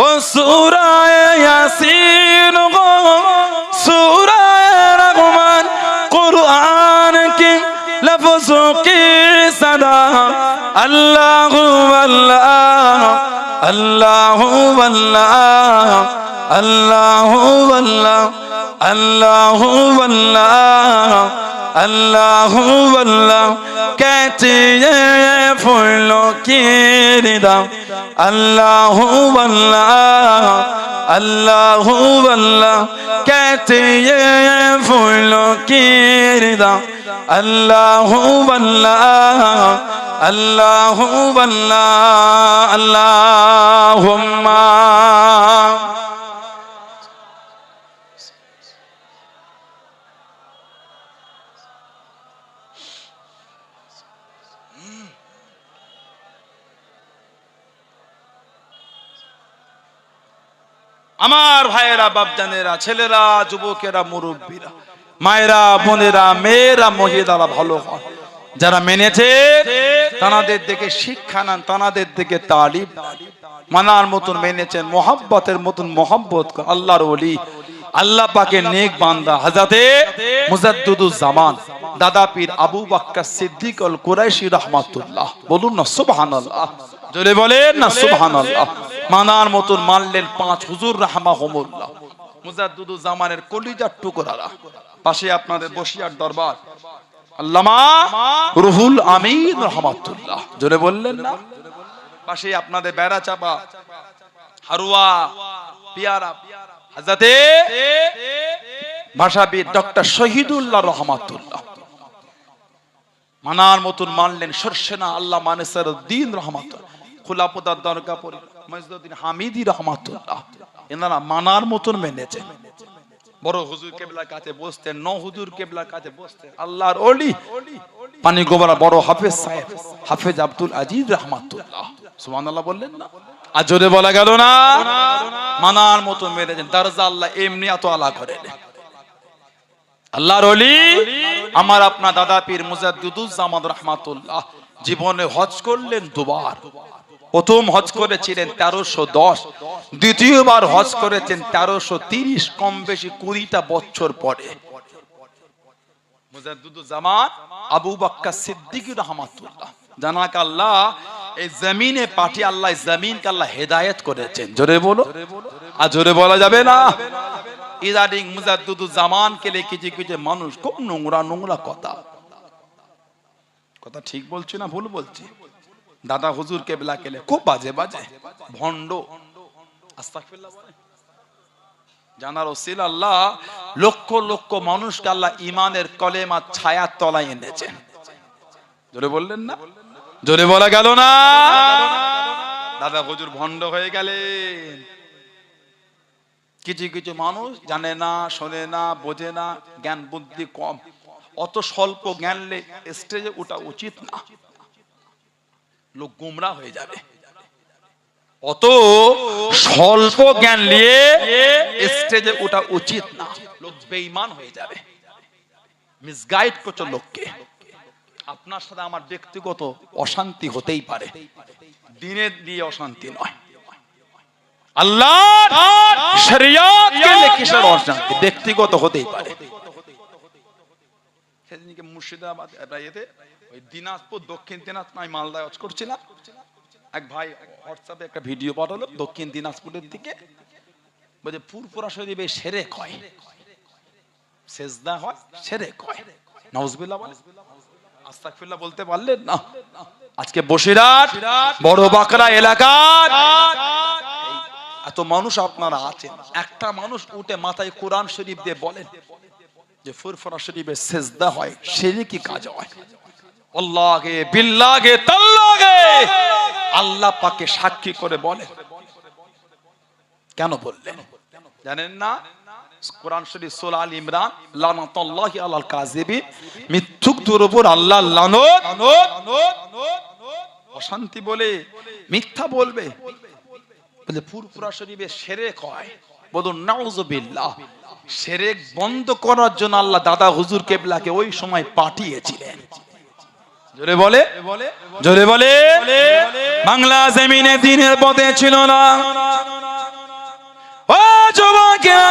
ओ सूराए यासीन हो सूराए रहमान कुरान की लफ्ज़ों की सदा अल्लाहु अल्लाह अल्लाहु अल्लाह अल्लाहु अल्लाह अल्लाहु अल्लाह अल्लाहु अल्लाह कहती है फूलों की रिदा अल्लाहु अल्लाह अल्लाहु अल्लाह कहती है फूलों की रिदा अल्लाहु अल्लाह अल्लाहु अल्लाह अल्लाहुम्मा আমার ভাইয়েরা বাপজানেরা ছেলেরা যুবকেরা মুরব্বীরা মায়েরা বোনেরা মেয়েরা মহিলারা ভালো হয় যারা মেনেছে তানাদের দিকে শিক্ষা নেন তানাদের দিকে তালিম মানার মতন মেনেছেন মোহাব্বতের মতন মোহাব্বত আল্লাহর ওলি আল্লাহ পাকের নেক বান্দা হযরতে মুজাদ্দিদুজ জামান দাদা পীর আবু বকর সিদ্দিক আল কুরাইশি রাহমাতুল্লাহ বলুন না সুবহানাল্লাহ জোরে বলেন না সুবহানাল্লাহ মানার মতন মানলেন পাঁচ হুজুর রাহমাহুমুল্লাহ মুজাদ্দিদুজ জামানের কলিজার টুকরারা পাশে আপনাদের বসিয়ার দরবার আল্লামা রুহুল আমিন রাহমাতুল্লাহ জোরে বললেন না পাশে আপনাদের বেড়া চাপা হারুয়া পিয়ারা হযরতে ভাষাবিদ ডক্টর শহীদুল্লাহ রাহমাতুল্লাহ মানার মতন মানলেন সরসেনা আল্লাহ মানেসারউদ্দিন রাহমাতুল্লাহ খোলাপদার দরগা পরি মজদুদ্দিন হামিদি রাহমাতুল্লাহ এনারা মানার মতন মেনেছেন বড় হুজুর কেবলার কাছে বসতেন ন হুজুর কেবলার কাছে বসতেন আল্লাহর ওলি পানি গোবরা বড় হাফেজ সাহেব হাফেজ আব্দুল আজিজ রাহমাতুল্লাহ সুবহানাল্লাহ বললেন না আর জোরে বলা গেল না মানার মতন মেনেছেন দরজা আল্লাহ এমনি এত আলা করে আল্লাহর ওলি আমার আপনার দাদা পীর মুজাদ্দিদুজ জামান রাহমাতুল্লাহ জীবনে হজ করলেন দুবার প্রথম হজ করেছিলেন 1310 দ্বিতীয়বার হজ করেছেন 1330 কম বেশি 20টা বছর পরে মুজাদ্দিদুজ জামান আবু বকর সিদ্দিক রাহমাতুল্লাহ জানাক আল্লাহ এই জমিনে পাঠিয়ে আল্লাহ জমিনকে আল্লাহ হেদায়েত করেছেন জোরে বলো আর জোরে বলা যাবে না ইদানিং মুজাদ্দিদুজ জামানকে লিখেছে কিছু মানুষ খুব নোংরা নোংরা কথা ঠিক বলছি না ভুল বলছি দাদা হুজুর কেবলা কেলে খুব বাজে বাজে ভন্ড আস্তাগফিরুল্লাহ জানার ওসিল আল্লাহ লক্ষ লক্ষ মানুষকে আল্লাহ ঈমানের কলেমার ছায়ার তলায় এনেছেন জোরে বললেন না জোরে বলা গেল না দাদা হুজুর ভন্ড হয়ে গেলেন কিছু কিছু মানুষ জানে না শোনে না বোঝে না জ্ঞান বুদ্ধি কম অত স্বল্প জ্ঞান লে স্টেজে ওঠা উচিত না লোক গুমরা হয়ে যাবে অত স্বল্প জ্ঞান নিয়ে স্টেজে ওঠা উচিত না লোক বেঈমান হয়ে যাবে মিসগাইড করছে লোককে আপনার সাথে আমার ব্যক্তিগত অশান্তি হতেই পারে দিনের দিয়ে অশান্তি নয় আল্লাহর শরীয়তকে নিয়ে কিসের অশান্তি ব্যক্তিগত হতেই পারে সেদিনকে মুর্শিদাবাদ এতে ওই দিনাজপুর দক্ষিণ দিনাজপুর আমি মালদায় হজ করছিলাম এক ভাই হোয়াটসঅ্যাপে একটা ভিডিও পাঠালো দক্ষিণ দিনাজপুরের দিকে বলে ফুরফুরা শরীফে শিরক হয় সেজদা হয় শিরক হয় নাউজুবিল্লাহ বলে আস্তাগফিরুল্লাহ বলতে পারলেন না আজকে বসিরহাট বড় বাকরা এলাকা এত মানুষ আপনারা আছেন, একটা মানুষ উঠে মাথায় কোরআন শরীফ দিয়ে বলেন যে ফুরফুরা শরীফে সিজদা হয়, শিরকি কাজ হয়। আল্লাহকে বিল্লাহে তাল্লাহে আল্লাহ পাককে সাক্ষী করে বলেন। কেন বললেন জানেন না? কোরআন শরীফ সূরা আল ইমরান, লানাতুল্লাহি আলাল কাযিবিন, মিথ্যুকদের উপর আল্লাহর লানত, অশান্তি বলে মিথ্যা বলবে বলে ফুরফুরা শরীফে শিরক হয়। বলুন নাউযুবিল্লাহ। শিরক বন্ধ করার জন্য আল্লাহ দাদা হুজুর কেবলাকে ওই সময় পাঠিয়েছিলেন। জোরে বলে, জোরে বলে। বাংলা জমিনে দ্বীনের পথে ছিল না। ও যুবকেরা,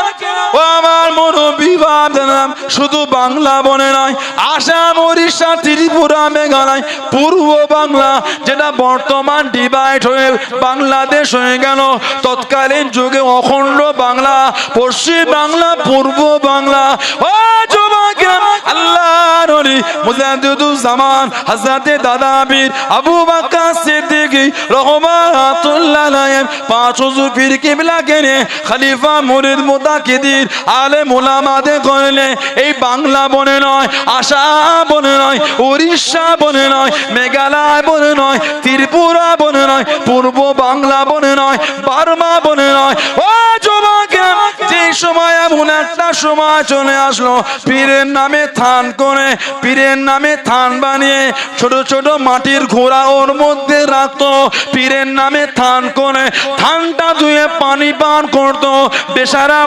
ও আমার মুরব্বি বাবারা, শুধু বাংলা বনে নয়, আসাম, ওড়িশা, ত্রিপুরা, মেঘালয়, পূর্ব বাংলা, যেটা বর্তমান ডিভাইড হয়ে বাংলাদেশ হয়ে গেল, তৎকালীন যুগে অখণ্ড বাংলা, পশ্চিম বাংলা, পূর্ব বাংলা। ও যুবকেরা, আল্লাহর ওলি মুজাদ্দিদুজ্জামান হযরতে দাদা আমির আবু বকর সিদ্দিক রাহমাতুল্লাহ আলাইহি পাঁচ হুজুর পীর কিবলাকে নিয়ে খলিফা মুরিদ মুতাকিদির আলেম উলামাদের করলে এই বাংলা বনে নয়, আসাম বনে নয়, উড়িষ্যা বনে নয়, মেঘালয় বনে নয়, ত্রিপুরা বনে নয়, পূর্ব বাংলা বনে নয়, বার্মা বনে নয়। ও যুবকেরা, যে সময় এমন একটা সময় চলে আসলো, পীরের নামে থান করে, পীরের নামে থান বানিয়ে ছোট ছোট মাটির ঘোড়া ওর মধ্যে রাখতো, পীরের নামে থান করে থানটা ধুয়ে পানি পান করতো, বেচারা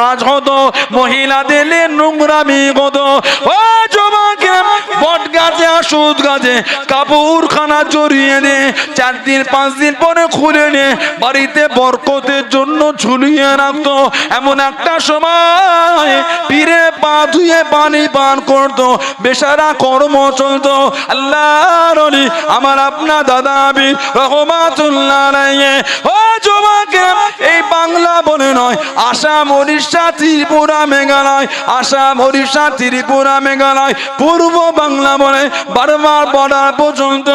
কাজ হতো, মহিলাদের নোংরামি হতো। ও যুবকেরা, বট গাছে আর সুদ গাছে কাপড়খানা জড়িয়ে দিয়ে 4 দিন 5 দিন পরে খুলে নিয়ে বাড়িতে বরকতের জন্য ঝুলিয়ে রাখতো। এমন একটা সময় পীরে পা ধুয়ে পানি পান করতো, বেচারা কর্ম চলতো। আল্লাহর ওলি আমার আপনার দাদা আমির রাহমাতুল্লাহ আলাইহি। ও যুবকেরা, এই বাংলা বনে নয়, আসাম, ওড়িশা, ত্রিপুরা, মেঘালয়, আসাম, ওড়িশা, ত্রিপুরা, মেঘালয়, পূর্ব বাংলা বনে বারবার বর্ডার পর্যন্ত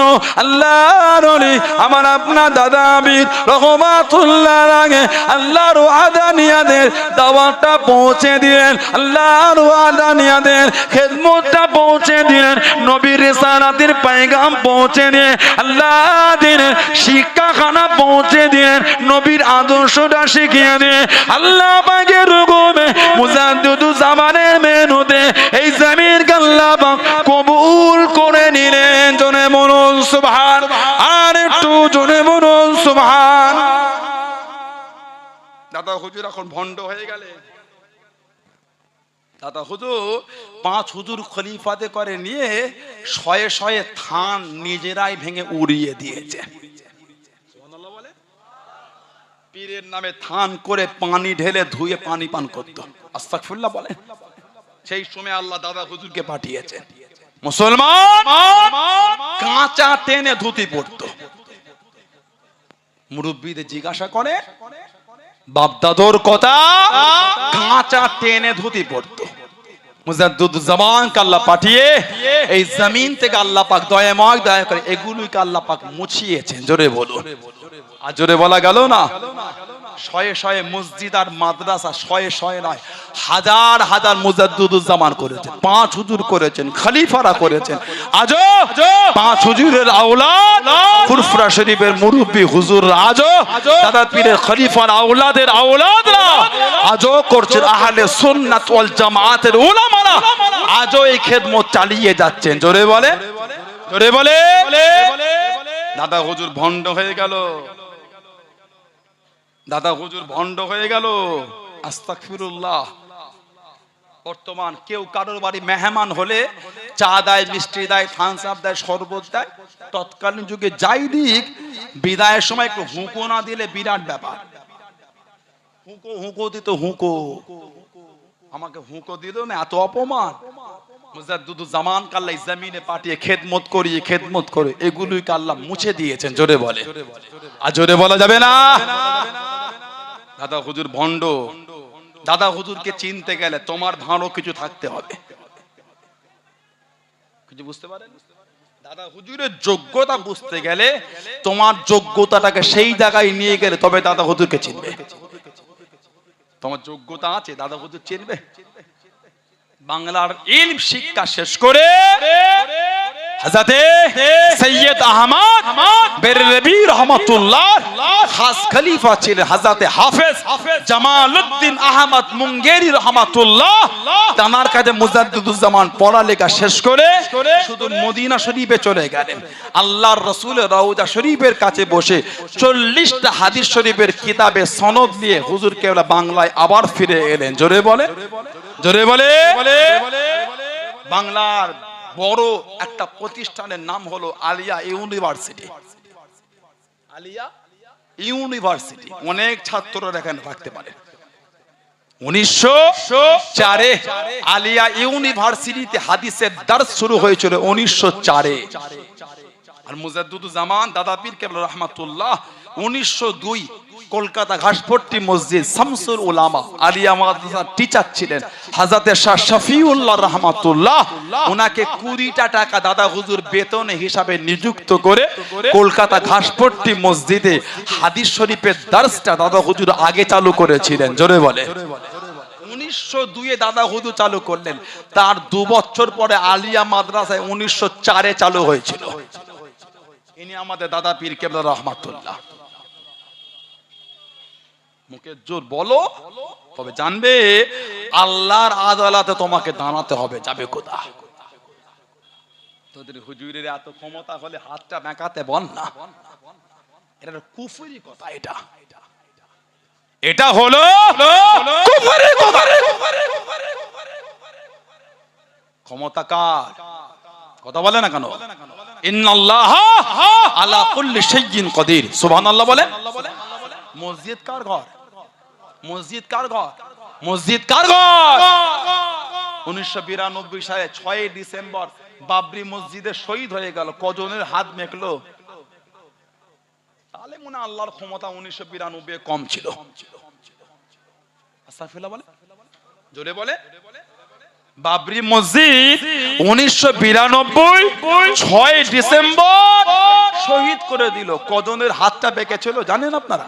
আল্লাহর ওলি আমার আপনার দাদা আমির রাহমাতুল্লাহ আলাইহি আল্লাহর ওয়াদানিয়াদের দাওয়াতটা পৌঁছে দিলেন, আল্লাহর ওয়াদানিয়াদের খেদমতটা পৌঁছে দিলেন, নবীর রিসালাতের পয়গাম পৌঁছে দিয়ে আল্লাহ দিনের শিক্ষাখানা পৌঁছে দিলেন, নবীর আদর্শটা শিখিয়ে দিয়ে আল্লাহ পাকের হুকুমে মুজাদ্দিদুজ্জামানের মেহনতে এই জমিনকে আল্লাহ পাক কবুল করে নিলেন। জোরে বলুন সুবহান, আর একটু জোরে বলুন সুবহান। দাদা হুজুর এখন ভণ্ড হয়ে গেলেন। দাদা হুজুর 5 হুজুর খলিফাতে করে নিয়ে শয়ে শয়ে থান নিজেরাই ভেঙে উড়িয়ে দিয়েছে। সুবহানাল্লাহ বলে। পীরের নামে থান করে পানি ঢেলে ধুয়ে পানি পান করত। আস্তাগফিরুল্লাহ বলে। সেই সময় আল্লাহ দাদা হুজুরকে পাঠিয়েছেন। মুসলমান কাঁচা টেনে ধুতি পড়তো। মুরব্বিদের জিজ্ঞাসা করে, বাপদাদর কথা, কাঁচা টেনে ধুতি পড়তো। মুজাদ্দিদুজ্জামানকে আল্লাহ পাঠিয়ে এই জমিন থেকে আল্লাহ পাক দয়াময় দয়া করে এগুলোকে আল্লাহ পাক মুছিয়েছেন। জোরে বলুন। আর জোরে বলা গেল না? শয়ে শয়ে মসজিদ আর মাদ্রাসা, শয়ে শয়ে নয়, হাজার হাজার মুজাদ্দিদুজ্জামান করেছেন, 5 হুজুর করেছেন, খলিফারা করেছেন। আজও 5 হুজুরের আওলাদ, ফুরফুরা শরীফের মুরব্বি হুজুর, আজও দাদা পীরের খলিফার আওলাদের আওলাদরা আজও করছেন। আহলে সুন্নাত ওয়াল জামাতের উলামারা আজও এই খেদমত চালিয়ে যাচ্ছেন। জোরে বলে, জোরে বলে। দাদা হুজুর ভণ্ড হয়ে গেল, দাদা হুজুর ভণ্ড হয়ে গেল। আস্তাগফিরুল্লাহ। বর্তমান কেউ কারোর বাড়ি মেহমান হলে চা দেয়, মিষ্টি দেয়, থামস আপ দেয়, শরবত দেয়। তৎকালীন যুগে যাই দিক, বিদায়ের সময় একটু হুঁকো না দিলে বিরাট ব্যাপার। হুঁকো হুঁকো দিত, হুঁকো, আমাকে হুঁকো দিল না, এত অপমান। মুজাদ্দিদুজ্জামানকে আল্লাহ জমিনে পাঠিয়ে খেদমত করিয়ে খেদমত করে এগুলোকে আল্লাহ মুছে দিয়েছেন। জোরে বলে। আর জোরে বলা যাবে না? দাদা হুজুর ভণ্ড। দাদা হুজুরকে চিনতে গেলে তোমার ভালো কিছু থাকতে হবে। কিছু বুঝতে পারেন? দাদা হুজুরের যোগ্যতা বুঝতে গেলে তোমার যোগ্যতাটাকে সেই জায়গায় নিয়ে গেলে তবে দাদা হুজুরকে চিনবে। তোমার যোগ্যতা আছে, দাদা হুজুর চিনবে? বাংলার ইলম শিক্ষা শেষ করে হযরতে সৈয়দ আহমদ বেরলভী রহমাতুল্লাহ খাস খলিফা ছিলেন হযরতে হাফেজ জামালউদ্দিন আহমদ মুঙ্গেরি রহমাতুল্লাহ, তানার কাছে মুজাদ্দিদুজ্জামান পড়ালেখা শেষ করে শুধু মদিনা শরীফে চলে গেলেন। আল্লাহর রাসূলের রওজা শরীফের কাছে বসে 40টা হাদিস শরীফের কিতাবে সনদ নিয়ে হুজুর কেবলা বাংলায় আবার ফিরে এলেন। জোরে বলে, জোরে বলে। বাংলার বড় একটা প্রতিষ্ঠানের নাম হলো আলিয়া ইউনিভার্সিটি। আলিয়া ইউনিভার্সিটি অনেক ছাত্ররা এখানে থাকতে পারে। 1904 আলিয়া ইউনিভার্সিটিতে হাদিসের দার্স শুরু হয়েছিল 1904-এ। আর মুজাদ্দিদুজ্জামান দাদা পীর কেবলা রহমাতুল্লাহ 1902 কলকাতা ঘাসপট্টি মসজিদ শামসুল উলামা আলিয়া মাদ্রাসার টিচার ছিলেন হযরতে শাহ শফিউল্লাহ রহমাতুল্লাহ। ওনাকে 20টা টাকা দাদা হুজুর বেতন হিসাবে নিযুক্ত করে কলকাতা ঘাসপট্টি মসজিদে হাদিস শরীফের দার্সটা দাদা হুজুর আগে চালু করেছিলেন। জোরে বলে। 1902-এ দাদা হুজুর চালু করলেন, তার 2 বছর পরে আলিয়া মাদ্রাসায় 1904-এ চালু হয়েছিল। ইনি আমাদের দাদা পীর কেবলা রহমাতুল্লাহ। মুখে জোর বলো, তবে জানবে আল্লাহর আদালতে তোমাকে দাঁড়াতে হবে। যাবে কোথা? তোদের হুজুরের এত ক্ষমতা হলে হাতটা বেঁকাতে বল না, এটা কুফরি কথা। এটা হলো কুফরি কথা। ক্ষমতা কার? কথা বলে না কেন? ইন্নাল্লাহা আলা কুল্লি শাইইন কাদির। সুবহানাল্লাহ বলেন। মসজিদ কার ঘর? মসজিদ কার ঘর? মসজিদ কার ঘর? 1992 সালে 6 ডিসেম্বর বাবরি মসজিদে শহীদ হয়ে গেল। কজনের হাত মেখলো? তাহলে মনে আল্লাহর ক্ষমতা 1992 কম ছিল। আস্তাগফিরুল্লাহ বলে, জোরে বলে। বাবরি মসজিদ 1992 6 ডিসেম্বর শহীদ করে দিল। কজনের হাতটা বেঁকেছিল জানেন আপনারা?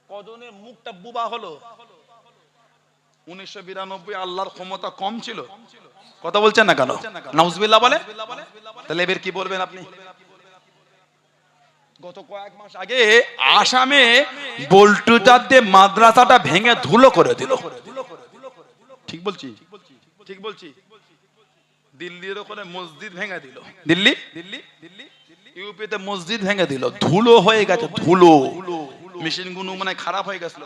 কজনের মুখটা বুবা হলো? 1992 আল্লাহর ক্ষমতা কম ছিল। কথা বলছেন না কেন? নাউজুবিল্লাহ বলে। তাহলে এবার কি বলবেন আপনি? গত কয়েক মাস আগে আসামে বল্টুচাঁদে মাদ্রাসাটা ভেঙে ধুলো করে দিল। ঠিক বলছি? ঠিক বলছি। দিল্লির ওখানে মসজিদ ভেঙে দিল। দিল্লি ইউপিতে মসজিদ ভেঙে দিল, ধুলো হয়ে গেছে। ধুলো মেশিনগুলো মানে খারাপ হয়ে গেছিল,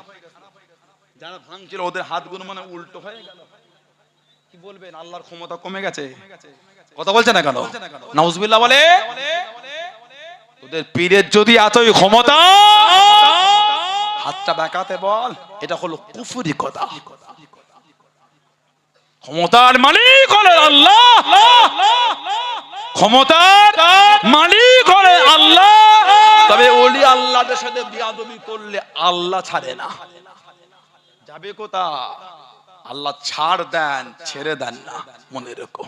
যারা ভাঙছিল ওদের হাতগুলো মানে উল্টো হয়ে গেল। কি বলবেন? আল্লাহর ক্ষমতা কমে গেছে। কথা বলছে না কেন? নাউজুবিল্লাহ বলে। ওদের পীরের যদি এতই ক্ষমতা, হাতটা বেঁকাতে বল। এটা হলো কুফরি কথা। ক্ষমতার মালিক হলেন আল্লাহ, ক্ষমতার মালিক হলেন আল্লাহ। তবে ওলি আল্লাহদের সাথে বিয়াদবি করলে আল্লাহ ছাড়ে না। যাবে কোথা? আল্লাহ ছাড় দেন, ছেড়ে দেন না, মনে রেখো।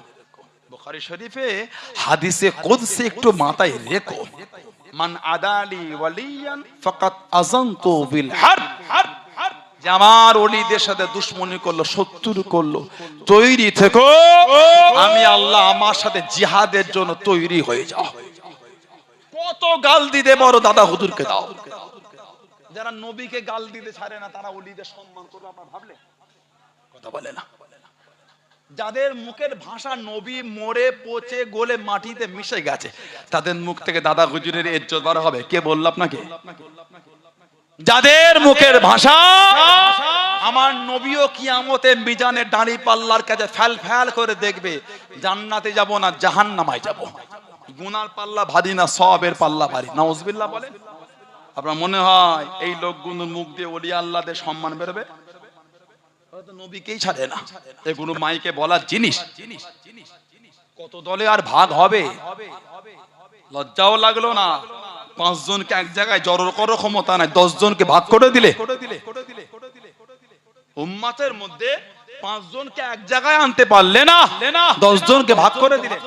বুখারী শরীফে হাদিসে কুদসি একটু মাথায় রেখো, মান আদালি ওয়ালিয়ান ফাকাত আযানতু বিল হারব। যে আমার ওলিদের সাথে দুশমনি করলো, শত্রু করলো, তৈরি থেকো, আমি আল্লাহ আমার সাথে জিহাদের জন্য তৈরি হয়ে যাও। কত গাল দিতে বড় দাদা হুজুরকে দাও। যারা নবীকে গাল দিতে ছাড়ে না তারা ওলিদের সম্মান করবে আপনারা ভাবলে? কথা বলে না। যাদের মুখের ভাষা নবী মরে পচে গলে মাটিতে মিশে গেছে, তাদের মুখ থেকে দাদা হুজুরের ইজ্জত বার হবে? কে বলল আপনাকে? যাদের মুখের ভাষা আমার নবীও কিয়ামতে মিজানের দাঁড়ি পাল্লার কাছে ফ্যাল ফ্যাল করে দেখবে, জান্নাতে যাব না জাহান্নামায় যাব। গুনার পাল্লা ভারী না, সওয়াবের পাল্লা ভারী। নাউজুবিল্লাহ বলেন। আপনার মনে হয় এই লোকগুলোর মুখ দিয়ে ওলি আল্লাহদের সম্মান বেরোবে? নবীকেই ছাড়ে না। এগুলো মাইকে বলার জিনিস। কত দলে আর ভাগ হবে? লজ্জাও লাগলো না? 5 জনকে এক জায়গায় জড়ো করার ক্ষমতা নাই, 10 জনকে ভাগ করে দিলে। উম্মতের মধ্যে 5 জনকে এক জায়গায় আনতে পারলে না, 10 জনকে ভাগ করে দিলে।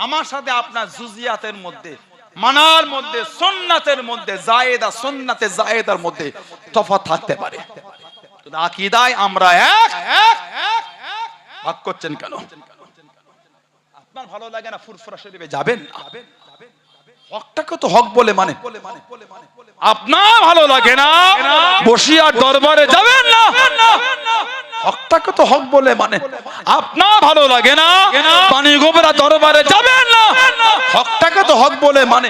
আমার সাথে আপনার জুজিয়াতের মধ্যে মানার মধ্যে সুন্নাতের মধ্যে জায়েদা, সুন্নাতে জায়েদার মধ্যে তফাৎ থাকতে পারে, কিন্তু আকীদায় আমরা এক। ভাগ করছেন কেন? আপনার ভালো লাগে না ফুরফুরা শরীফে যাবেন না? হকটাকে তো হক বলে মানে। আপনার ভালো লাগে না বসিয়ার দরবারে যাবেন না? হকটাকে তো হক বলে মানে। আপনার ভালো লাগে না পানি গোবরা দরবারে যাবেন না? হকটাকে তো হক বলে মানে।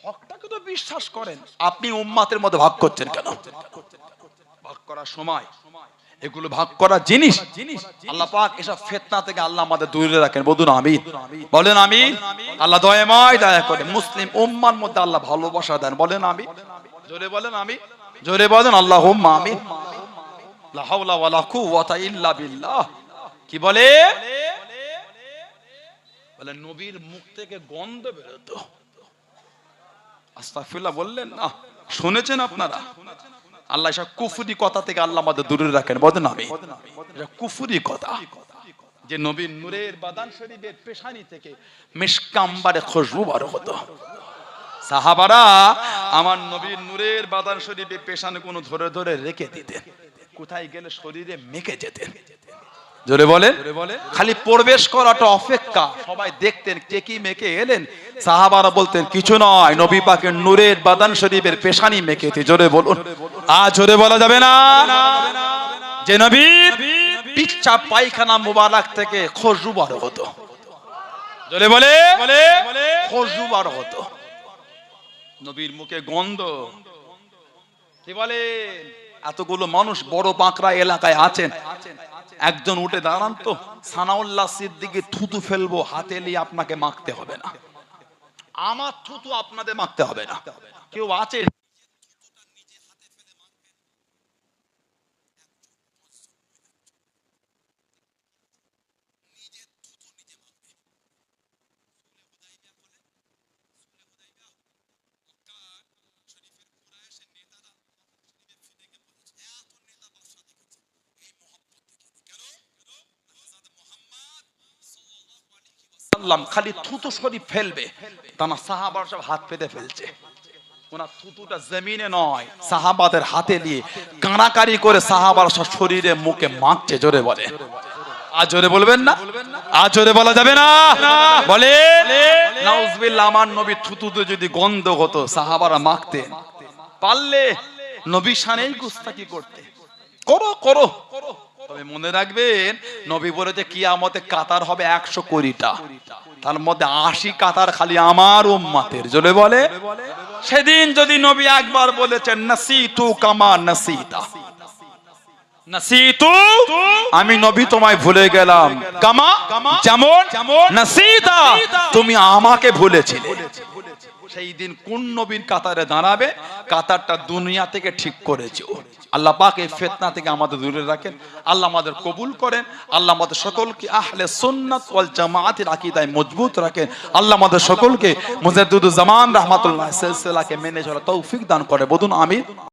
হকটাকে তো বিশ্বাস করেন, আপনি উম্মাতের মধ্যে ভাগ করছেন কেন? ভাগ করার সময় এগুলো ভাগ করা জিনিস, আল্লাহ পাক এসব ফিতনা থেকে আল্লাহ আমাদের দূরে রাখেন। বলুন আমিন, বলেন আমিন। আল্লাহ দয়াময় দয়া করে মুসলিম উম্মার মধ্যে আল্লাহ ভালোবাসা দেন। বলেন আমিন, জোরে বলেন আমিন, জোরে বলেন আল্লাহুম্মা আমিন। লা হাওলা ওয়ালা কুওয়াতা ইল্লা বিল্লাহ। কি বলে? বলে নবীর মুখ থেকে গন্ধ বেরোতো। আস্তাগফিরুল্লাহ বললেন না? শুনেছেন আপনারা? আল্লাহ এসব কুফরি কথা থেকে আল্লাহ আমাদের দূরে রাখেন। বলেন আমিন। এটা কুফরি কথা যে নবীর নূরের বাদান শরীফের পেশানি থেকে মিশক আম্বারে খুশবু বার হতো। সাহাবারা আমার নবীর নূরের বাদান শরীফে পেশানি কোনো ধরে ধরে রেখে দিতেন, কোথায় গেলে শরীরে মেখে যেতেন। জোরে বলে, খালি প্রবেশ করাটা অপেক্ষা, সবাই দেখতেন কে কি মেখে এলেন। সাহাবারা বলতেন কিছু নয়, নবী পাকের নূরের বাদান শরীফের পেশানি মেখেছে। জোরে বলুন, জোরে বলা যাবে না যে নবীর পিচ্চা পায়খানা মুবারক থেকে খুশবু বার হতো। জোরে বলে, খুশবু বার হতো। নবীর মুখে গন্ধ। কি বলে? এতগুলো মানুষ বড় বাঁকড়া এলাকায় আছেন, একজন উঠে দাঁড়ান তো, সানাউল্লাহ সিদ্দিকী থুতু ফেলবো, হাতে নিয়ে আপনাকে মাখতে হবে না, আমার থুতু আপনাদের মাখতে হবে না। কেউ আছে? খালি থুতু শরীফ ফেলবে, তা না সাহাবারা সব হাত পেতে ফেলছে। ওনার থুতুটা জমিনে নয়, সাহাবাদের হাতে দিয়ে কানাকারি করে সাহাবারা সব শরীরে মুখে মাখছে। জোরে বলে, আজ জোরে বলবেন না? আজ জোরে বলা যাবে না? বলে নাউজুবিল্লাহ। আমার নবী থুতুতে যদি গন্ধ হতো সাহাবারা মাখতেন, পারলে নবী শানেই গুস্তাখি করতে। করো করো, তবে মনে রাখবেন নবী বলেছে কিয়ামতে কাতার হবে 120টা, তার মধ্যে 80 কাতার খালি আমার উম্মতের। জোরে বলে, সেদিন যদি নবী একবার বলেছেন নাসিতু কামা নাসিতা, নাসিতু আমি নবী তোমায় ভুলে গেলাম, কামা যেমন নাসিতা তুমি আমাকে ভুলেছিলে। সেই দিন কোন নবীর কাতারে দাঁড়াবে? কাতারটা দুনিয়া থেকে ঠিক করেছে। আল্লাহ পাক এই ফিতনা থেকে আমাদের দূরে রাখেন। আল্লাহ আমাদের কবুল করেন। আল্লাহ আমাদের সকলকে আহলে সুন্নাত ওয়াল জামাআতের আকীদায় মজবুত রাখেন। আল্লাহ আমাদের সকলকে মুজাদ্দিদুজ জামান রাহমাতুল্লাহ সিলসিলাকে মেনে চলার তৌফিক দান করে। বলুন আমিন।